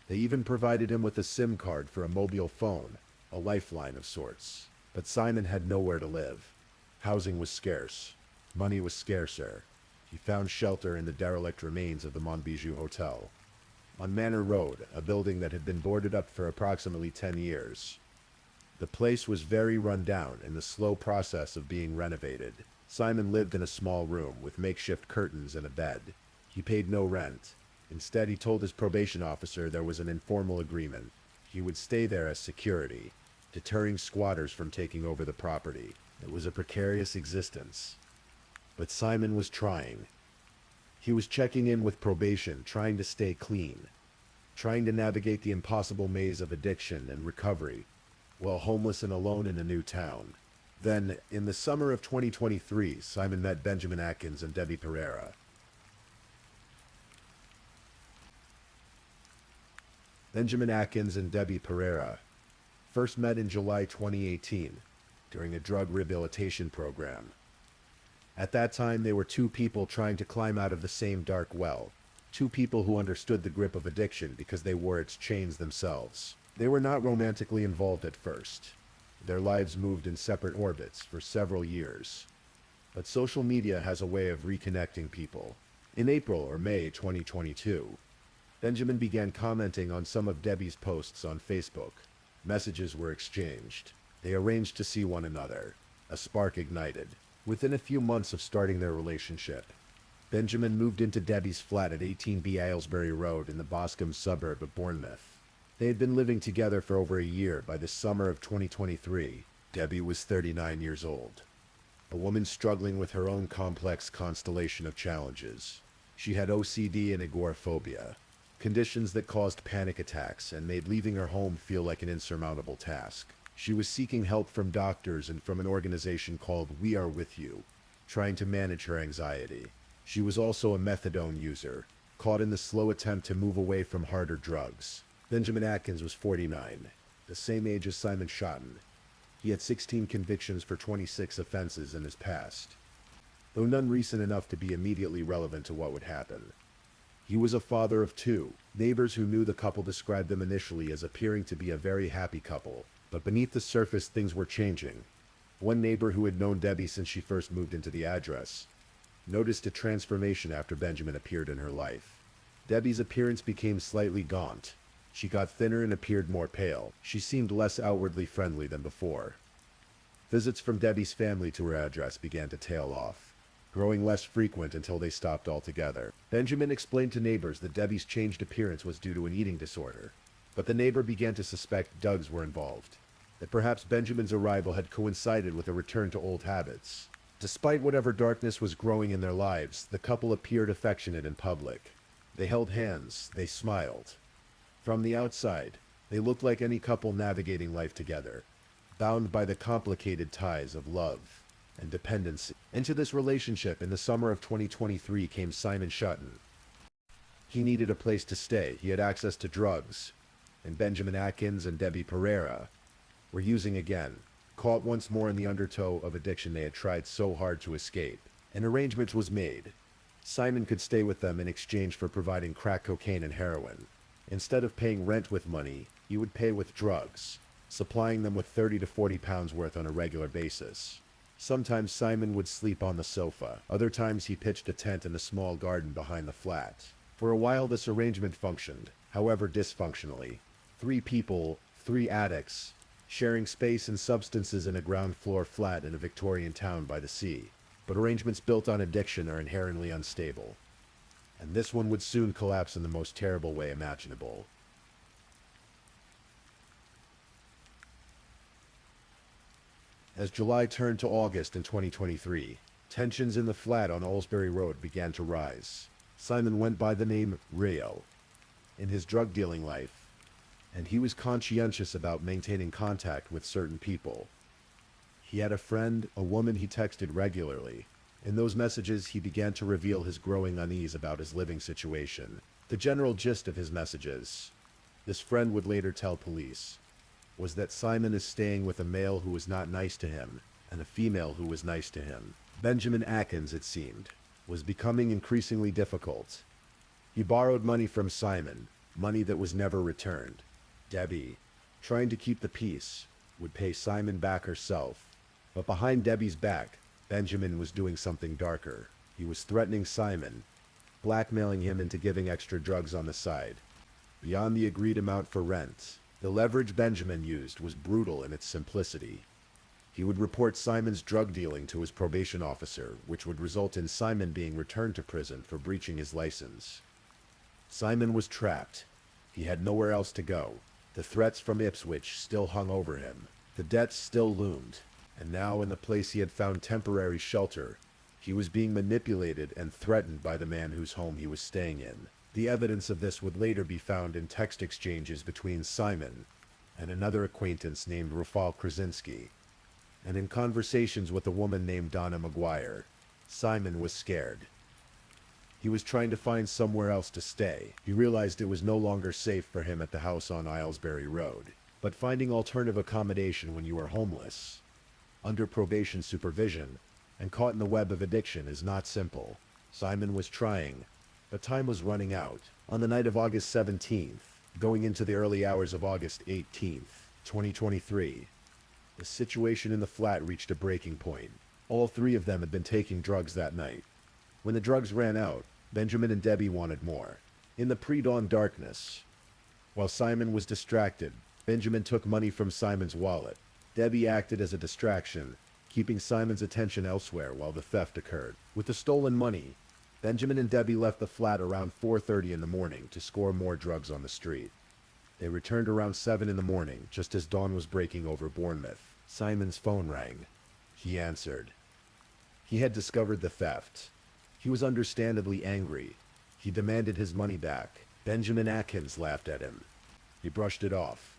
They even provided him with a SIM card for a mobile phone, a lifeline of sorts. But Simon had nowhere to live. Housing was scarce. Money was scarcer. He found shelter in the derelict remains of the Monbijou Hotel on Manor Road, a building that had been boarded up for approximately 10 years. The place was very run down in the slow process of being renovated. Simon lived in a small room with makeshift curtains and a bed. He paid no rent. Instead, he told his probation officer there was an informal agreement. He would stay there as security, deterring squatters from taking over the property. It was a precarious existence. But Simon was trying. He was checking in with probation, trying to stay clean, trying to navigate the impossible maze of addiction and recovery, while homeless and alone in a new town. Then, in the summer of 2023, Simon met Benjamin Atkins and Debbie Pereira. Benjamin Atkins and Debbie Pereira first met in July 2018 during a drug rehabilitation program. At that time, they were 2 people trying to climb out of the same dark well. 2 people who understood the grip of addiction because they wore its chains themselves. They were not romantically involved at first. Their lives moved in separate orbits for several years. But social media has a way of reconnecting people. In April or May 2022, Benjamin began commenting on some of Debbie's posts on Facebook. Messages were exchanged. They arranged to see one another. A spark ignited. Within a few months of starting their relationship, Benjamin moved into Debbie's flat at 18B Aylesbury Road in the Boscombe suburb of Bournemouth. They had been living together for over a year. By the summer of 2023, Debbie was 39 years old, a woman struggling with her own complex constellation of challenges. She had OCD and agoraphobia, conditions that caused panic attacks and made leaving her home feel like an insurmountable task. She was seeking help from doctors and from an organization called We Are With You, trying to manage her anxiety. She was also a methadone user, caught in the slow attempt to move away from harder drugs. Benjamin Atkins was 49, the same age as Simon Schotten. He had 16 convictions for 26 offenses in his past, though none recent enough to be immediately relevant to what would happen. He was a father of 2. Neighbors who knew the couple described them initially as appearing to be a very happy couple, but beneath the surface things were changing. One neighbor who had known Debbie since she first moved into the address noticed a transformation after Benjamin appeared in her life. Debbie's appearance became slightly gaunt. She got thinner and appeared more pale. She seemed less outwardly friendly than before. Visits from Debbie's family to her address began to tail off, growing less frequent until they stopped altogether. Benjamin explained to neighbors that Debbie's changed appearance was due to an eating disorder, but the neighbor began to suspect drugs were involved, that perhaps Benjamin's arrival had coincided with a return to old habits. Despite whatever darkness was growing in their lives, the couple appeared affectionate in public. They held hands, they smiled. From the outside, they looked like any couple navigating life together, bound by the complicated ties of love and dependency. Into this relationship in the summer of 2023 came Simon Schotten. He needed a place to stay. He had access to drugs. and Benjamin Atkins and Debbie Pereira were using again, caught once more in the undertow of addiction they had tried so hard to escape. An arrangement was made. Simon could stay with them in exchange for providing crack cocaine and heroin. Instead of paying rent with money, he would pay with drugs, supplying them with 30 to 40 pounds worth on a regular basis. Sometimes Simon would sleep on the sofa. Other times he pitched a tent in a small garden behind the flat. For a while this arrangement functioned, however dysfunctionally. 3 people, 3 addicts, sharing space and substances in a ground floor flat in a Victorian town by the sea. But arrangements built on addiction are inherently unstable. And this one would soon collapse in the most terrible way imaginable. As July turned to August in 2023, tensions in the flat on Aylesbury Road began to rise. Simon went by the name Rio in his drug dealing life, and he was conscientious about maintaining contact with certain people. He had a friend, a woman he texted regularly. In those messages, he began to reveal his growing unease about his living situation. The general gist of his messages, this friend would later tell police, was that Simon is staying with a male who was not nice to him, and a female who was nice to him. Benjamin Atkins, it seemed, was becoming increasingly difficult. He borrowed money from Simon, money that was never returned. Debbie, trying to keep the peace, would pay Simon back herself. But behind Debbie's back, Benjamin was doing something darker. He was threatening Simon, blackmailing him into giving extra drugs on the side, beyond the agreed amount for rent. The leverage Benjamin used was brutal in its simplicity. He would report Simon's drug dealing to his probation officer, which would result in Simon being returned to prison for breaching his license. Simon was trapped. He had nowhere else to go. The threats from Ipswich still hung over him. The debts still loomed. And now, in the place he had found temporary shelter, he was being manipulated and threatened by the man whose home he was staying in. The evidence of this would later be found in text exchanges between Simon and another acquaintance named Rafal Krasinski, and in conversations with a woman named Donna McGuire. Simon was scared. He was trying to find somewhere else to stay. He realized it was no longer safe for him at the house on Aylesbury Road. But finding alternative accommodation when you are homeless, under probation supervision, and caught in the web of addiction is not simple. Simon was trying, but time was running out. On the night of August 17th, going into the early hours of August 18th, 2023, the situation in the flat reached a breaking point. All 3 of them had been taking drugs that night. When the drugs ran out, Benjamin and Debbie wanted more. In the pre-dawn darkness, while Simon was distracted, Benjamin took money from Simon's wallet. Debbie acted as a distraction, keeping Simon's attention elsewhere while the theft occurred. With the stolen money, Benjamin and Debbie left the flat around 4:30 in the morning to score more drugs on the street. They returned around 7 in the morning, just as dawn was breaking over Bournemouth. Simon's phone rang. He answered. He had discovered the theft. He was understandably angry. He demanded his money back. Benjamin Atkins laughed at him. He brushed it off.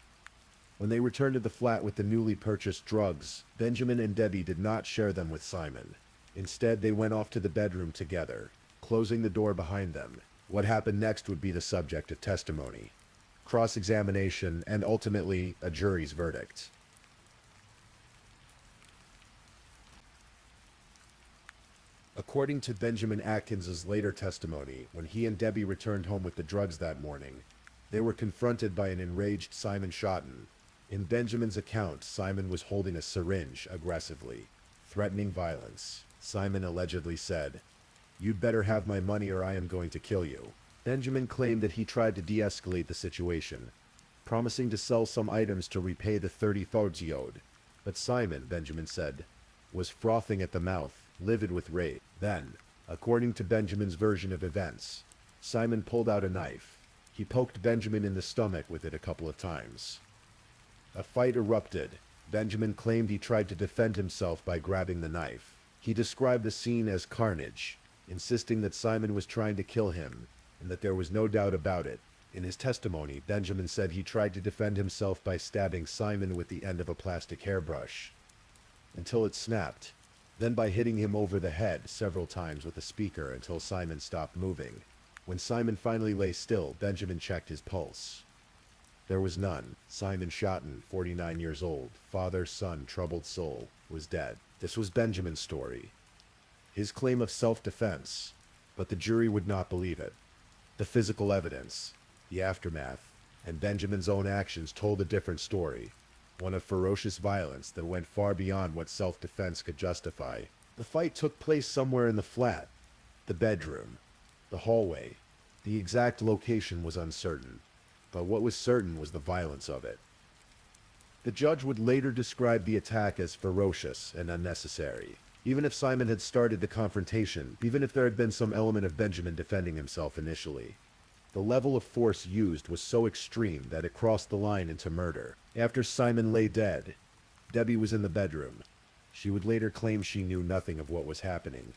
When they returned to the flat with the newly purchased drugs, Benjamin and Debbie did not share them with Simon. Instead, they went off to the bedroom together, closing the door behind them. What happened next would be the subject of testimony, cross-examination, and ultimately a jury's verdict. According to Benjamin Atkins's later testimony, when he and Debbie returned home with the drugs that morning, they were confronted by an enraged Simon Schotten. In Benjamin's account, Simon was holding a syringe aggressively, threatening violence. Simon allegedly said, "You'd better have my money or I am going to kill you." Benjamin claimed that he tried to de-escalate the situation, promising to sell some items to repay the 30 thousand he owed. But Simon, Benjamin said, was frothing at the mouth, livid with rage. Then, according to Benjamin's version of events, Simon pulled out a knife. He poked Benjamin in the stomach with it a couple of times. A fight erupted. Benjamin claimed he tried to defend himself by grabbing the knife. He described the scene as carnage, insisting that Simon was trying to kill him, and that there was no doubt about it. In his testimony, Benjamin said he tried to defend himself by stabbing Simon with the end of a plastic hairbrush, until it snapped, then by hitting him over the head several times with a speaker until Simon stopped moving. When Simon finally lay still, Benjamin checked his pulse. There was none. Simon Schotten, 49 years old, father, son, troubled soul, was dead. This was Benjamin's story. His claim of self-defense, but the jury would not believe it. The physical evidence, the aftermath, and Benjamin's own actions told a different story. One of ferocious violence that went far beyond what self-defense could justify. The fight took place somewhere in the flat, the bedroom, the hallway. The exact location was uncertain, but what was certain was the violence of it. The judge would later describe the attack as ferocious and unnecessary. Even if Simon had started the confrontation, even if there had been some element of Benjamin defending himself initially, the level of force used was so extreme that it crossed the line into murder. After Simon lay dead, Debbie was in the bedroom. She would later claim she knew nothing of what was happening,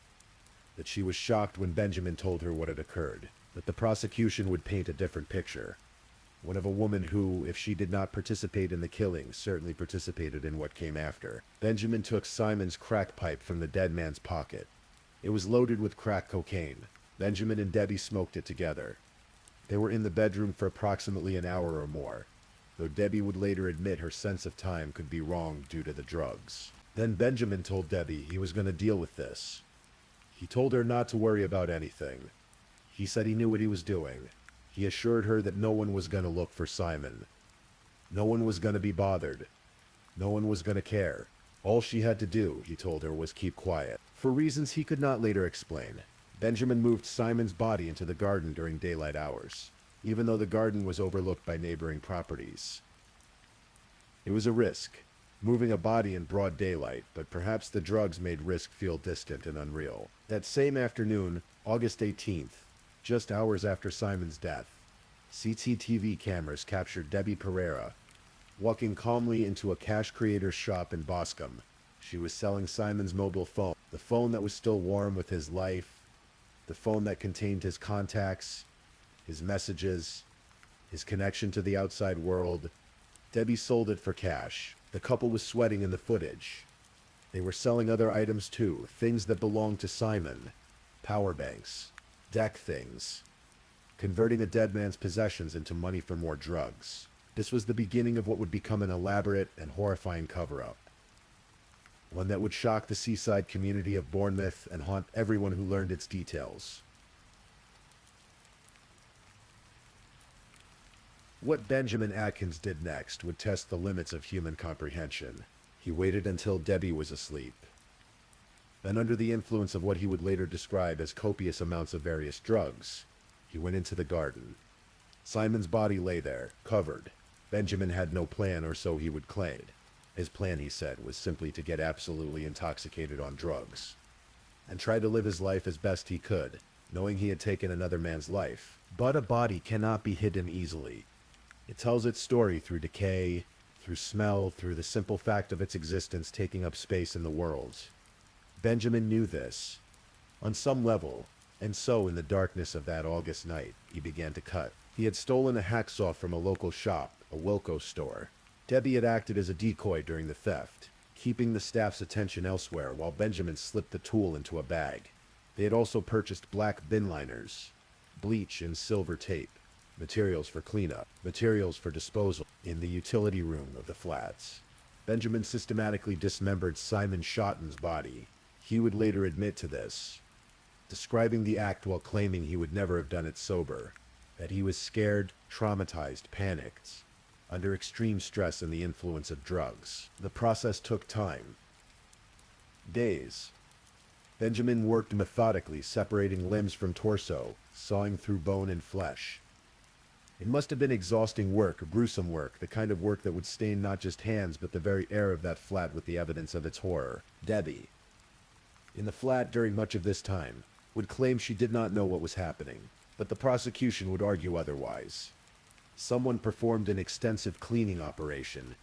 that she was shocked when Benjamin told her what had occurred, that the prosecution would paint a different picture. One of a woman who, if she did not participate in the killing, certainly participated in what came after. Benjamin took Simon's crack pipe from the dead man's pocket. It was loaded with crack cocaine. Benjamin and Debbie smoked it together. They were in the bedroom for approximately an hour or more, though Debbie would later admit her sense of time could be wrong due to the drugs. Then Benjamin told Debbie he was going to deal with this. He told her not to worry about anything. He said he knew what he was doing. He assured her that no one was going to look for Simon. No one was going to be bothered. No one was going to care. All she had to do, he told her, was keep quiet. For reasons he could not later explain, Benjamin moved Simon's body into the garden during daylight hours, even though the garden was overlooked by neighboring properties. It was a risk, moving a body in broad daylight, but perhaps the drugs made risk feel distant and unreal. That same afternoon, August 18th, just hours after Simon's death, CCTV cameras captured Debbie Pereira walking calmly into a cash creator's shop in Boscombe. She was selling Simon's mobile phone, the phone that was still warm with his life, the phone that contained his contacts, his messages, his connection to the outside world. Debbie sold it for cash. The couple was sweating in the footage. They were selling other items too, things that belonged to Simon. Power banks, deck things, converting a dead man's possessions into money for more drugs. This was the beginning of what would become an elaborate and horrifying cover-up. One that would shock the seaside community of Bournemouth and haunt everyone who learned its details. What Benjamin Atkins did next would test the limits of human comprehension. He waited until Debbie was asleep. Then, under the influence of what he would later describe as copious amounts of various drugs, he went into the garden. Simon's body lay there, covered. Benjamin had no plan, or so he would claim. His plan, he said, was simply to get absolutely intoxicated on drugs and try to live his life as best he could, knowing he had taken another man's life. But a body cannot be hidden easily. It tells its story through decay, through smell, through the simple fact of its existence taking up space in the world. Benjamin knew this, on some level, and so in the darkness of that August night, he began to cut. He had stolen a hacksaw from a local shop, a Wilco store. Debbie had acted as a decoy during the theft, keeping the staff's attention elsewhere while Benjamin slipped the tool into a bag. They had also purchased black bin liners, bleach and silver tape, materials for cleanup, materials for disposal, in the utility room of the flats. Benjamin systematically dismembered Simon Schotten's body. He would later admit to this, describing the act while claiming he would never have done it sober, that he was scared, traumatized, panicked, under extreme stress and the influence of drugs. The process took time. Days. Benjamin worked methodically, separating limbs from torso, sawing through bone and flesh. It must have been exhausting work, gruesome work, the kind of work that would stain not just hands but the very air of that flat with the evidence of its horror. Debbie, in the flat during much of this time, would claim she did not know what was happening, but the prosecution would argue otherwise. Someone performed an extensive cleaning operation,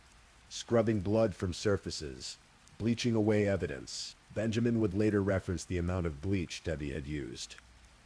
scrubbing blood from surfaces, bleaching away evidence. Benjamin would later reference the amount of bleach Debbie had used.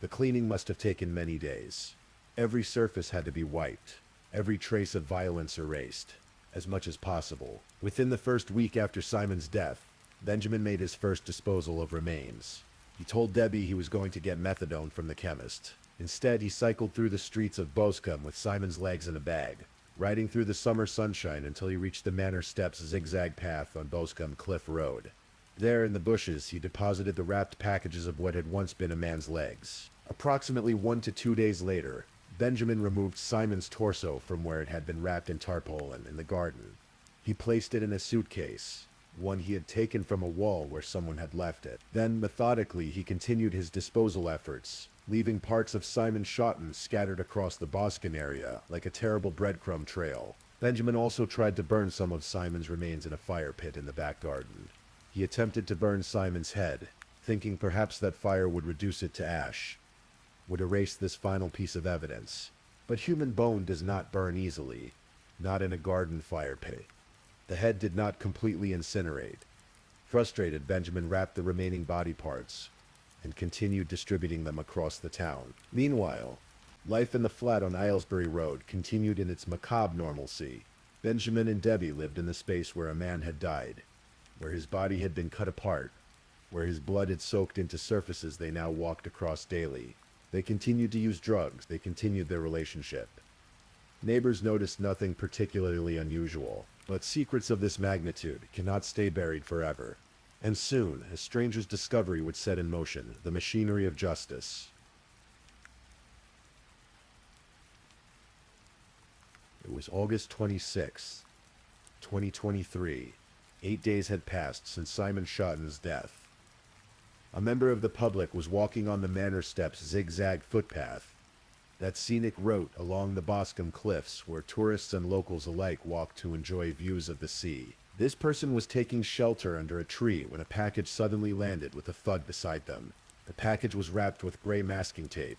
The cleaning must have taken many days. Every surface had to be wiped, every trace of violence erased, as much as possible. Within the first week after Simon's death, Benjamin made his first disposal of remains. He told Debbie he was going to get methadone from the chemist. Instead, he cycled through the streets of Boscombe with Simon's legs in a bag. riding through the summer sunshine until he reached the manor steps zigzag path on Boscombe Cliff Road. There, in the bushes, he deposited the wrapped packages of what had once been a man's legs. Approximately 1 to 2 days later, Benjamin removed Simon's torso from where it had been wrapped in tarpaulin in the garden. He placed it in a suitcase, one he had taken from a wall where someone had left it. Then, methodically, he continued his disposal efforts, leaving parts of Simon Shotton scattered across the Boscombe area like a terrible breadcrumb trail. Benjamin also tried to burn some of Simon's remains in a fire pit in the back garden. He attempted to burn Simon's head, thinking perhaps that fire would reduce it to ash, would erase this final piece of evidence. But human bone does not burn easily, not in a garden fire pit. The head did not completely incinerate. Frustrated, Benjamin wrapped the remaining body parts and continued distributing them across the town. Meanwhile, life in the flat on Aylesbury Road continued in its macabre normalcy. Benjamin and Debbie lived in the space where a man had died, where his body had been cut apart, where his blood had soaked into surfaces they now walked across daily. They continued to use drugs. They continued their relationship. Neighbors noticed nothing particularly unusual, but secrets of this magnitude cannot stay buried forever. And soon, a stranger's discovery would set in motion the machinery of justice. It was August 26, 2023. 8 days had passed since Simon Shotton's death. A member of the public was walking on the manor steps zigzag footpath, that scenic route along the Boscombe Cliffs where tourists and locals alike walk to enjoy views of the sea. This person was taking shelter under a tree when a package suddenly landed with a thud beside them. The package was wrapped with gray masking tape.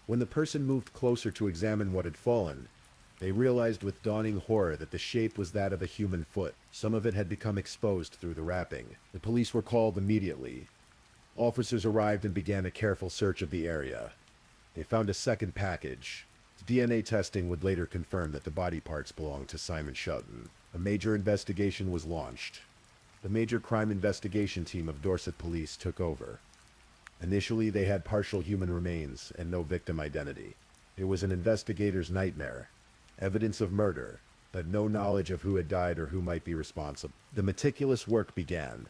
When the person moved closer to examine what had fallen, they realized with dawning horror that the shape was that of a human foot. Some of it had become exposed through the wrapping. The police were called immediately. Officers arrived and began a careful search of the area. They found a second package. DNA testing would later confirm that the body parts belonged to Simon Shotton. A major investigation was launched. The Major Crime Investigation Team of Dorset Police took over. Initially, they had partial human remains and no victim identity. It was an investigator's nightmare. Evidence of murder, but no knowledge of who had died or who might be responsible. The meticulous work began.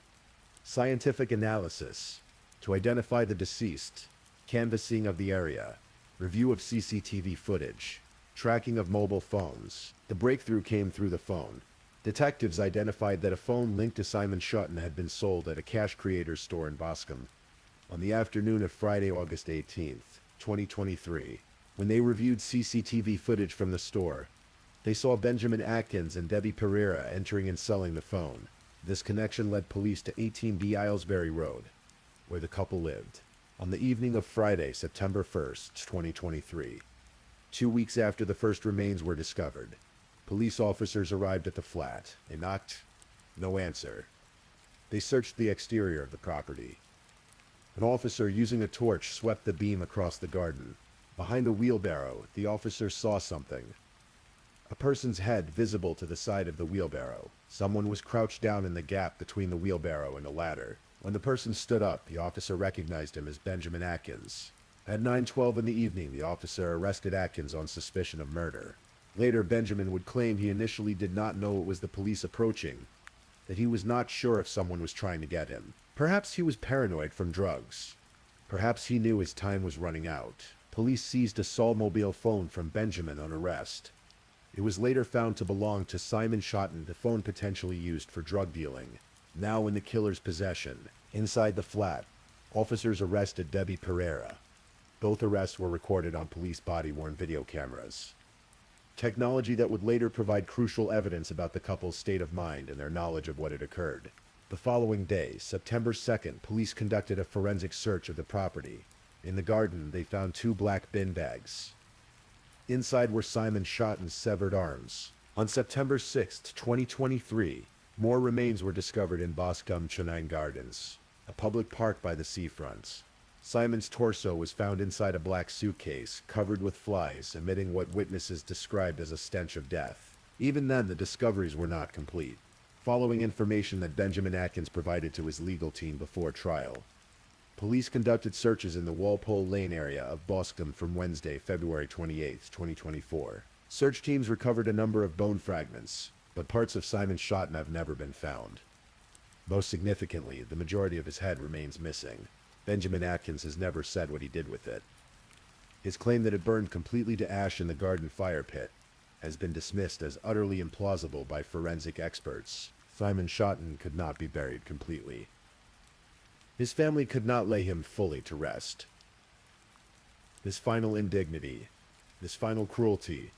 Scientific analysis to identify the deceased, canvassing of the area, review of CCTV footage, tracking of mobile phones. The breakthrough came through the phone. Detectives identified that a phone linked to Simon Shotton had been sold at a Cash Creators store in Boscombe on the afternoon of Friday, August 18th, 2023. When they reviewed CCTV footage from the store, they saw Benjamin Atkins and Debbie Pereira entering and selling the phone. This connection led police to 18B Aylesbury Road, where the couple lived. On the evening of Friday, September 1st, 2023, 2 weeks after the first remains were discovered, police officers arrived at the flat. They knocked. No answer. They searched the exterior of the property. An officer using a torch swept the beam across the garden. Behind a wheelbarrow, the officer saw something. A person's head visible to the side of the wheelbarrow. Someone was crouched down in the gap between the wheelbarrow and a ladder. When the person stood up, the officer recognized him as Benjamin Atkins. At 9:12 in the evening, the officer arrested Atkins on suspicion of murder. Later, Benjamin would claim he initially did not know it was the police approaching, that he was not sure if someone was trying to get him. Perhaps he was paranoid from drugs. Perhaps he knew his time was running out. Police seized a Solmobile phone from Benjamin on arrest. It was later found to belong to Simon Shotton, the phone potentially used for drug dealing. Now in the killer's possession. Inside the flat, officers arrested Debbie Pereira. Both arrests were recorded on police body-worn video cameras. Technology that would later provide crucial evidence about the couple's state of mind and their knowledge of what had occurred. The following day, September 2nd, police conducted a forensic search of the property. In the garden, they found 2 black bin bags. Inside were Simon Shotton's severed arms. On September 6th, 2023, more remains were discovered in Boscombe Chennine Gardens, a public park by the seafront. Simon's torso was found inside a black suitcase, covered with flies, emitting what witnesses described as a stench of death. Even then, the discoveries were not complete. Following information that Benjamin Atkins provided to his legal team before trial, police conducted searches in the Walpole Lane area of Boscombe from Wednesday, February 28, 2024. Search teams recovered a number of bone fragments, but parts of Simon Schotten have never been found. Most significantly, the majority of his head remains missing. Benjamin Atkins has never said what he did with it. His claim that it burned completely to ash in the garden fire pit has been dismissed as utterly implausible by forensic experts. Simon Schotten could not be buried completely. His family could not lay him fully to rest. This final indignity, this final cruelty,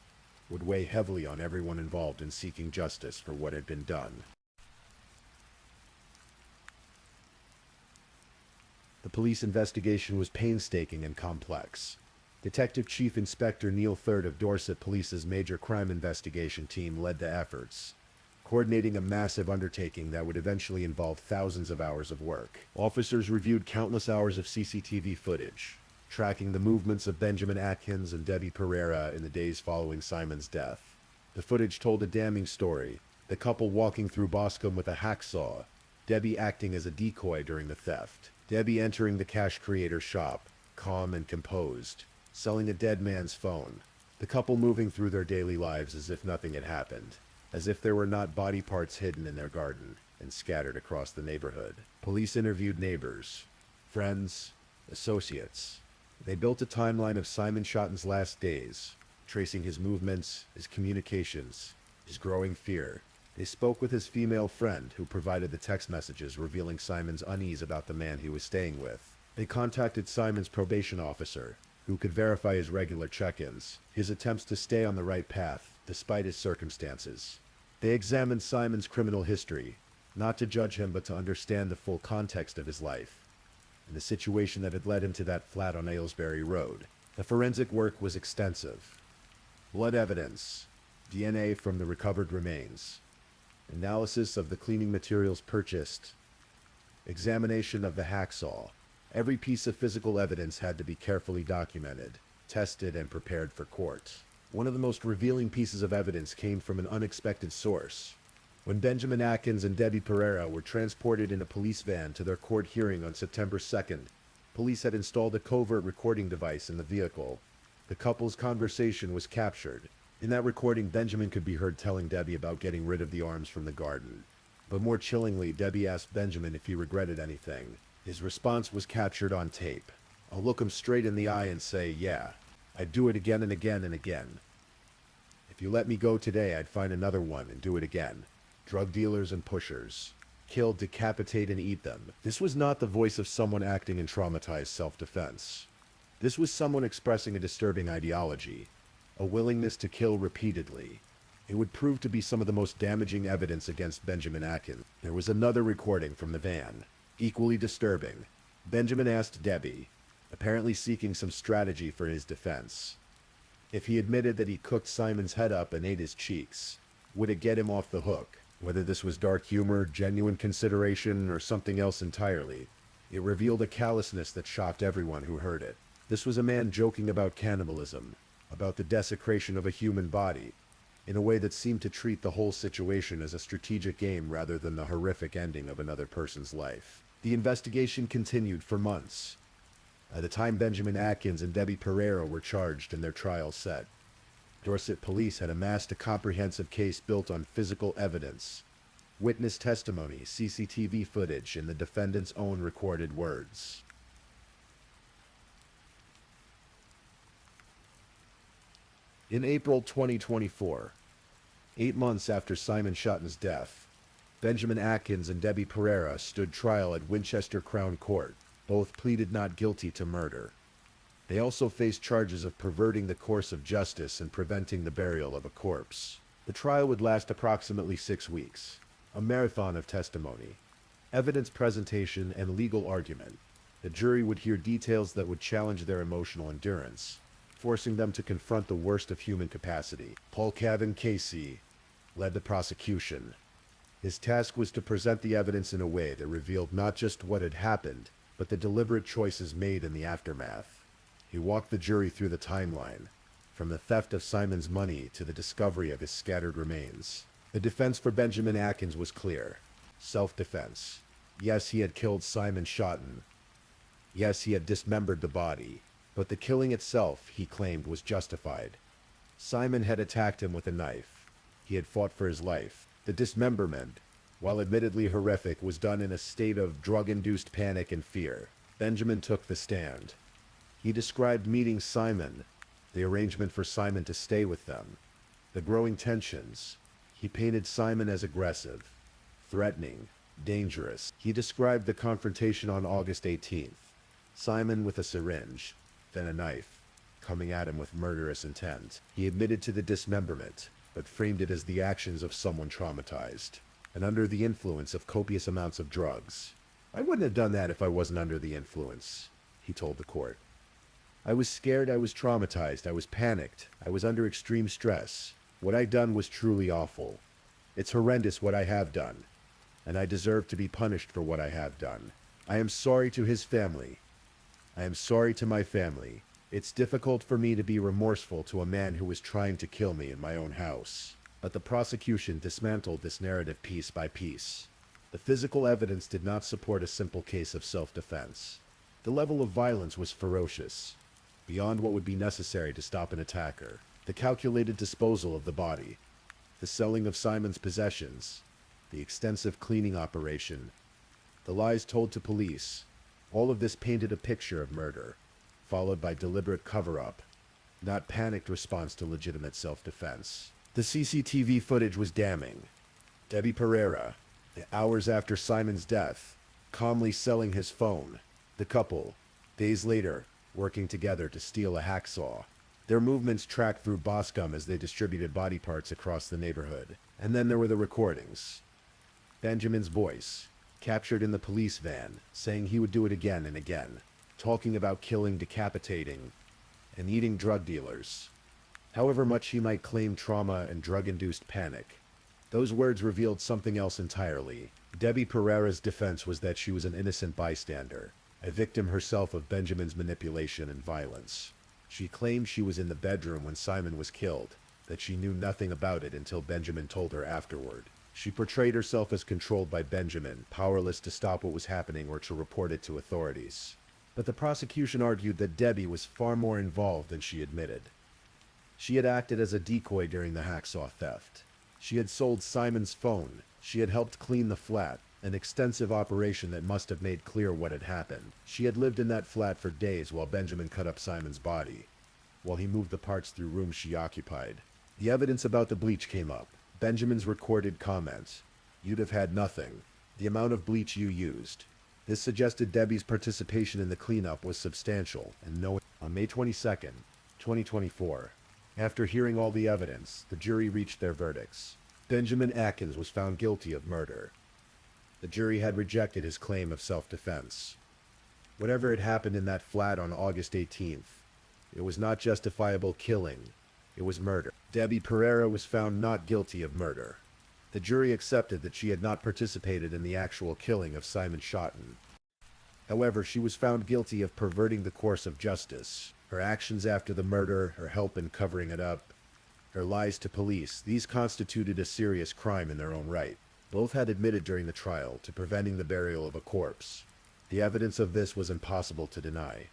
would weigh heavily on everyone involved in seeking justice for what had been done. The police investigation was painstaking and complex. Detective Chief Inspector Neil Third of Dorset Police's Major Crime Investigation Team led the efforts, coordinating a massive undertaking that would eventually involve thousands of hours of work. Officers reviewed countless hours of CCTV footage, tracking the movements of Benjamin Atkins and Debbie Pereira in the days following Simon's death. The footage told a damning story, the couple walking through Boscombe with a hacksaw, Debbie acting as a decoy during the theft, Debbie entering the Cash Creator shop, calm and composed, selling a dead man's phone, the couple moving through their daily lives as if nothing had happened, as if there were not body parts hidden in their garden and scattered across the neighborhood. Police interviewed neighbors, friends, associates. They built a timeline of Simon Schotten's last days, tracing his movements, his communications, his growing fear. They spoke with his female friend, who provided the text messages revealing Simon's unease about the man he was staying with. They contacted Simon's probation officer, who could verify his regular check-ins, his attempts to stay on the right path, despite his circumstances. They examined Simon's criminal history, not to judge him but to understand the full context of his life, and the situation that had led him to that flat on Aylesbury Road. The forensic work was extensive. Blood evidence, DNA from the recovered remains, analysis of the cleaning materials purchased, examination of the hacksaw. Every piece of physical evidence had to be carefully documented, tested, and prepared for court. One of the most revealing pieces of evidence came from an unexpected source. When Benjamin Atkins and Debbie Pereira were transported in a police van to their court hearing on September 2nd, police had installed a covert recording device in the vehicle. The couple's conversation was captured. In that recording, Benjamin could be heard telling Debbie about getting rid of the arms from the garden. But more chillingly, Debbie asked Benjamin if he regretted anything. His response was captured on tape. "I'll look him straight in the eye and say, yeah, I'd do it again and again and again. If you let me go today, I'd find another one and do it again. Drug dealers and pushers. Kill, decapitate, and eat them." This was not the voice of someone acting in traumatized self-defense. This was someone expressing a disturbing ideology, a willingness to kill repeatedly. It would prove to be some of the most damaging evidence against Benjamin Atkins. There was another recording from the van, equally disturbing. Benjamin asked Debbie, apparently seeking some strategy for his defense, if he admitted that he cooked Simon's head up and ate his cheeks, would it get him off the hook? Whether this was dark humor, genuine consideration, or something else entirely, it revealed a callousness that shocked everyone who heard it. This was a man joking about cannibalism, about the desecration of a human body, in a way that seemed to treat the whole situation as a strategic game rather than the horrific ending of another person's life. The investigation continued for months. By the time Benjamin Atkins and Debbie Pereira were charged and their trial set, Dorset Police had amassed a comprehensive case built on physical evidence, witness testimony, CCTV footage, and the defendant's own recorded words. In April 2024, 8 months after Simon Schotten's death, Benjamin Atkins and Debbie Pereira stood trial at Winchester Crown Court. Both pleaded not guilty to murder. They also faced charges of perverting the course of justice and preventing the burial of a corpse. The trial would last approximately 6 weeks, a marathon of testimony, evidence presentation, and legal argument. The jury would hear details that would challenge their emotional endurance, forcing them to confront the worst of human capacity. Paul Cavan Casey led the prosecution. His task was to present the evidence in a way that revealed not just what had happened, but the deliberate choices made in the aftermath. He walked the jury through the timeline, from the theft of Simon's money to the discovery of his scattered remains. The defense for Benjamin Atkins was clear. Self-defense. Yes, he had killed Simon Schotten. Yes, he had dismembered the body. But the killing itself, he claimed, was justified. Simon had attacked him with a knife. He had fought for his life. The dismemberment, while admittedly horrific, was done in a state of drug-induced panic and fear. Benjamin took the stand. He described meeting Simon, the arrangement for Simon to stay with them, the growing tensions. He painted Simon as aggressive, threatening, dangerous. He described the confrontation on August 18th. Simon with a syringe, then a knife, coming at him with murderous intent. He admitted to the dismemberment, but framed it as the actions of someone traumatized, and under the influence of copious amounts of drugs. "I wouldn't have done that if I wasn't under the influence," he told the court. "I was scared, I was traumatized, I was panicked, I was under extreme stress. What I done was truly awful. It's horrendous what I have done, and I deserve to be punished for what I have done. I am sorry to his family. I am sorry to my family. It's difficult for me to be remorseful to a man who was trying to kill me in my own house." But the prosecution dismantled this narrative piece by piece. The physical evidence did not support a simple case of self-defense. The level of violence was ferocious, beyond what would be necessary to stop an attacker. The calculated disposal of the body, the selling of Simon's possessions, the extensive cleaning operation, the lies told to police, all of this painted a picture of murder, followed by deliberate cover-up, not panicked response to legitimate self-defense. The CCTV footage was damning. Debbie Pereira, hours after Simon's death, calmly selling his phone. The couple, days later, working together to steal a hacksaw. Their movements tracked through Boscombe as they distributed body parts across the neighborhood. And then there were the recordings. Benjamin's voice, captured in the police van, saying he would do it again and again, talking about killing, decapitating, and eating drug dealers. However much he might claim trauma and drug-induced panic, those words revealed something else entirely. Debbie Pereira's defense was that she was an innocent bystander, a victim herself of Benjamin's manipulation and violence. She claimed she was in the bedroom when Simon was killed, that she knew nothing about it until Benjamin told her afterward. She portrayed herself as controlled by Benjamin, powerless to stop what was happening or to report it to authorities. But the prosecution argued that Debbie was far more involved than she admitted. She had acted as a decoy during the hacksaw theft. She had sold Simon's phone. She had helped clean the flat, an extensive operation that must have made clear what had happened. She had lived in that flat for days while Benjamin cut up Simon's body, while he moved the parts through rooms she occupied. The evidence about the bleach came up. Benjamin's recorded comments. "You'd have had nothing. The amount of bleach you used." This suggested Debbie's participation in the cleanup was substantial, and no. On May 22nd, 2024, after hearing all the evidence, the jury reached their verdicts. Benjamin Atkins was found guilty of murder. The jury had rejected his claim of self-defense. Whatever had happened in that flat on August 18th, it was not justifiable killing. It was murder. Debbie Pereira was found not guilty of murder. The jury accepted that she had not participated in the actual killing of Simon Schotten. However, she was found guilty of perverting the course of justice. Her actions after the murder, her help in covering it up, her lies to police, these constituted a serious crime in their own right. Both had admitted during the trial to preventing the burial of a corpse. The evidence of this was impossible to deny.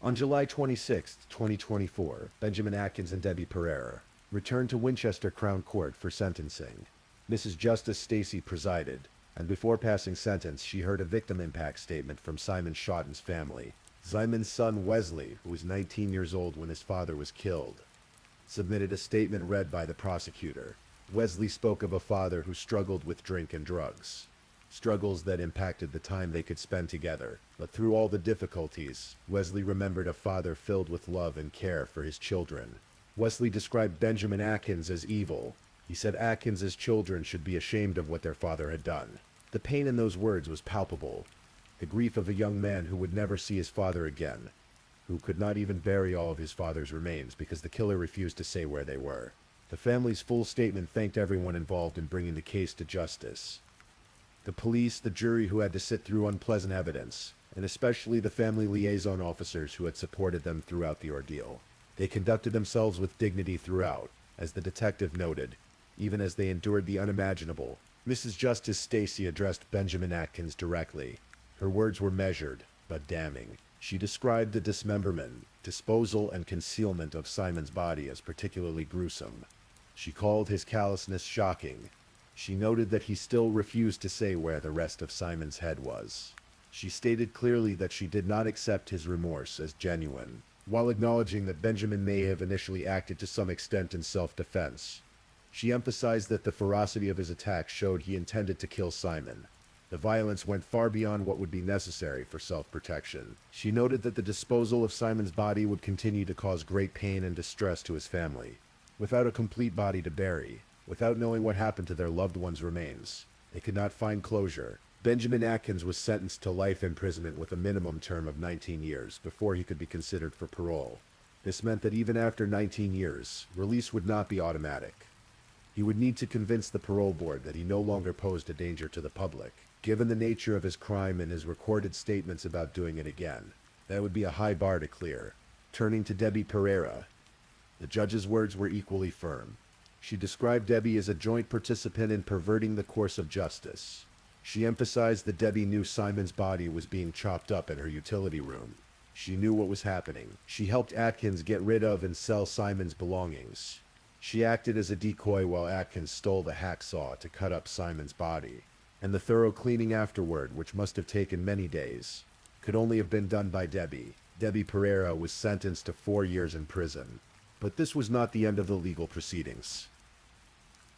On July 26, 2024, Benjamin Atkins and Debbie Pereira returned to Winchester Crown Court for sentencing. Mrs. Justice Stacy presided, and before passing sentence, she heard a victim impact statement from Simon Schotten's family. Simon's son Wesley, who was 19 years old when his father was killed, submitted a statement read by the prosecutor. Wesley spoke of a father who struggled with drink and drugs, struggles that impacted the time they could spend together. But through all the difficulties, Wesley remembered a father filled with love and care for his children. Wesley described Benjamin Atkins as evil. He said Atkins' children should be ashamed of what their father had done. The pain in those words was palpable. The grief of a young man who would never see his father again, who could not even bury all of his father's remains because the killer refused to say where they were. The family's full statement thanked everyone involved in bringing the case to justice. The police, the jury who had to sit through unpleasant evidence, and especially the family liaison officers who had supported them throughout the ordeal. They conducted themselves with dignity throughout, as the detective noted, even as they endured the unimaginable. Mrs. Justice Stacy addressed Benjamin Atkins directly. Her words were measured, but damning. She described the dismemberment, disposal, and concealment of Simon's body as particularly gruesome. She called his callousness shocking. She noted that he still refused to say where the rest of Simon's head was. She stated clearly that she did not accept his remorse as genuine, while acknowledging that Benjamin may have initially acted to some extent in self-defense. She emphasized that the ferocity of his attack showed he intended to kill Simon. The violence went far beyond what would be necessary for self-protection. She noted that the disposal of Simon's body would continue to cause great pain and distress to his family. Without a complete body to bury, without knowing what happened to their loved one's remains, they could not find closure. Benjamin Atkins was sentenced to life imprisonment with a minimum term of 19 years before he could be considered for parole. This meant that even after 19 years, release would not be automatic. He would need to convince the parole board that he no longer posed a danger to the public. Given the nature of his crime and his recorded statements about doing it again, that would be a high bar to clear. Turning to Debbie Pereira, the judge's words were equally firm. She described Debbie as a joint participant in perverting the course of justice. She emphasized that Debbie knew Simon's body was being chopped up in her utility room. She knew what was happening. She helped Atkins get rid of and sell Simon's belongings. She acted as a decoy while Atkins stole the hacksaw to cut up Simon's body. And the thorough cleaning afterward, which must have taken many days, could only have been done by Debbie. Debbie Pereira was sentenced to 4 years in prison. But this was not the end of the legal proceedings.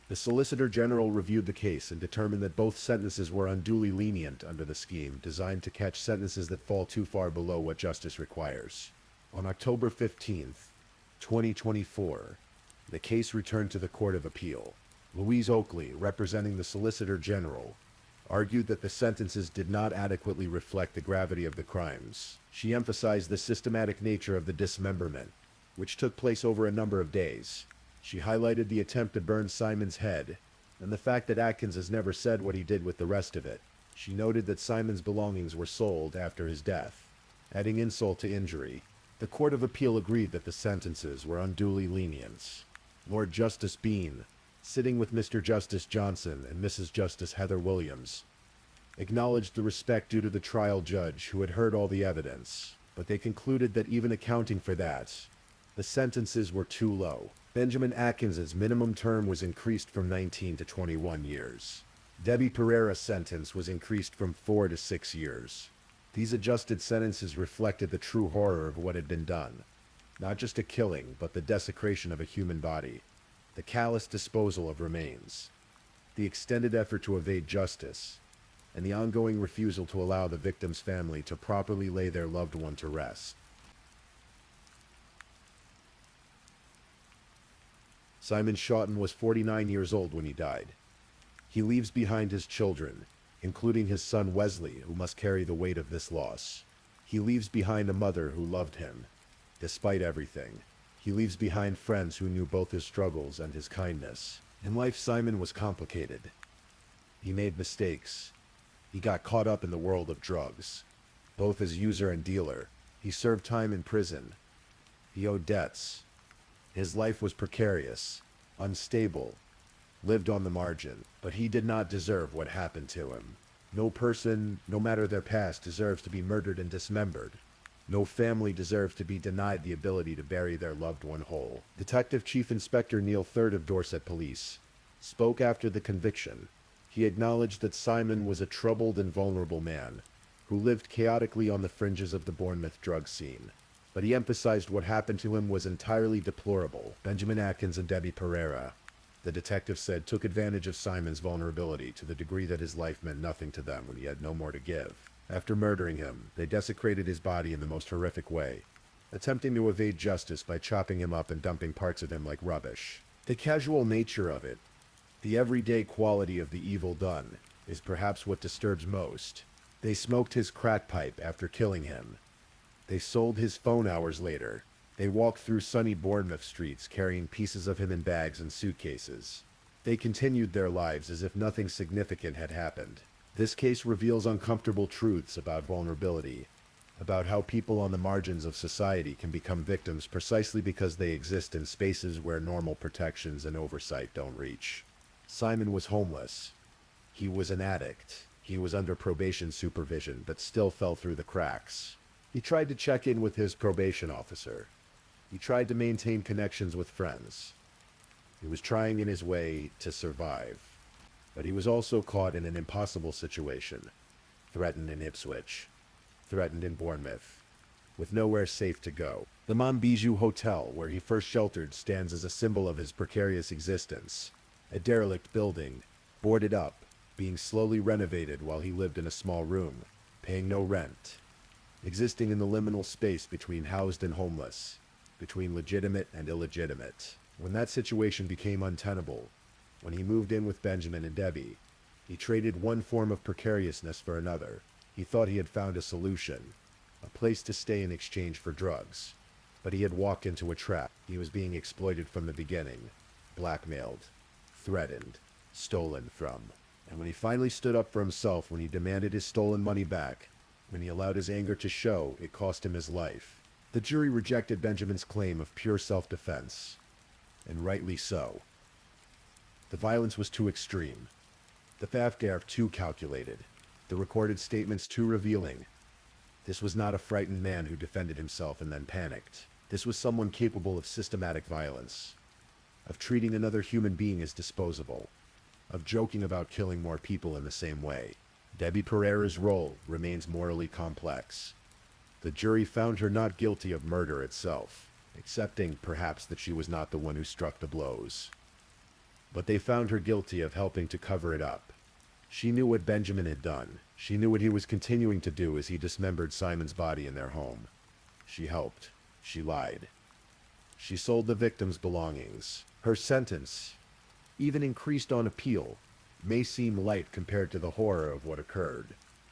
The Solicitor General reviewed the case and determined that both sentences were unduly lenient under the scheme designed to catch sentences that fall too far below what justice requires. On October 15th, 2024, the case returned to the Court of Appeal. Louise Oakley, representing the Solicitor General, argued that the sentences did not adequately reflect the gravity of the crimes. She emphasized the systematic nature of the dismemberment, which took place over a number of days. She highlighted the attempt to burn Simon's head, and the fact that Atkins has never said what he did with the rest of it. She noted that Simon's belongings were sold after his death. Adding insult to injury, the Court of Appeal agreed that the sentences were unduly lenient. Lord Justice Bean, sitting with Mr. Justice Johnson and Mrs. Justice Heather Williams, acknowledged the respect due to the trial judge who had heard all the evidence, but they concluded that even accounting for that, the sentences were too low. Benjamin Atkins's minimum term was increased from 19 to 21 years. Debbie Pereira's sentence was increased from 4 to 6 years. These adjusted sentences reflected the true horror of what had been done. Not just a killing, but the desecration of a human body, the callous disposal of remains, the extended effort to evade justice, and the ongoing refusal to allow the victim's family to properly lay their loved one to rest. Simon Shawton was 49 years old when he died. He leaves behind his children, including his son Wesley, who must carry the weight of this loss. He leaves behind a mother who loved him, despite everything. He leaves behind friends who knew both his struggles and his kindness. In life, Simon was complicated. He made mistakes. He got caught up in the world of drugs, both as user and dealer. He served time in prison. He owed debts. His life was precarious, unstable, lived on the margin, but he did not deserve what happened to him. No person, no matter their past, deserves to be murdered and dismembered. No family deserves to be denied the ability to bury their loved one whole. Detective Chief Inspector Neil Third of Dorset Police spoke after the conviction. He acknowledged that Simon was a troubled and vulnerable man who lived chaotically on the fringes of the Bournemouth drug scene. But he emphasized what happened to him was entirely deplorable. Benjamin Atkins and Debbie Pereira, the detective said, took advantage of Simon's vulnerability to the degree that his life meant nothing to them when he had no more to give. After murdering him, they desecrated his body in the most horrific way, attempting to evade justice by chopping him up and dumping parts of him like rubbish. The casual nature of it, the everyday quality of the evil done, is perhaps what disturbs most. They smoked his crack pipe after killing him. They sold his phone hours later. They walked through sunny Bournemouth streets carrying pieces of him in bags and suitcases. They continued their lives as if nothing significant had happened. This case reveals uncomfortable truths about vulnerability, about how people on the margins of society can become victims precisely because they exist in spaces where normal protections and oversight don't reach. Simon was homeless. He was an addict. He was under probation supervision, but still fell through the cracks. He tried to check in with his probation officer. He tried to maintain connections with friends. He was trying in his way to survive. But he was also caught in an impossible situation. Threatened in Ipswich. Threatened in Bournemouth. With nowhere safe to go. The Monbijou Hotel, where he first sheltered, stands as a symbol of his precarious existence. A derelict building, boarded up, being slowly renovated while he lived in a small room, paying no rent. Existing in the liminal space between housed and homeless, between legitimate and illegitimate. When that situation became untenable, when he moved in with Benjamin and Debbie, he traded one form of precariousness for another. He thought he had found a solution, a place to stay in exchange for drugs. But he had walked into a trap. He was being exploited from the beginning, blackmailed, threatened, stolen from. And when he finally stood up for himself, when he demanded his stolen money back, when he allowed his anger to show, it cost him his life. The jury rejected Benjamin's claim of pure self-defense, and rightly so. The violence was too extreme. The Fafgare too calculated. The recorded statements too revealing. This was not a frightened man who defended himself and then panicked. This was someone capable of systematic violence, of treating another human being as disposable, of joking about killing more people in the same way. Debbie Pereira's role remains morally complex. The jury found her not guilty of murder itself, accepting perhaps that she was not the one who struck the blows. But they found her guilty of helping to cover it up. She knew what Benjamin had done. She knew what he was continuing to do as he dismembered Simon's body in their home. She helped. She lied. She sold the victim's belongings. Her sentence, even increased on appeal, may seem light compared to the horror of what occurred.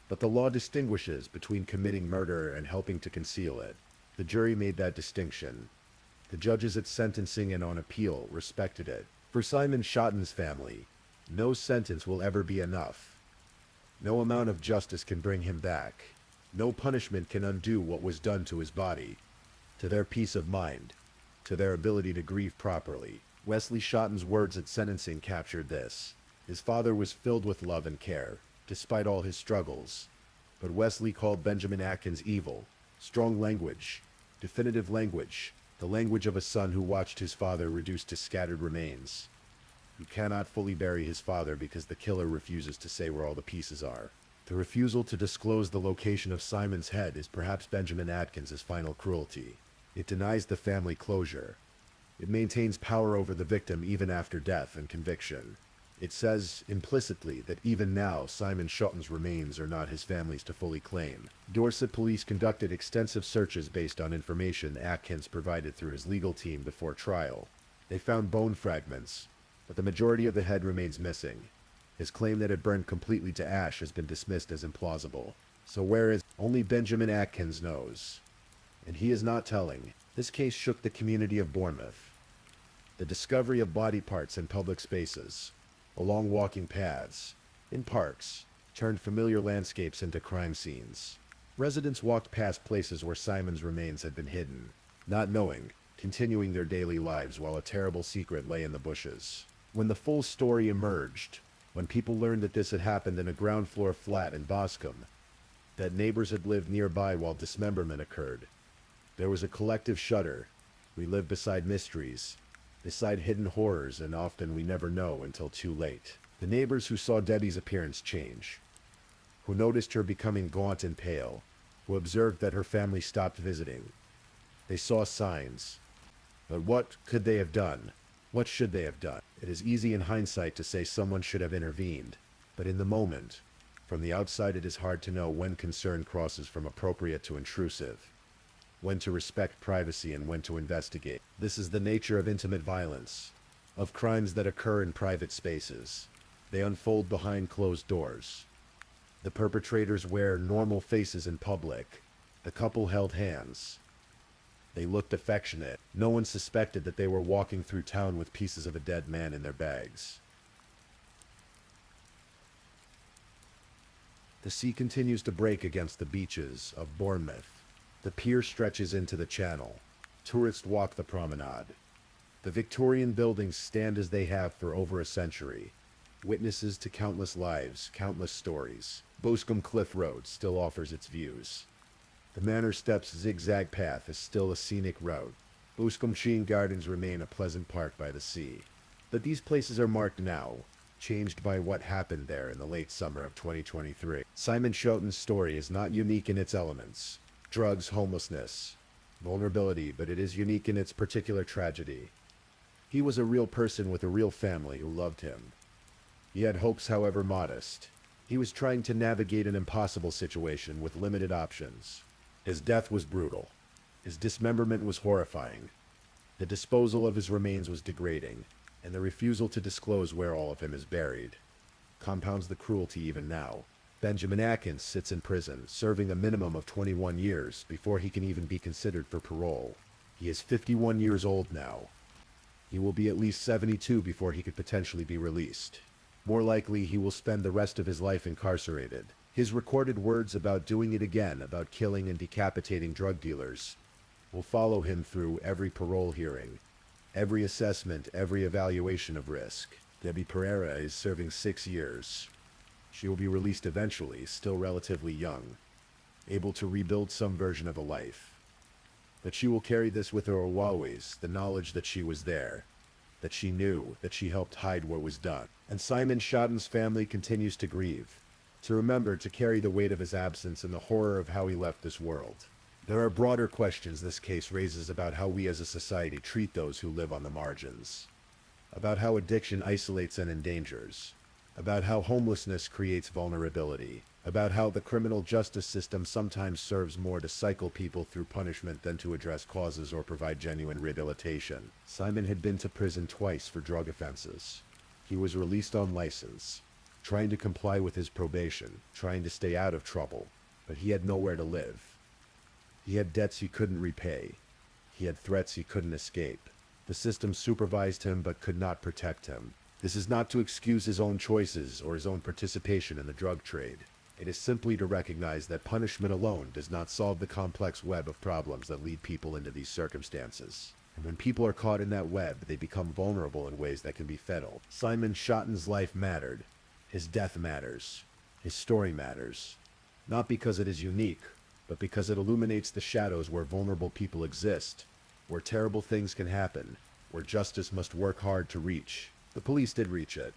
But the law distinguishes between committing murder and helping to conceal it. The jury made that distinction. The judges at sentencing and on appeal respected it. For Simon Schotten's family, no sentence will ever be enough. No amount of justice can bring him back. No punishment can undo what was done to his body, to their peace of mind, to their ability to grieve properly. Wesley Schotten's words at sentencing captured this. His father was filled with love and care, despite all his struggles. But Wesley called Benjamin Atkins evil. Strong language, definitive language, the language of a son who watched his father reduced to scattered remains, who cannot fully bury his father because the killer refuses to say where all the pieces are. The refusal to disclose the location of Simon's head is perhaps Benjamin Atkins' final cruelty. It denies the family closure. It maintains power over the victim even after death and conviction. It says, implicitly, that even now, Simon Schotten's remains are not his family's to fully claim. Dorset police conducted extensive searches based on information Atkins provided through his legal team before trial. They found bone fragments, but the majority of the head remains missing. His claim that it burned completely to ash has been dismissed as implausible. So whereas only Benjamin Atkins knows, and he is not telling, this case shook the community of Bournemouth. The discovery of body parts in public spaces, along walking paths, in parks, turned familiar landscapes into crime scenes. Residents walked past places where Simon's remains had been hidden, not knowing, continuing their daily lives while a terrible secret lay in the bushes. When the full story emerged, when people learned that this had happened in a ground floor flat in Boscombe, that neighbors had lived nearby while dismemberment occurred, there was a collective shudder. We live beside mysteries, beside hidden horrors, and often we never know until too late. The neighbors who saw Debbie's appearance change, who noticed her becoming gaunt and pale, who observed that her family stopped visiting, they saw signs. But what could they have done? What should they have done? It is easy in hindsight to say someone should have intervened, but in the moment, from the outside it is hard to know when concern crosses from appropriate to intrusive, when to respect privacy and when to investigate. This is the nature of intimate violence, of crimes that occur in private spaces. They unfold behind closed doors. The perpetrators wear normal faces in public. The couple held hands. They looked affectionate. No one suspected that they were walking through town with pieces of a dead man in their bags. The sea continues to break against the beaches of Bournemouth. The pier stretches into the channel. Tourists walk the promenade. The Victorian buildings stand as they have for over a century, witnesses to countless lives, countless stories. Boscombe Cliff Road still offers its views. The Manor Steps zigzag path is still a scenic route. Buscomchine Gardens remain a pleasant park by the sea. But these places are marked now, changed by what happened there in the late summer of 2023. Simon Schoten's story is not unique in its elements. Drugs, homelessness, vulnerability, but it is unique in its particular tragedy. He was a real person with a real family who loved him. He had hopes, however modest. He was trying to navigate an impossible situation with limited options. His death was brutal. His dismemberment was horrifying. The disposal of his remains was degrading, and the refusal to disclose where all of him is buried compounds the cruelty even now. Benjamin Atkins sits in prison, serving a minimum of 21 years before he can even be considered for parole. He is 51 years old now. He will be at least 72 before he could potentially be released. More likely, he will spend the rest of his life incarcerated. His recorded words about doing it again, about killing and decapitating drug dealers, will follow him through every parole hearing, every assessment, every evaluation of risk. Debbie Pereira is serving 6 years. She will be released eventually, still relatively young, able to rebuild some version of a life. But she will carry this with her always, the knowledge that she was there, that she knew, that she helped hide what was done. And Simon Schoten's family continues to grieve, to remember, to carry the weight of his absence and the horror of how he left this world. There are broader questions this case raises about how we as a society treat those who live on the margins, about how addiction isolates and endangers, about how homelessness creates vulnerability, about how the criminal justice system sometimes serves more to cycle people through punishment than to address causes or provide genuine rehabilitation. Simon had been to prison twice for drug offenses. He was released on license, trying to comply with his probation, trying to stay out of trouble, but he had nowhere to live. He had debts he couldn't repay. He had threats he couldn't escape. The system supervised him but could not protect him. This is not to excuse his own choices or his own participation in the drug trade. It is simply to recognize that punishment alone does not solve the complex web of problems that lead people into these circumstances. And when people are caught in that web, they become vulnerable in ways that can be fatal. Simon Schoten's life mattered. His death matters. His story matters. Not because it is unique, but because it illuminates the shadows where vulnerable people exist, where terrible things can happen, where justice must work hard to reach. The police did reach it.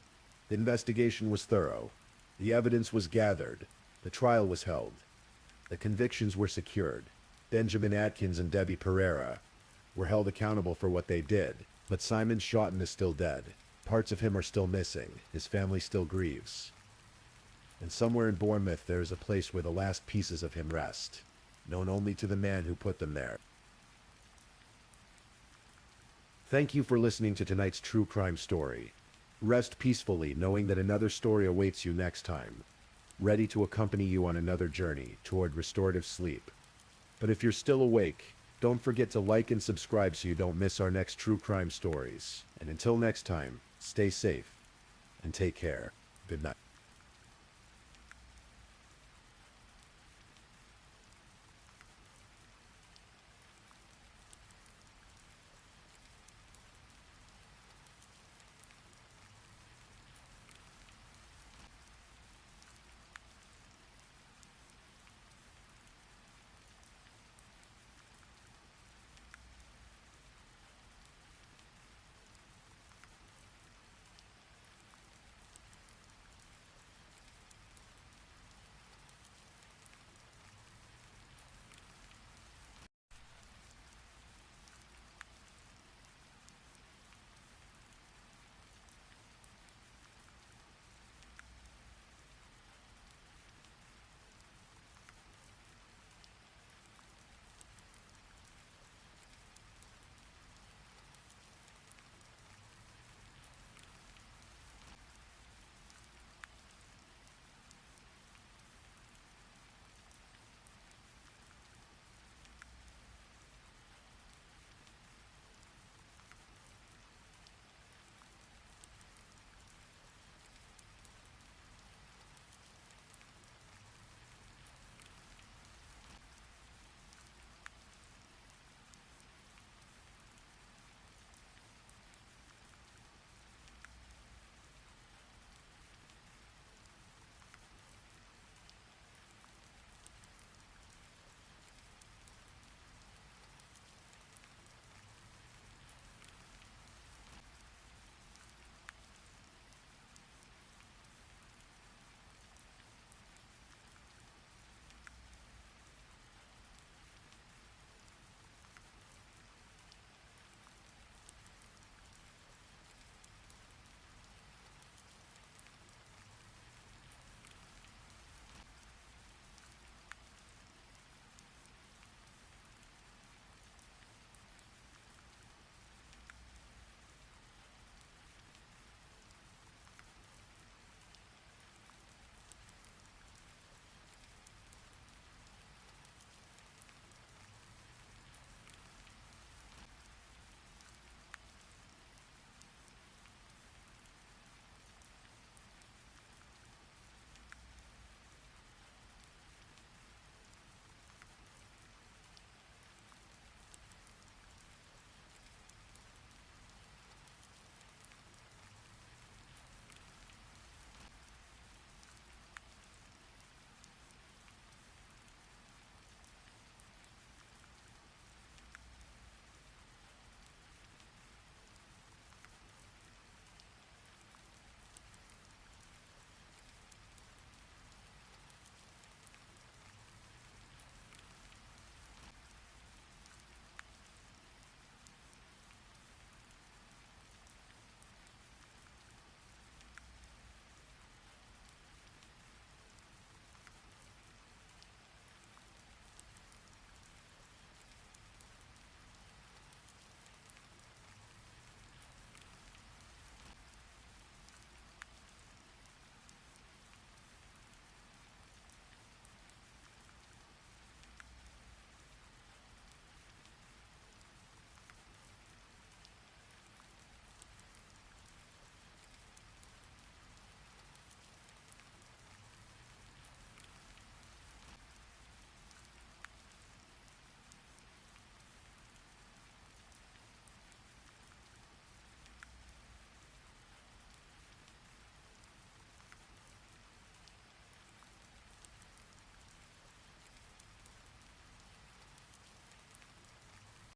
The investigation was thorough. The evidence was gathered. The trial was held. The convictions were secured. Benjamin Atkins and Debbie Pereira were held accountable for what they did. But Simon Schoten is still dead. Parts of him are still missing. His family still grieves. And somewhere in Bournemouth there is a place where the last pieces of him rest, known only to the man who put them there. Thank you for listening to tonight's true crime story. Rest peacefully knowing that another story awaits you next time, ready to accompany you on another journey toward restorative sleep. But if you're still awake, don't forget to like and subscribe so you don't miss our next true crime stories. And until next time, stay safe and take care. Good night.